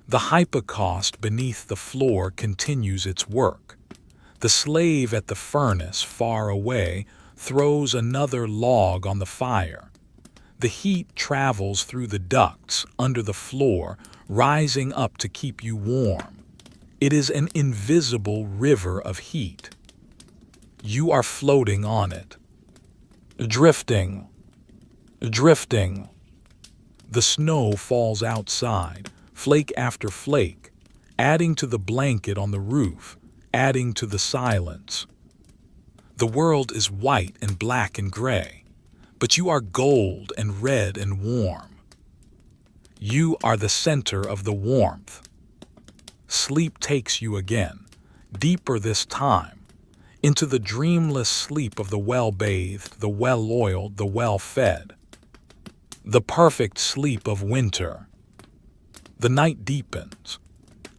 The hypocaust beneath the floor continues its work. The slave at the furnace, far away, throws another log on the fire. The heat travels through the ducts, under the floor, rising up to keep you warm. It is an invisible river of heat. You are floating on it. Drifting. Drifting. The snow falls outside, flake after flake, adding to the blanket on the roof, adding to the silence. The world is white and black and gray, but you are gold and red and warm. You are the center of the warmth. Sleep takes you again, deeper this time, into the dreamless sleep of the well-bathed, the well-oiled, the well-fed. The perfect sleep of winter. The night deepens.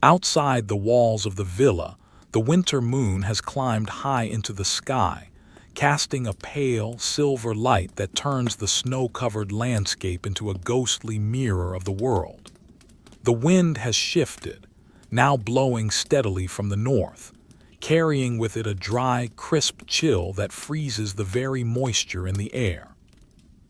Outside the walls of the villa, the winter moon has climbed high into the sky, casting a pale, silver light that turns the snow-covered landscape into a ghostly mirror of the world. The wind has shifted, now blowing steadily from the north, carrying with it a dry, crisp chill that freezes the very moisture in the air.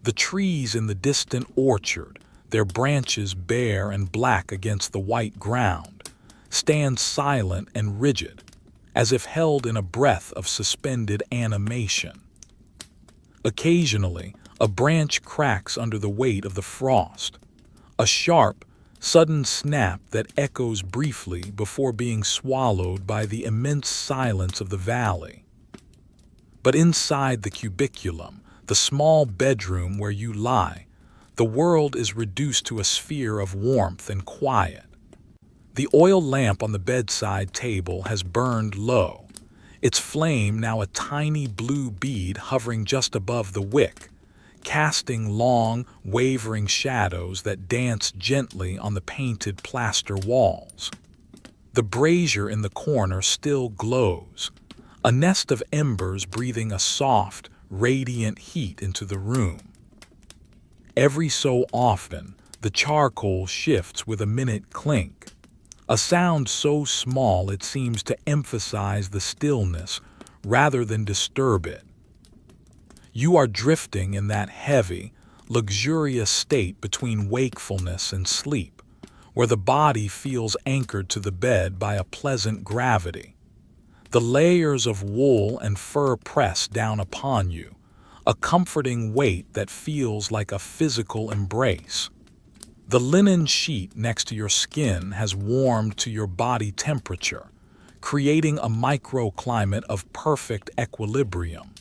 The trees in the distant orchard, their branches bare and black against the white ground, stand silent and rigid, as if held in a breath of suspended animation. Occasionally, a branch cracks under the weight of the frost, a sharp, sudden snap that echoes briefly before being swallowed by the immense silence of the valley. But inside the cubiculum, the small bedroom where you lie, the world is reduced to a sphere of warmth and quiet. The oil lamp on the bedside table has burned low, its flame now a tiny blue bead hovering just above the wick, casting long, wavering shadows that dance gently on the painted plaster walls. The brazier in the corner still glows, a nest of embers breathing a soft, radiant heat into the room. Every so often, the charcoal shifts with a minute clink, a sound so small it seems to emphasize the stillness rather than disturb it. You are drifting in that heavy, luxurious state between wakefulness and sleep, where the body feels anchored to the bed by a pleasant gravity. The layers of wool and fur press down upon you, a comforting weight that feels like a physical embrace. The linen sheet next to your skin has warmed to your body temperature, creating a microclimate of perfect equilibrium.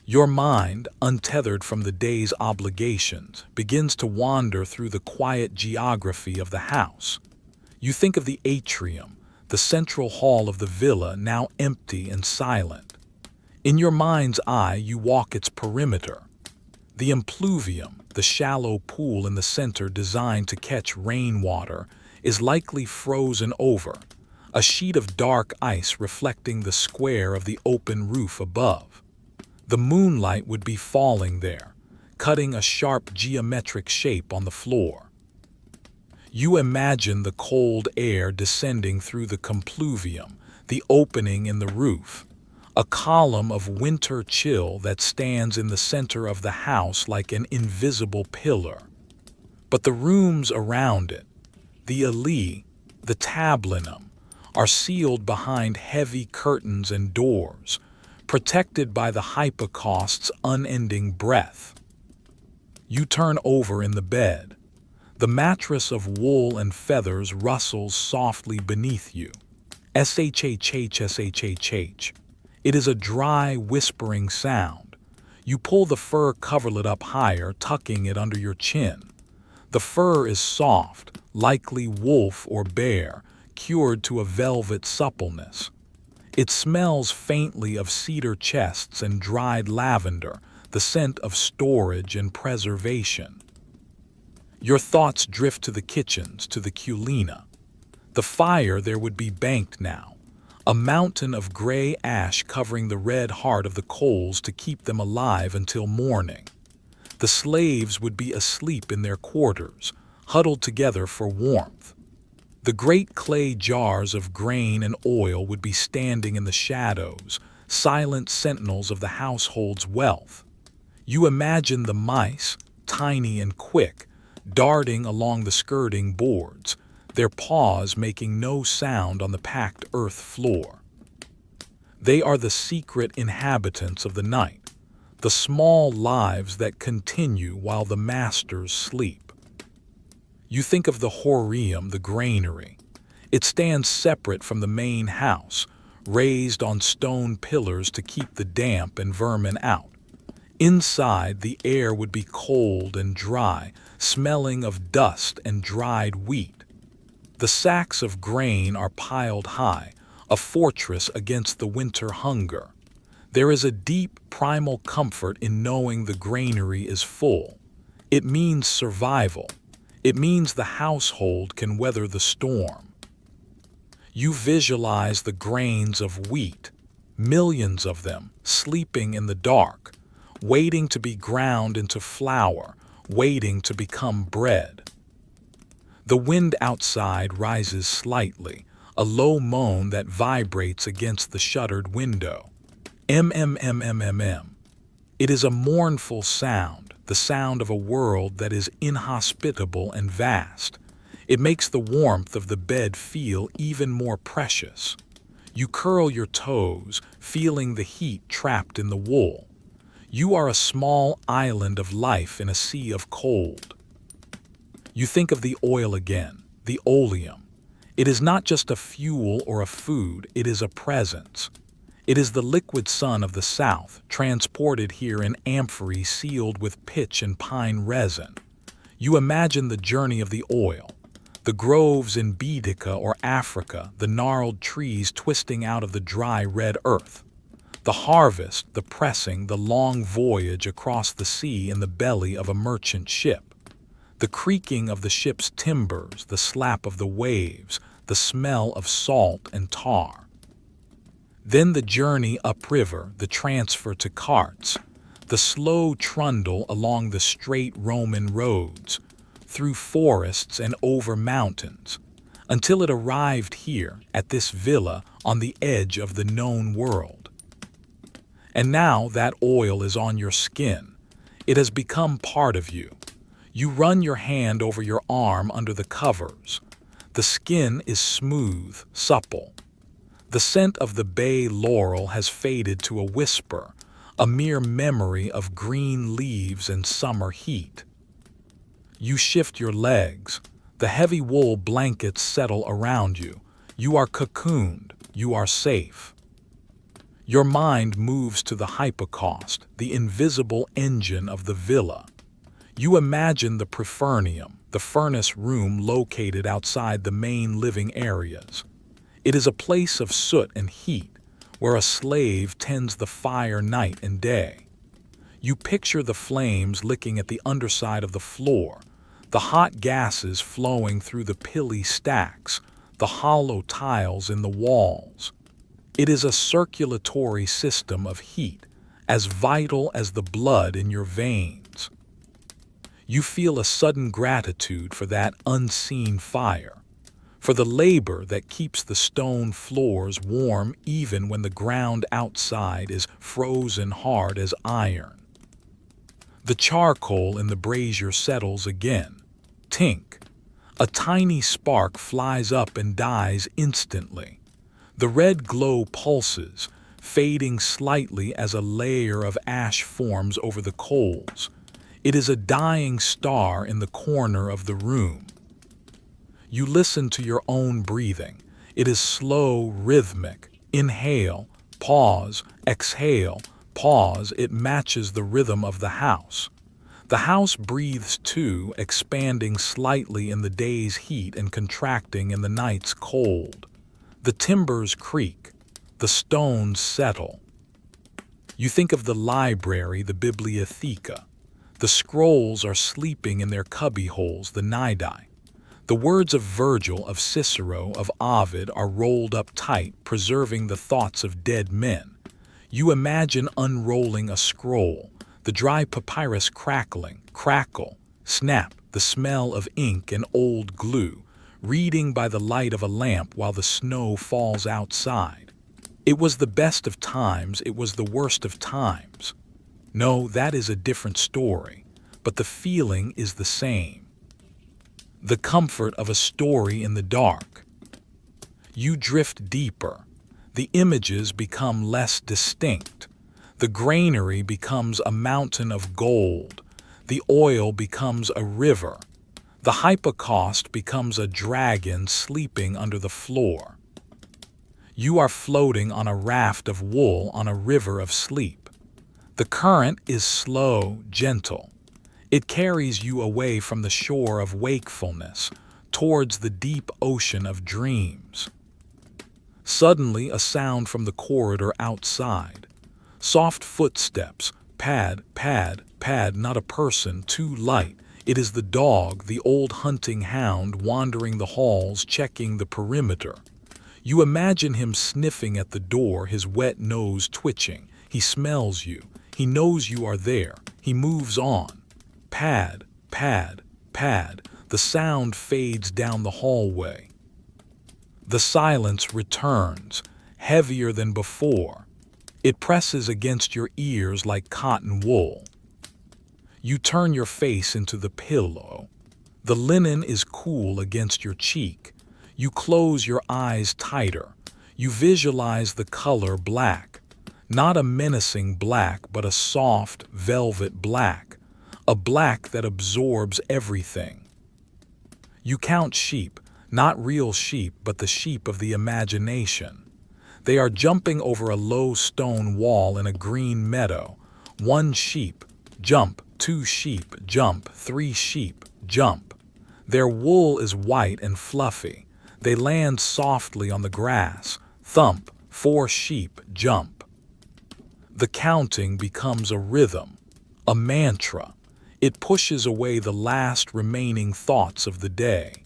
Your mind, untethered from the day's obligations, begins to wander through the quiet geography of the house. You think of the atrium, the central hall of the villa, now empty and silent. In your mind's eye, you walk its perimeter. The impluvium, the shallow pool in the center designed to catch rainwater, is likely frozen over, a sheet of dark ice reflecting the square of the open roof above. The moonlight would be falling there, cutting a sharp geometric shape on the floor. You imagine the cold air descending through the compluvium, the opening in the roof, a column of winter chill that stands in the center of the house like an invisible pillar. But the rooms around it, the allée, the tablinum, are sealed behind heavy curtains and doors, protected by the hypocost's unending breath. You turn over in the bed. The mattress of wool and feathers rustles softly beneath you. Shhhhhh. It is a dry, whispering sound. You pull the fur coverlet up higher, tucking it under your chin. The fur is soft, likely wolf or bear, cured to a velvet suppleness. It smells faintly of cedar chests and dried lavender, the scent of storage and preservation. Your thoughts drift to the kitchens, to the culina. The fire there would be banked now, a mountain of gray ash covering the red heart of the coals to keep them alive until morning. The slaves would be asleep in their quarters, huddled together for warmth. The great clay jars of grain and oil would be standing in the shadows, silent sentinels of the household's wealth. You imagine the mice, tiny and quick, darting along the skirting boards, their paws making no sound on the packed earth floor. They are the secret inhabitants of the night, the small lives that continue while the masters sleep. You think of the rhodium, the granary. It stands separate from the main house, raised on stone pillars to keep the damp and vermin out. Inside, the air would be cold and dry, smelling of dust and dried wheat. The sacks of grain are piled high, a fortress against the winter hunger. There is a deep, primal comfort in knowing the granary is full. It means survival. It means the household can weather the storm. You visualize the grains of wheat, millions of them, sleeping in the dark, waiting to be ground into flour, waiting to become bread. The wind outside rises slightly, a low moan that vibrates against the shuttered window. Mmmmmm. It is a mournful sound, the sound of a world that is inhospitable and vast. It makes the warmth of the bed feel even more precious. You curl your toes, feeling the heat trapped in the wool. You are a small island of life in a sea of cold. You think of the oil again, the oleum. It is not just a fuel or a food, it is a presence. It is the liquid sun of the south, transported here in amphorae sealed with pitch and pine resin. You imagine the journey of the oil, the groves in Baetica or Africa, the gnarled trees twisting out of the dry red earth. The harvest, the pressing, the long voyage across the sea in the belly of a merchant ship. The creaking of the ship's timbers, the slap of the waves, the smell of salt and tar. Then the journey upriver, the transfer to carts, the slow trundle along the straight Roman roads, through forests and over mountains, until it arrived here, at this villa, on the edge of the known world. And now that oil is on your skin. It has become part of you. You run your hand over your arm under the covers. The skin is smooth, supple. The scent of the bay laurel has faded to a whisper, a mere memory of green leaves and summer heat. You shift your legs. The heavy wool blankets settle around you. You are cocooned. You are safe. Your mind moves to the hypocaust, the invisible engine of the villa. You imagine the prefernium, the furnace room located outside the main living areas. It is a place of soot and heat, where a slave tends the fire night and day. You picture the flames licking at the underside of the floor, the hot gases flowing through the pilly stacks, the hollow tiles in the walls. It is a circulatory system of heat, as vital as the blood in your veins. You feel a sudden gratitude for that unseen fire, for the labor that keeps the stone floors warm even when the ground outside is frozen hard as iron. The charcoal in the brazier settles again. Tink. A tiny spark flies up and dies instantly. The red glow pulses, fading slightly as a layer of ash forms over the coals. It is a dying star in the corner of the room. You listen to your own breathing. It is slow, rhythmic. Inhale, pause, exhale, pause. It matches the rhythm of the house. The house breathes too, expanding slightly in the day's heat and contracting in the night's cold. The timbers creak. The stones settle. You think of the library, the bibliotheca. The scrolls are sleeping in their cubbyholes, the nidai. The words of Virgil, of Cicero, of Ovid are rolled up tight, preserving the thoughts of dead men. You imagine unrolling a scroll, the dry papyrus crackling, crackle, snap, the smell of ink and old glue, reading by the light of a lamp while the snow falls outside. It was the best of times, it was the worst of times. No, that is a different story, but the feeling is the same. The comfort of a story in the dark. You drift deeper. The images become less distinct. The granary becomes a mountain of gold. The oil becomes a river. The hypocaust becomes a dragon sleeping under the floor. You are floating on a raft of wool on a river of sleep. The current is slow, gentle. It carries you away from the shore of wakefulness, towards the deep ocean of dreams. Suddenly, a sound from the corridor outside. Soft footsteps, pad, pad, pad, not a person, too light. It is the dog, the old hunting hound, wandering the halls, checking the perimeter. You imagine him sniffing at the door, his wet nose twitching. He smells you. He knows you are there. He moves on. Pad, pad, pad. The sound fades down the hallway. The silence returns, heavier than before. It presses against your ears like cotton wool. You turn your face into the pillow. The linen is cool against your cheek. You close your eyes tighter. You visualize the color black. Not a menacing black, but a soft, velvet black. A black that absorbs everything. You count sheep, not real sheep, but the sheep of the imagination. They are jumping over a low stone wall in a green meadow. 1 sheep, jump. 2 sheep, jump. 3 sheep, jump. Their wool is white and fluffy. They land softly on the grass. Thump. 4 sheep, jump. The counting becomes a rhythm, a mantra. It pushes away the last remaining thoughts of the day.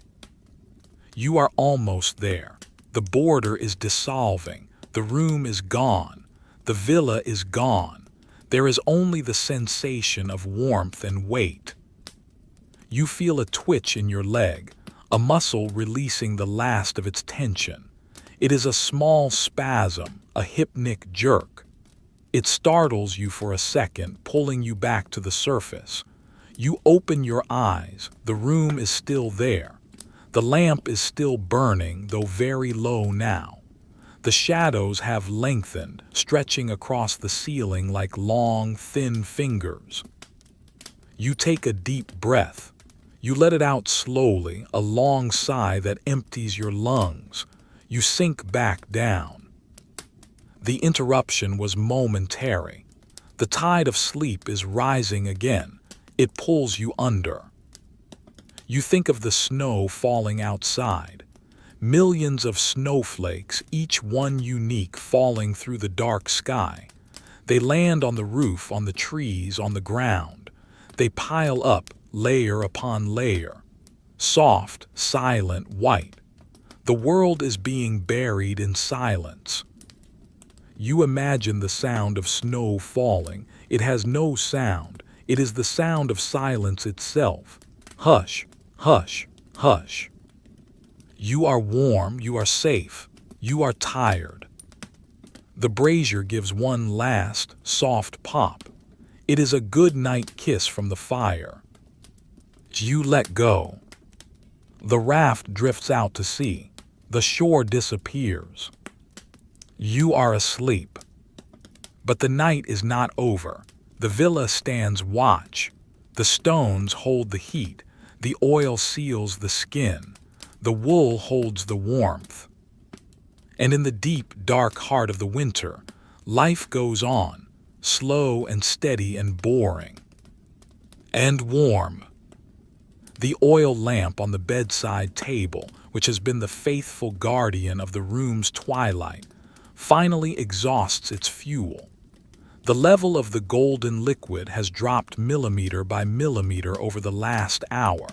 You are almost there. The border is dissolving. The room is gone. The villa is gone. There is only the sensation of warmth and weight. You feel a twitch in your leg, a muscle releasing the last of its tension. It is a small spasm, a hypnic jerk. It startles you for a second, pulling you back to the surface. You open your eyes. The room is still there. The lamp is still burning, though very low now. The shadows have lengthened, stretching across the ceiling like long, thin fingers. You take a deep breath. You let it out slowly, a long sigh that empties your lungs. You sink back down. The interruption was momentary. The tide of sleep is rising again. It pulls you under. You think of the snow falling outside. millions of snowflakes, each one unique, falling through the dark sky. They land on the roof, on the trees, on the ground. They pile up, layer upon layer. Soft, silent, white. The world is being buried in silence. You imagine the sound of snow falling. It has no sound. It is the sound of silence itself. Hush, hush, hush. You are warm, you are safe, you are tired. The brazier gives one last, soft pop. It is a good night kiss from the fire. You let go. The raft drifts out to sea. The shore disappears. You are asleep. But the night is not over. The villa stands watch. The stones hold the heat. The oil seals the skin. The wool holds the warmth. And in the deep, dark heart of the winter, life goes on, slow and steady and boring. And warm. The oil lamp on the bedside table, which has been the faithful guardian of the room's twilight, finally exhausts its fuel. The level of the golden liquid has dropped millimeter by millimeter over the last hour,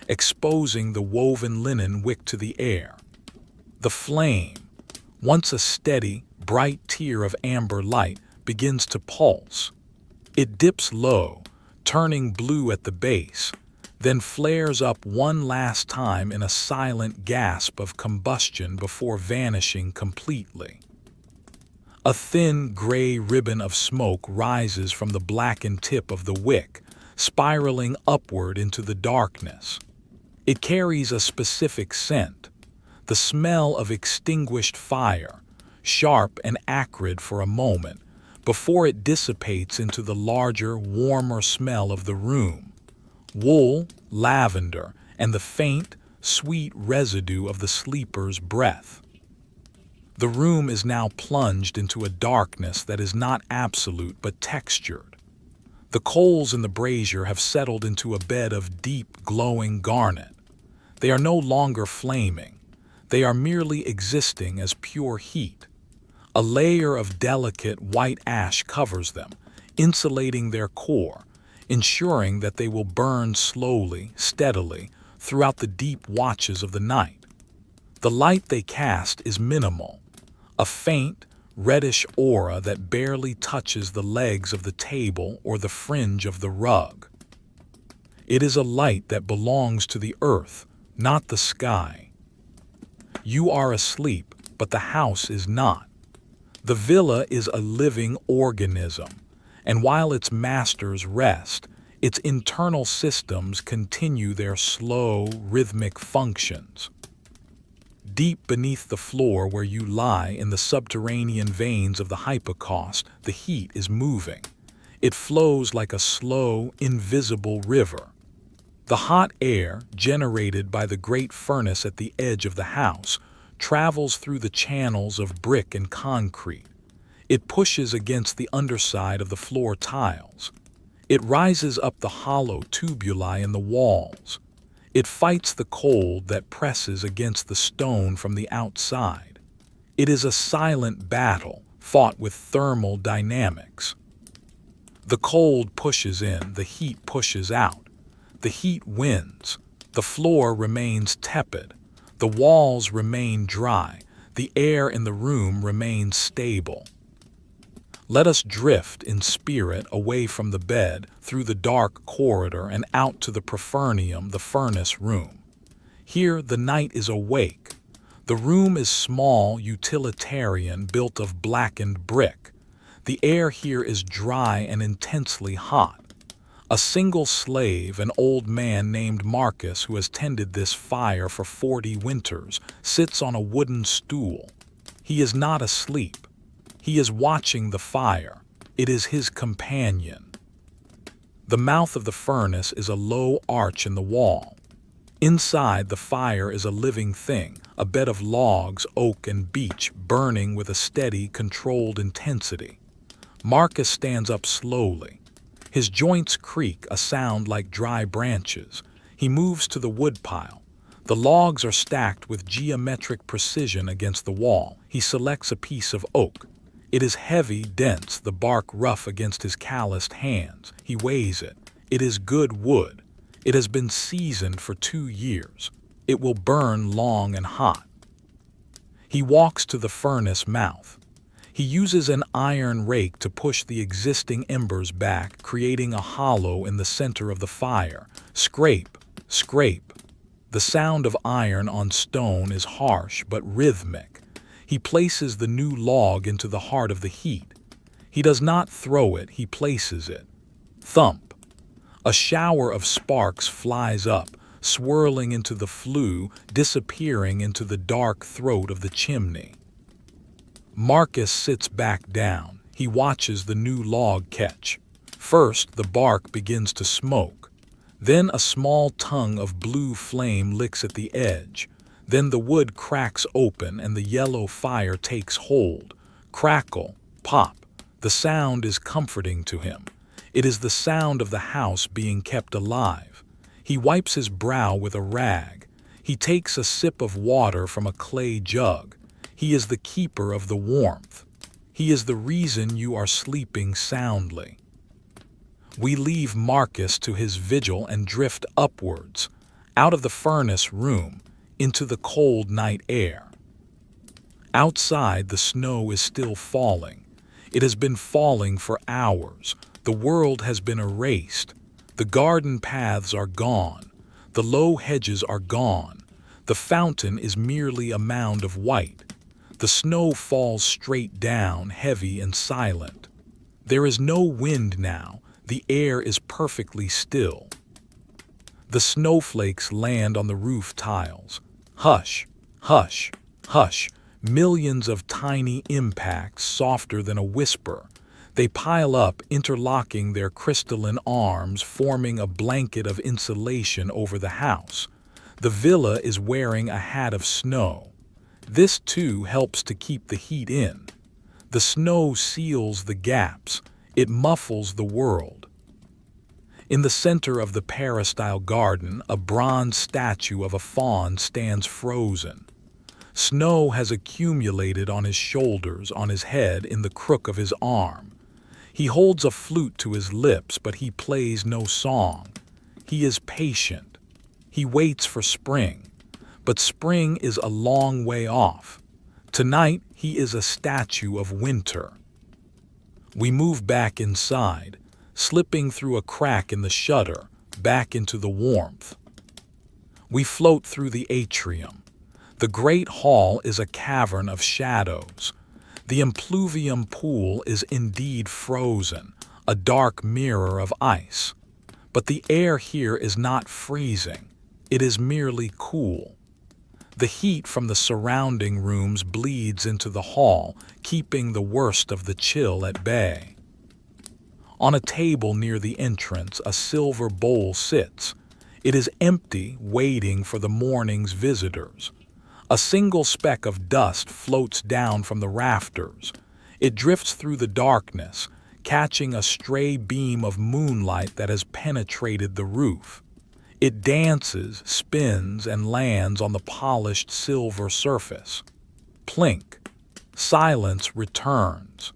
exposing the woven linen wick to the air. The flame, once a steady, bright tear of amber light, begins to pulse. It dips low, turning blue at the base, then flares up one last time in a silent gasp of combustion before vanishing completely. A thin, gray ribbon of smoke rises from the blackened tip of the wick, spiraling upward into the darkness. It carries a specific scent, the smell of extinguished fire, sharp and acrid for a moment, before it dissipates into the larger, warmer smell of the room. Wool, lavender, and the faint, sweet residue of the sleeper's breath. The room is now plunged into a darkness that is not absolute but textured. The coals in the brazier have settled into a bed of deep, glowing garnet. They are no longer flaming. They are merely existing as pure heat. A layer of delicate white ash covers them, insulating their core, ensuring that they will burn slowly, steadily, throughout the deep watches of the night. The light they cast is minimal, a faint, reddish aura that barely touches the legs of the table or the fringe of the rug. It is a light that belongs to the earth, not the sky. You are asleep, but the house is not. The villa is a living organism, and while its masters rest, its internal systems continue their slow, rhythmic functions. Deep beneath the floor where you lie in the subterranean veins of the hypocaust, the heat is moving. It flows like a slow, invisible river. The hot air, generated by the great furnace at the edge of the house, travels through the channels of brick and concrete. It pushes against the underside of the floor tiles. It rises up the hollow tubuli in the walls. It fights the cold that presses against the stone from the outside. It is a silent battle, fought with thermal dynamics. The cold pushes in, the heat pushes out. The heat wins. The floor remains tepid. The walls remain dry. The air in the room remains stable. Let us drift in spirit away from the bed, through the dark corridor and out to the profernum, the furnace room. Here the night is awake. The room is small, utilitarian, built of blackened brick. The air here is dry and intensely hot. A single slave, an old man named Marcus, who has tended this fire for 40 winters, sits on a wooden stool. He is not asleep. He is watching the fire. It is his companion. The mouth of the furnace is a low arch in the wall. Inside, the fire is a living thing, a bed of logs, oak and beech, burning with a steady, controlled intensity. Marcus stands up slowly. His joints creak, a sound like dry branches. He moves to the woodpile. The logs are stacked with geometric precision against the wall. He selects a piece of oak. It is heavy, dense, the bark rough against his calloused hands. He weighs it. It is good wood. It has been seasoned for 2 years. It will burn long and hot. He walks to the furnace mouth. He uses an iron rake to push the existing embers back, creating a hollow in the center of the fire. Scrape, scrape. The sound of iron on stone is harsh but rhythmic. He places the new log into the heart of the heat. He does not throw it, he places it. Thump. A shower of sparks flies up, swirling into the flue, disappearing into the dark throat of the chimney. Marcus sits back down. He watches the new log catch. First, the bark begins to smoke. Then a small tongue of blue flame licks at the edge. Then the wood cracks open and the yellow fire takes hold. Crackle, pop. The sound is comforting to him. It is the sound of the house being kept alive. He wipes his brow with a rag. He takes a sip of water from a clay jug. He is the keeper of the warmth. He is the reason you are sleeping soundly. We leave Marcus to his vigil and drift upwards, out of the furnace room, into the cold night air. Outside, the snow is still falling. It has been falling for hours. The world has been erased. The garden paths are gone. The low hedges are gone. The fountain is merely a mound of white. The snow falls straight down, heavy and silent. There is no wind now. The air is perfectly still. The snowflakes land on the roof tiles. Hush, hush, hush. Millions of tiny impacts, softer than a whisper. They pile up, interlocking their crystalline arms, forming a blanket of insulation over the house. The villa is wearing a hat of snow. This, too, helps to keep the heat in. The snow seals the gaps. It muffles the world. In the center of the peristyle garden, a bronze statue of a faun stands frozen. Snow has accumulated on his shoulders, on his head, in the crook of his arm. He holds a flute to his lips, but he plays no song. He is patient. He waits for spring. But spring is a long way off. Tonight, he is a statue of winter. We move back inside, slipping through a crack in the shutter, back into the warmth. We float through the atrium. The great hall is a cavern of shadows. The impluvium pool is indeed frozen, a dark mirror of ice. But the air here is not freezing. It is merely cool. The heat from the surrounding rooms bleeds into the hall, keeping the worst of the chill at bay. On a table near the entrance, a silver bowl sits. It is empty, waiting for the morning's visitors. A single speck of dust floats down from the rafters. It drifts through the darkness, catching a stray beam of moonlight that has penetrated the roof. It dances, spins, and lands on the polished silver surface. Plink. Silence returns.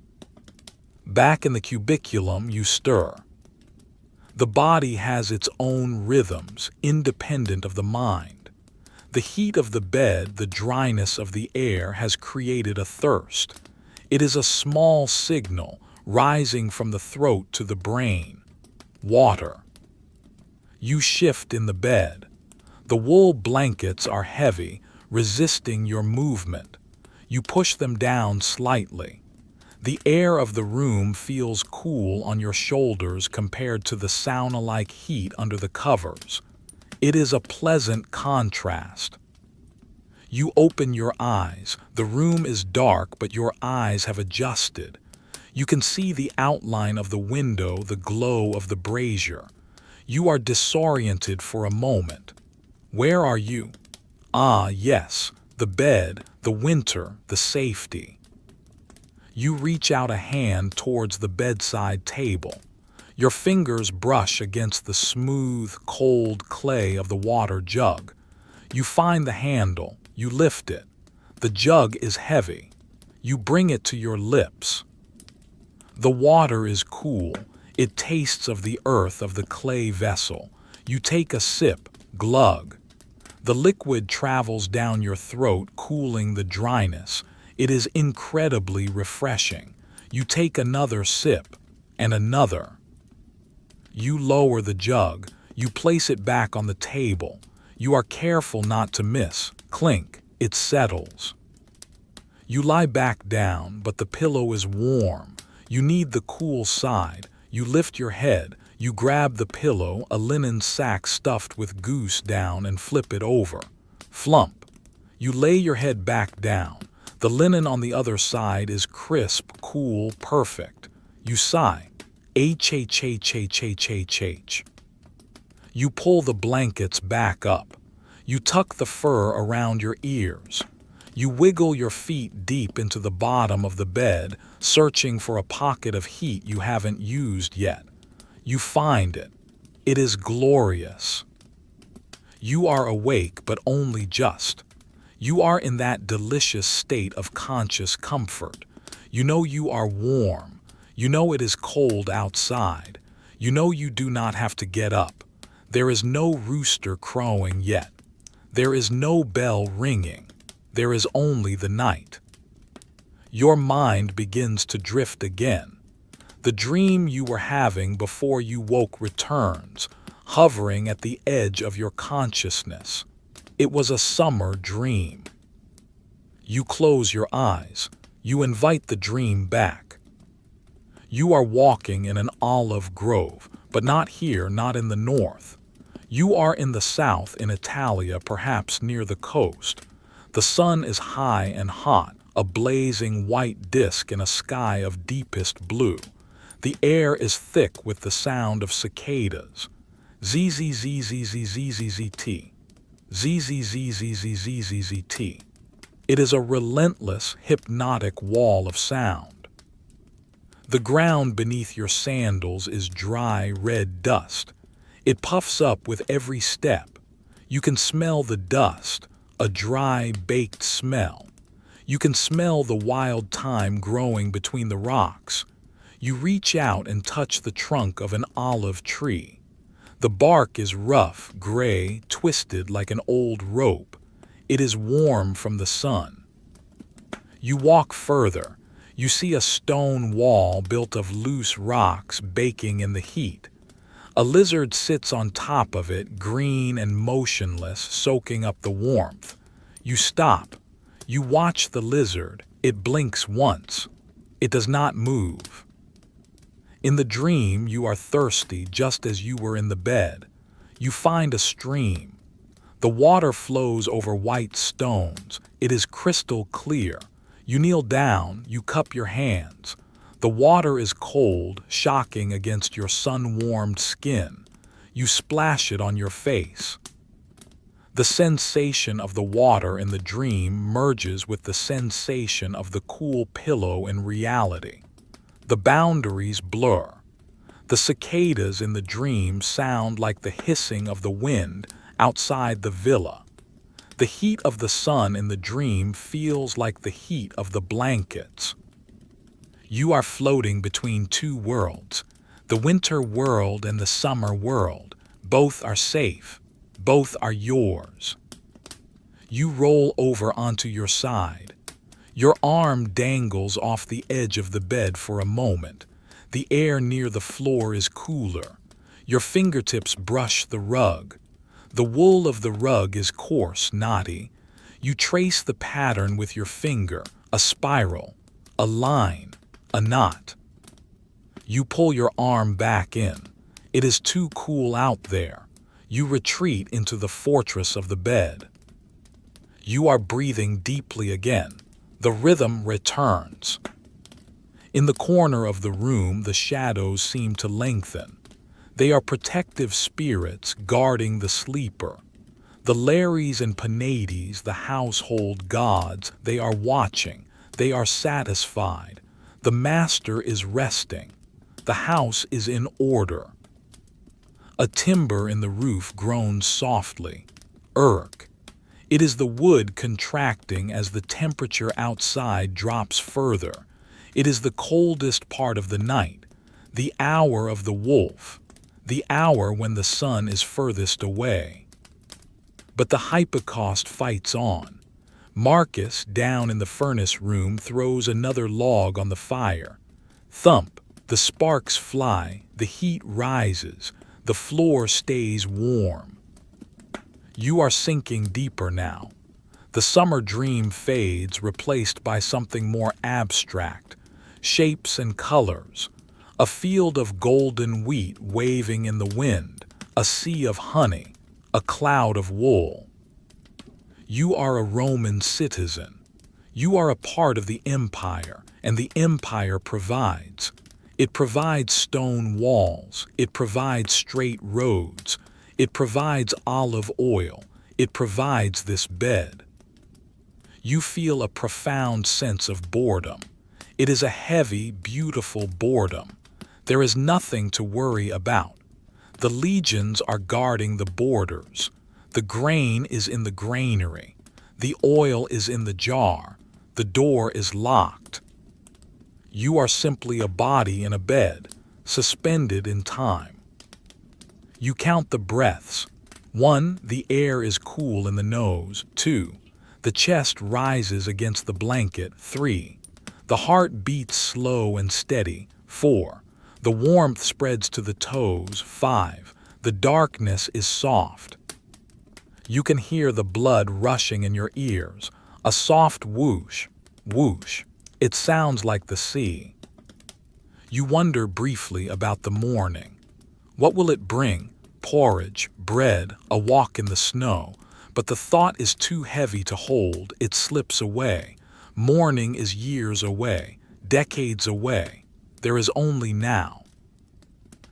Back in the cubiculum, you stir. The body has its own rhythms, independent of the mind. The heat of the bed, the dryness of the air has created a thirst. It is a small signal rising from the throat to the brain. Water. You shift in the bed. The wool blankets are heavy, resisting your movement. You push them down slightly. The air of the room feels cool on your shoulders compared to the sauna-like heat under the covers. It is a pleasant contrast. You open your eyes. The room is dark, but your eyes have adjusted. You can see the outline of the window, the glow of the brazier. You are disoriented for a moment. Where are you? Ah, yes, the bed, the winter, the safety. You reach out a hand towards the bedside table. Your fingers brush against the smooth, cold clay of the water jug. You find the handle, you lift it. The jug is heavy. You bring it to your lips. The water is cool. It tastes of the earth of the clay vessel. You take a sip, glug. The liquid travels down your throat, cooling the dryness. It is incredibly refreshing. You take another sip, and another. You lower the jug. You place it back on the table. You are careful not to miss. Clink, it settles. You lie back down, but the pillow is warm. You need the cool side. You lift your head. You grab the pillow, a linen sack stuffed with goose down, and flip it over. Flump. You lay your head back down. The linen on the other side is crisp, cool, perfect. You sigh. H. You pull the blankets back up. You tuck the fur around your ears. You wiggle your feet deep into the bottom of the bed, searching for a pocket of heat you haven't used yet. You find it. It is glorious. You are awake, but only just. You are in that delicious state of conscious comfort. You know you are warm. You know it is cold outside. You know you do not have to get up. There is no rooster crowing yet. There is no bell ringing. There is only the night. Your mind begins to drift again. The dream you were having before you woke returns, hovering at the edge of your consciousness. It was a summer dream. You close your eyes. You invite the dream back. You are walking in an olive grove, but not here, not in the north. You are in the south, in Italia, perhaps near the coast. The sun is high and hot, a blazing white disk in a sky of deepest blue. The air is thick with the sound of cicadas. Zzzzzzzzzzzt. Zzzzzzzzzzzt. It is a relentless, hypnotic wall of sound. The ground beneath your sandals is dry, red dust. It puffs up with every step. You can smell the dust, a dry, baked smell. You can smell the wild thyme growing between the rocks. You reach out and touch the trunk of an olive tree. The bark is rough, gray, twisted like an old rope. It is warm from the sun. You walk further. You see a stone wall built of loose rocks baking in the heat. A lizard sits on top of it, green and motionless, soaking up the warmth. You stop. You watch the lizard. It blinks once. It does not move. In the dream, you are thirsty just as you were in the bed. You find a stream. The water flows over white stones. It is crystal clear. You kneel down. You cup your hands. The water is cold, shocking against your sun-warmed skin. You splash it on your face. The sensation of the water in the dream merges with the sensation of the cool pillow in reality. The boundaries blur. The cicadas in the dream sound like the hissing of the wind outside the villa. The heat of the sun in the dream feels like the heat of the blankets. You are floating between two worlds, the winter world and the summer world. Both are safe. Both are yours. You roll over onto your side. Your arm dangles off the edge of the bed for a moment. The air near the floor is cooler. Your fingertips brush the rug. The wool of the rug is coarse, knotty. You trace the pattern with your finger, a spiral, a line, a knot. You pull your arm back in. It is too cool out there. You retreat into the fortress of the bed. You are breathing deeply again. The rhythm returns. In the corner of the room, the shadows seem to lengthen. They are protective spirits guarding the sleeper. The Lares and Penates, the household gods, they are watching. They are satisfied. The master is resting. The house is in order. A timber in the roof groans softly. Irk. It is the wood contracting as the temperature outside drops further. It is the coldest part of the night, the hour of the wolf, the hour when the sun is furthest away. But the hypocaust fights on. Marcus, down in the furnace room, throws another log on the fire. Thump, the sparks fly, the heat rises, the floor stays warm. You are sinking deeper now. The summer dream fades, replaced by something more abstract, shapes and colors, a field of golden wheat waving in the wind, a sea of honey, a cloud of wool. You are a Roman citizen. You are a part of the empire, and the empire provides. It provides stone walls. It provides straight roads. It provides olive oil. It provides this bed. You feel a profound sense of boredom. It is a heavy, beautiful boredom. There is nothing to worry about. The legions are guarding the borders. The grain is in the granary. The oil is in the jar. The door is locked. You are simply a body in a bed, suspended in time. You count the breaths. 1. The air is cool in the nose. 2. The chest rises against the blanket. 3. The heart beats slow and steady. 4. The warmth spreads to the toes. 5. The darkness is soft. You can hear the blood rushing in your ears. A soft whoosh, whoosh. It sounds like the sea. You wonder briefly about the morning. What will it bring? Porridge, bread, a walk in the snow. But the thought is too heavy to hold. It slips away. Morning is years away, decades away. There is only now.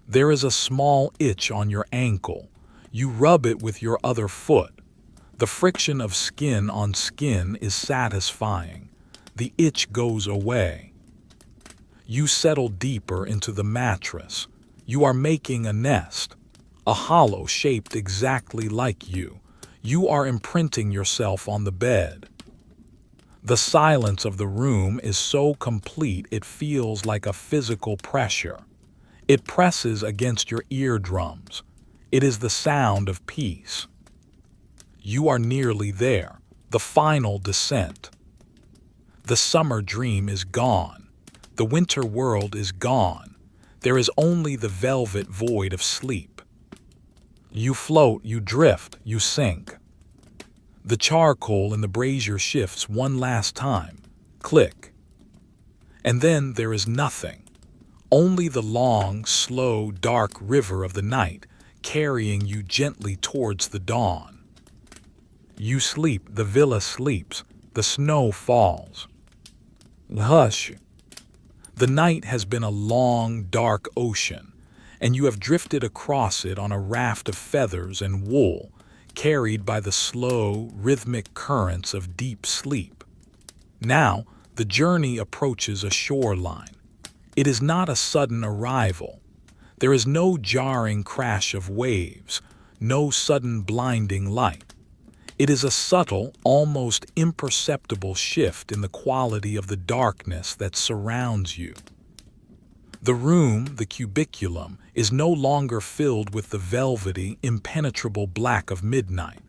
There is a small itch on your ankle. You rub it with your other foot. The friction of skin on skin is satisfying. The itch goes away. You settle deeper into the mattress. You are making a nest, a hollow shaped exactly like you. You are imprinting yourself on the bed. The silence of the room is so complete it feels like a physical pressure. It presses against your eardrums. It is the sound of peace. You are nearly there, the final descent. The summer dream is gone. The winter world is gone. There is only the velvet void of sleep. You float, you drift, you sink. The charcoal in the brazier shifts one last time. Click. And then there is nothing. Only the long, slow, dark river of the night carrying you gently towards the dawn. You sleep, the villa sleeps, the snow falls. Hush. The night has been a long, dark ocean, and you have drifted across it on a raft of feathers and wool, carried by the slow, rhythmic currents of deep sleep. Now, the journey approaches a shoreline. It is not a sudden arrival. There is no jarring crash of waves, no sudden blinding light. It is a subtle, almost imperceptible shift in the quality of the darkness that surrounds you. The room, the cubiculum, is no longer filled with the velvety, impenetrable black of midnight.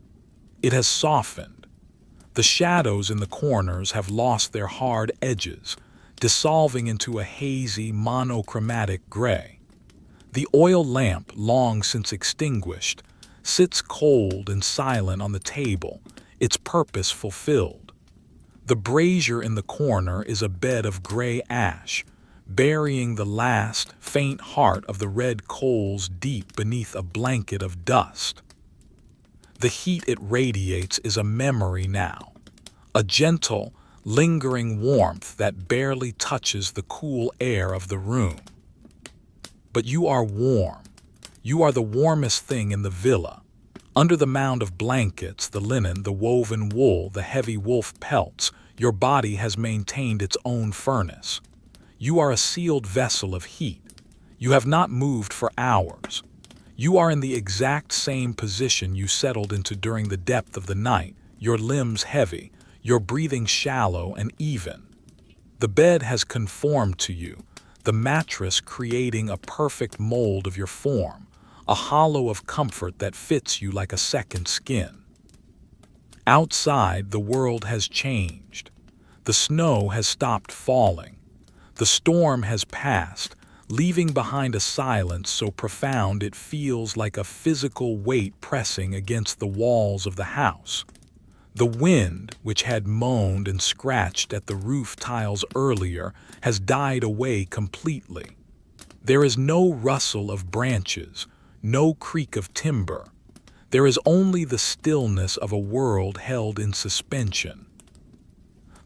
It has softened. The shadows in the corners have lost their hard edges, dissolving into a hazy, monochromatic gray. The oil lamp, long since extinguished, sits cold and silent on the table, its purpose fulfilled. The brazier in the corner is a bed of gray ash, burying the last, faint heart of the red coals deep beneath a blanket of dust. The heat it radiates is a memory now, a gentle, lingering warmth that barely touches the cool air of the room. But you are warm. You are the warmest thing in the villa. Under the mound of blankets, the linen, the woven wool, the heavy wolf pelts, your body has maintained its own furnace. You are a sealed vessel of heat. You have not moved for hours. You are in the exact same position you settled into during the depth of the night, your limbs heavy, your breathing shallow and even. The bed has conformed to you, the mattress creating a perfect mold of your form, a hollow of comfort that fits you like a second skin. Outside, the world has changed. The snow has stopped falling. The storm has passed, leaving behind a silence so profound it feels like a physical weight pressing against the walls of the house. The wind, which had moaned and scratched at the roof tiles earlier, has died away completely. There is no rustle of branches, no creak of timber. There is only the stillness of a world held in suspension.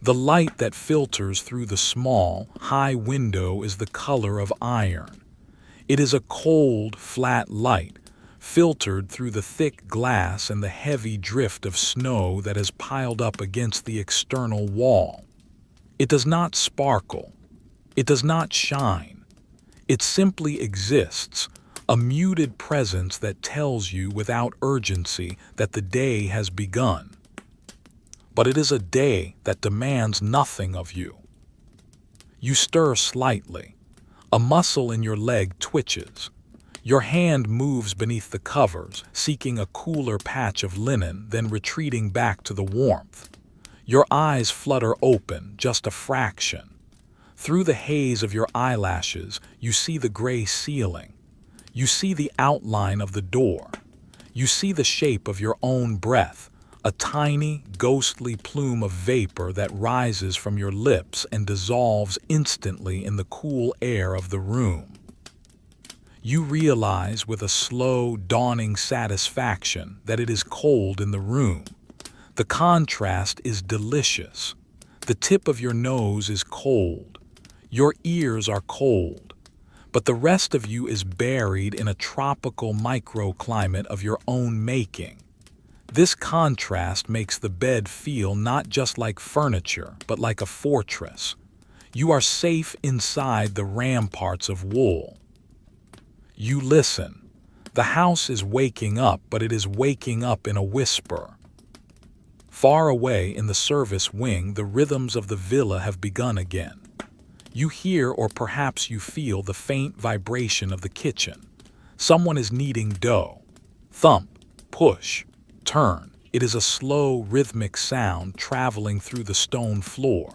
The light that filters through the small, high window is the color of iron. It is a cold, flat light, filtered through the thick glass and the heavy drift of snow that has piled up against the external wall. It does not sparkle. It does not shine. It simply exists, a muted presence that tells you without urgency that the day has begun. But it is a day that demands nothing of you. You stir slightly. A muscle in your leg twitches. Your hand moves beneath the covers, seeking a cooler patch of linen, then retreating back to the warmth. Your eyes flutter open, just a fraction. Through the haze of your eyelashes, you see the gray ceiling. You see the outline of the door. You see the shape of your own breath, a tiny, ghostly plume of vapor that rises from your lips and dissolves instantly in the cool air of the room. You realize with a slow, dawning satisfaction that it is cold in the room. The contrast is delicious. The tip of your nose is cold. Your ears are cold. But the rest of you is buried in a tropical microclimate of your own making. This contrast makes the bed feel not just like furniture, but like a fortress. You are safe inside the ramparts of wool. You listen. The house is waking up, but it is waking up in a whisper. Far away in the service wing, the rhythms of the villa have begun again. You hear, or perhaps you feel, the faint vibration of the kitchen. Someone is kneading dough. Thump, push, turn. It is a slow, rhythmic sound traveling through the stone floor.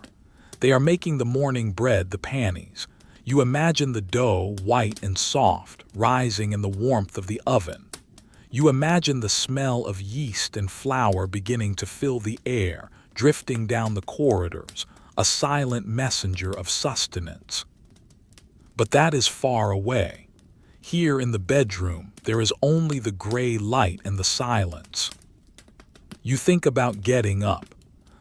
They are making the morning bread, the pannies. You imagine the dough, white and soft, rising in the warmth of the oven. You imagine the smell of yeast and flour beginning to fill the air, drifting down the corridors, a silent messenger of sustenance. But that is far away. Here in the bedroom, there is only the gray light and the silence. You think about getting up.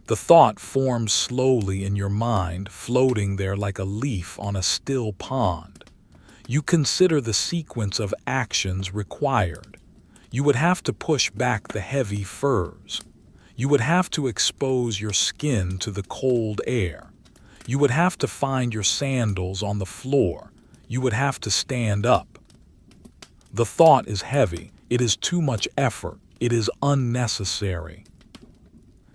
The thought forms slowly in your mind, floating there like a leaf on a still pond. You consider the sequence of actions required. You would have to push back the heavy furs. You would have to expose your skin to the cold air. You would have to find your sandals on the floor. You would have to stand up. The thought is heavy. It is too much effort. It is unnecessary.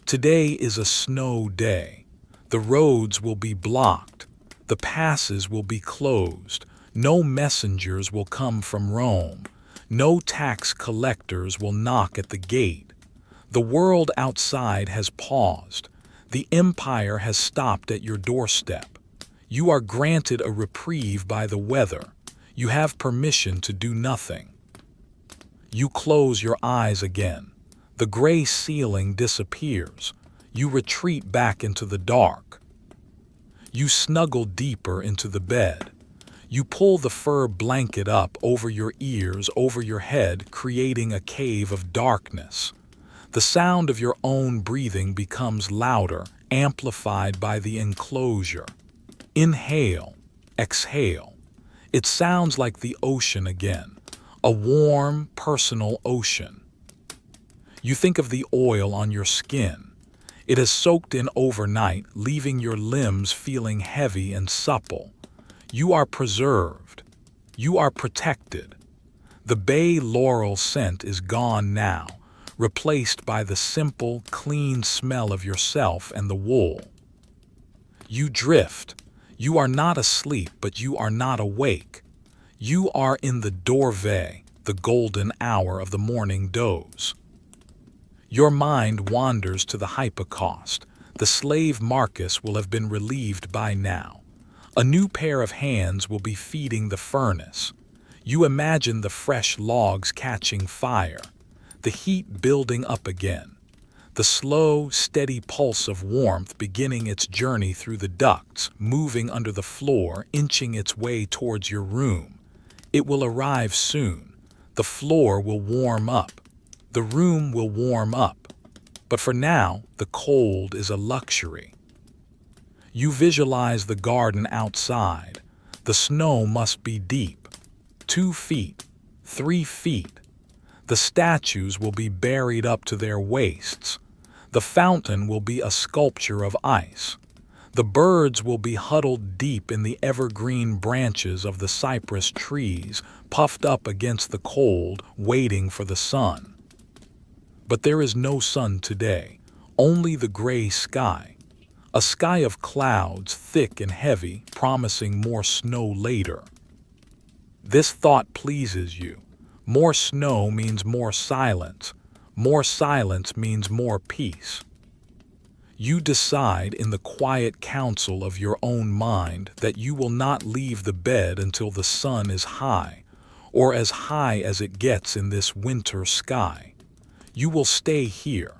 Today is a snow day. The roads will be blocked. The passes will be closed. No messengers will come from Rome. No tax collectors will knock at the gate. The world outside has paused. The empire has stopped at your doorstep. You are granted a reprieve by the weather. You have permission to do nothing. You close your eyes again. The gray ceiling disappears. You retreat back into the dark. You snuggle deeper into the bed. You pull the fur blanket up over your ears, over your head, creating a cave of darkness. The sound of your own breathing becomes louder, amplified by the enclosure. Inhale, exhale. It sounds like the ocean again, a warm, personal ocean. You think of the oil on your skin. It has soaked in overnight, leaving your limbs feeling heavy and supple. You are preserved. You are protected. The bay laurel scent is gone now, replaced by the simple, clean smell of yourself and the wool. You drift. You are not asleep, but you are not awake. You are in the dorve, the golden hour of the morning doze. Your mind wanders to the hypocaust. The slave Marcus will have been relieved by now. A new pair of hands will be feeding the furnace. You imagine the fresh logs catching fire, the heat building up again, the slow, steady pulse of warmth beginning its journey through the ducts, moving under the floor, inching its way towards your room. It will arrive soon. The floor will warm up. The room will warm up. But for now, the cold is a luxury. You visualize the garden outside. The snow must be deep. 2 feet, 3 feet. The statues will be buried up to their waists. The fountain will be a sculpture of ice. The birds will be huddled deep in the evergreen branches of the cypress trees, puffed up against the cold, waiting for the sun. But there is no sun today, only the gray sky. A sky of clouds, thick and heavy, promising more snow later. This thought pleases you. More snow means more silence. More silence means more peace. You decide in the quiet counsel of your own mind that you will not leave the bed until the sun is high, or as high as it gets in this winter sky. You will stay here.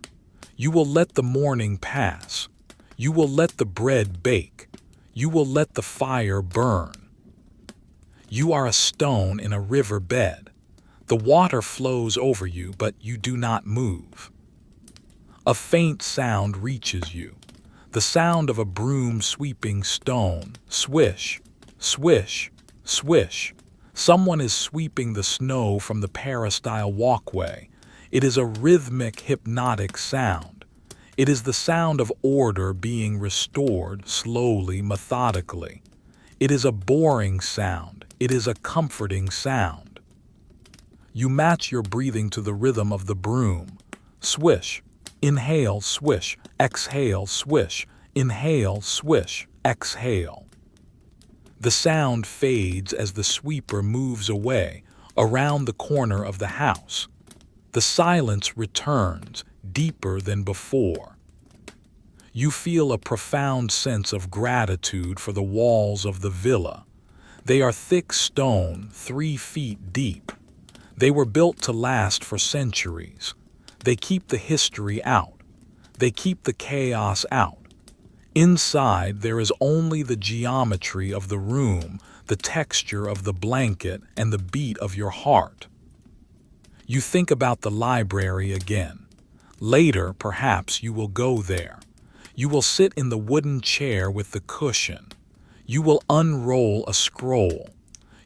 You will let the morning pass. You will let the bread bake. You will let the fire burn. You are a stone in a river bed. The water flows over you, but you do not move. A faint sound reaches you. The sound of a broom sweeping stone. Swish, swish, swish. Someone is sweeping the snow from the peristyle walkway. It is a rhythmic, hypnotic sound. It is the sound of order being restored slowly, methodically. It is a boring sound. It is a comforting sound. You match your breathing to the rhythm of the broom. Swish, inhale, swish, exhale, swish, inhale, swish, exhale. The sound fades as the sweeper moves away, around the corner of the house. The silence returns, deeper than before. You feel a profound sense of gratitude for the walls of the villa. They are thick stone, 3 feet deep. They were built to last for centuries. They keep the history out. They keep the chaos out. Inside, there is only the geometry of the room, the texture of the blanket, and the beat of your heart. You think about the library again. Later, perhaps, you will go there. You will sit in the wooden chair with the cushion. You will unroll a scroll.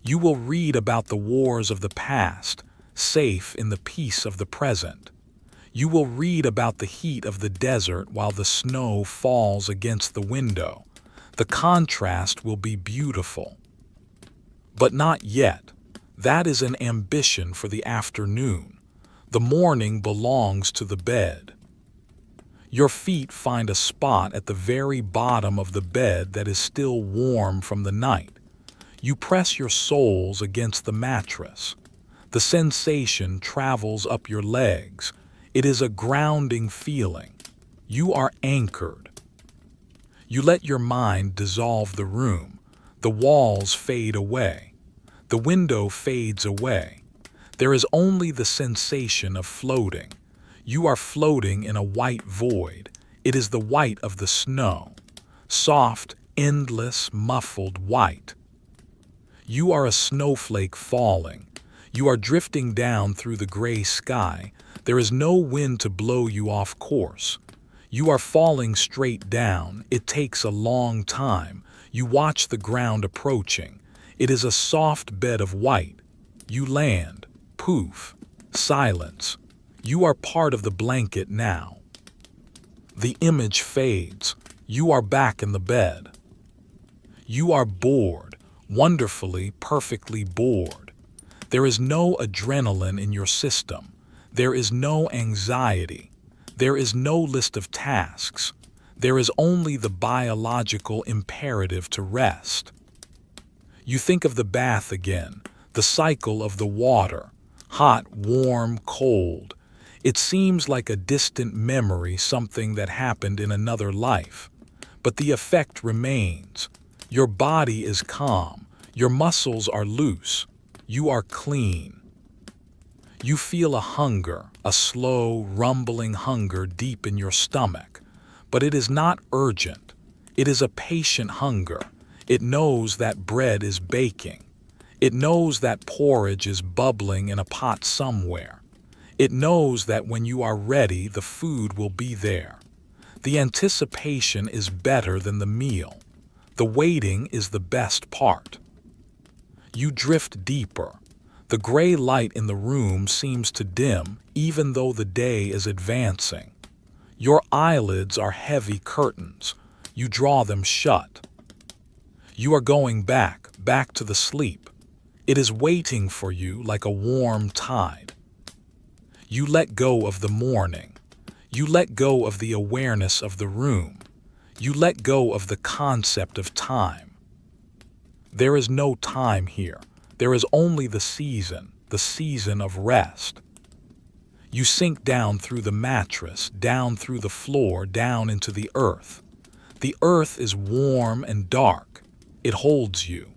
You will read about the wars of the past, safe in the peace of the present. You will read about the heat of the desert while the snow falls against the window. The contrast will be beautiful. But not yet. That is an ambition for the afternoon. The morning belongs to the bed. Your feet find a spot at the very bottom of the bed that is still warm from the night. You press your soles against the mattress. The sensation travels up your legs. It is a grounding feeling. You are anchored. You let your mind dissolve the room. The walls fade away. The window fades away. There is only the sensation of floating. You are floating in a white void. It is the white of the snow. Soft, endless, muffled white. You are a snowflake falling. You are drifting down through the gray sky. There is no wind to blow you off course. You are falling straight down. It takes a long time. You watch the ground approaching. It is a soft bed of white. You land. Poof. Silence. You are part of the blanket now. The image fades. You are back in the bed. You are bored, wonderfully, perfectly bored. There is no adrenaline in your system. There is no anxiety. There is no list of tasks. There is only the biological imperative to rest. You think of the bath again, the cycle of the water, hot, warm, cold. It seems like a distant memory, something that happened in another life. But the effect remains. Your body is calm. Your muscles are loose. You are clean. You feel a hunger, a slow, rumbling hunger deep in your stomach. But it is not urgent. It is a patient hunger. It knows that bread is baking. It knows that porridge is bubbling in a pot somewhere. It knows that when you are ready, the food will be there. The anticipation is better than the meal. The waiting is the best part. You drift deeper. The gray light in the room seems to dim, even though the day is advancing. Your eyelids are heavy curtains. You draw them shut. You are going back to the sleep. It is waiting for you like a warm tide. You let go of the morning. You let go of the awareness of the room. You let go of the concept of time. There is no time here. There is only the season of rest. You sink down through the mattress, down through the floor, down into the earth. The earth is warm and dark. It holds you.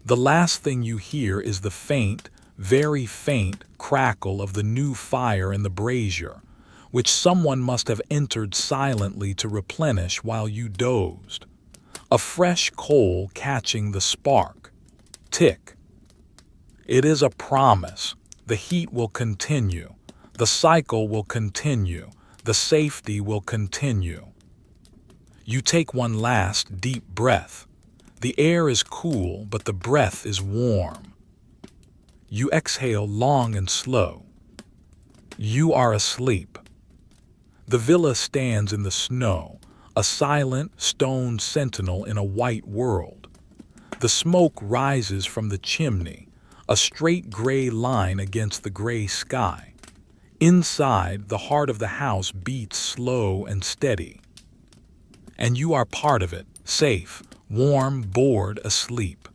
The last thing you hear is the faint, very faint crackle of the new fire in the brazier, which someone must have entered silently to replenish while you dozed. A fresh coal catching the spark. Tick. It is a promise. The heat will continue. The cycle will continue. The safety will continue. You take one last deep breath. The air is cool, but the breath is warm. You exhale long and slow. You are asleep. The villa stands in the snow, a silent stone sentinel in a white world. The smoke rises from the chimney, a straight gray line against the gray sky. Inside, the heart of the house beats slow and steady. And you are part of it, safe, warm, bored, asleep.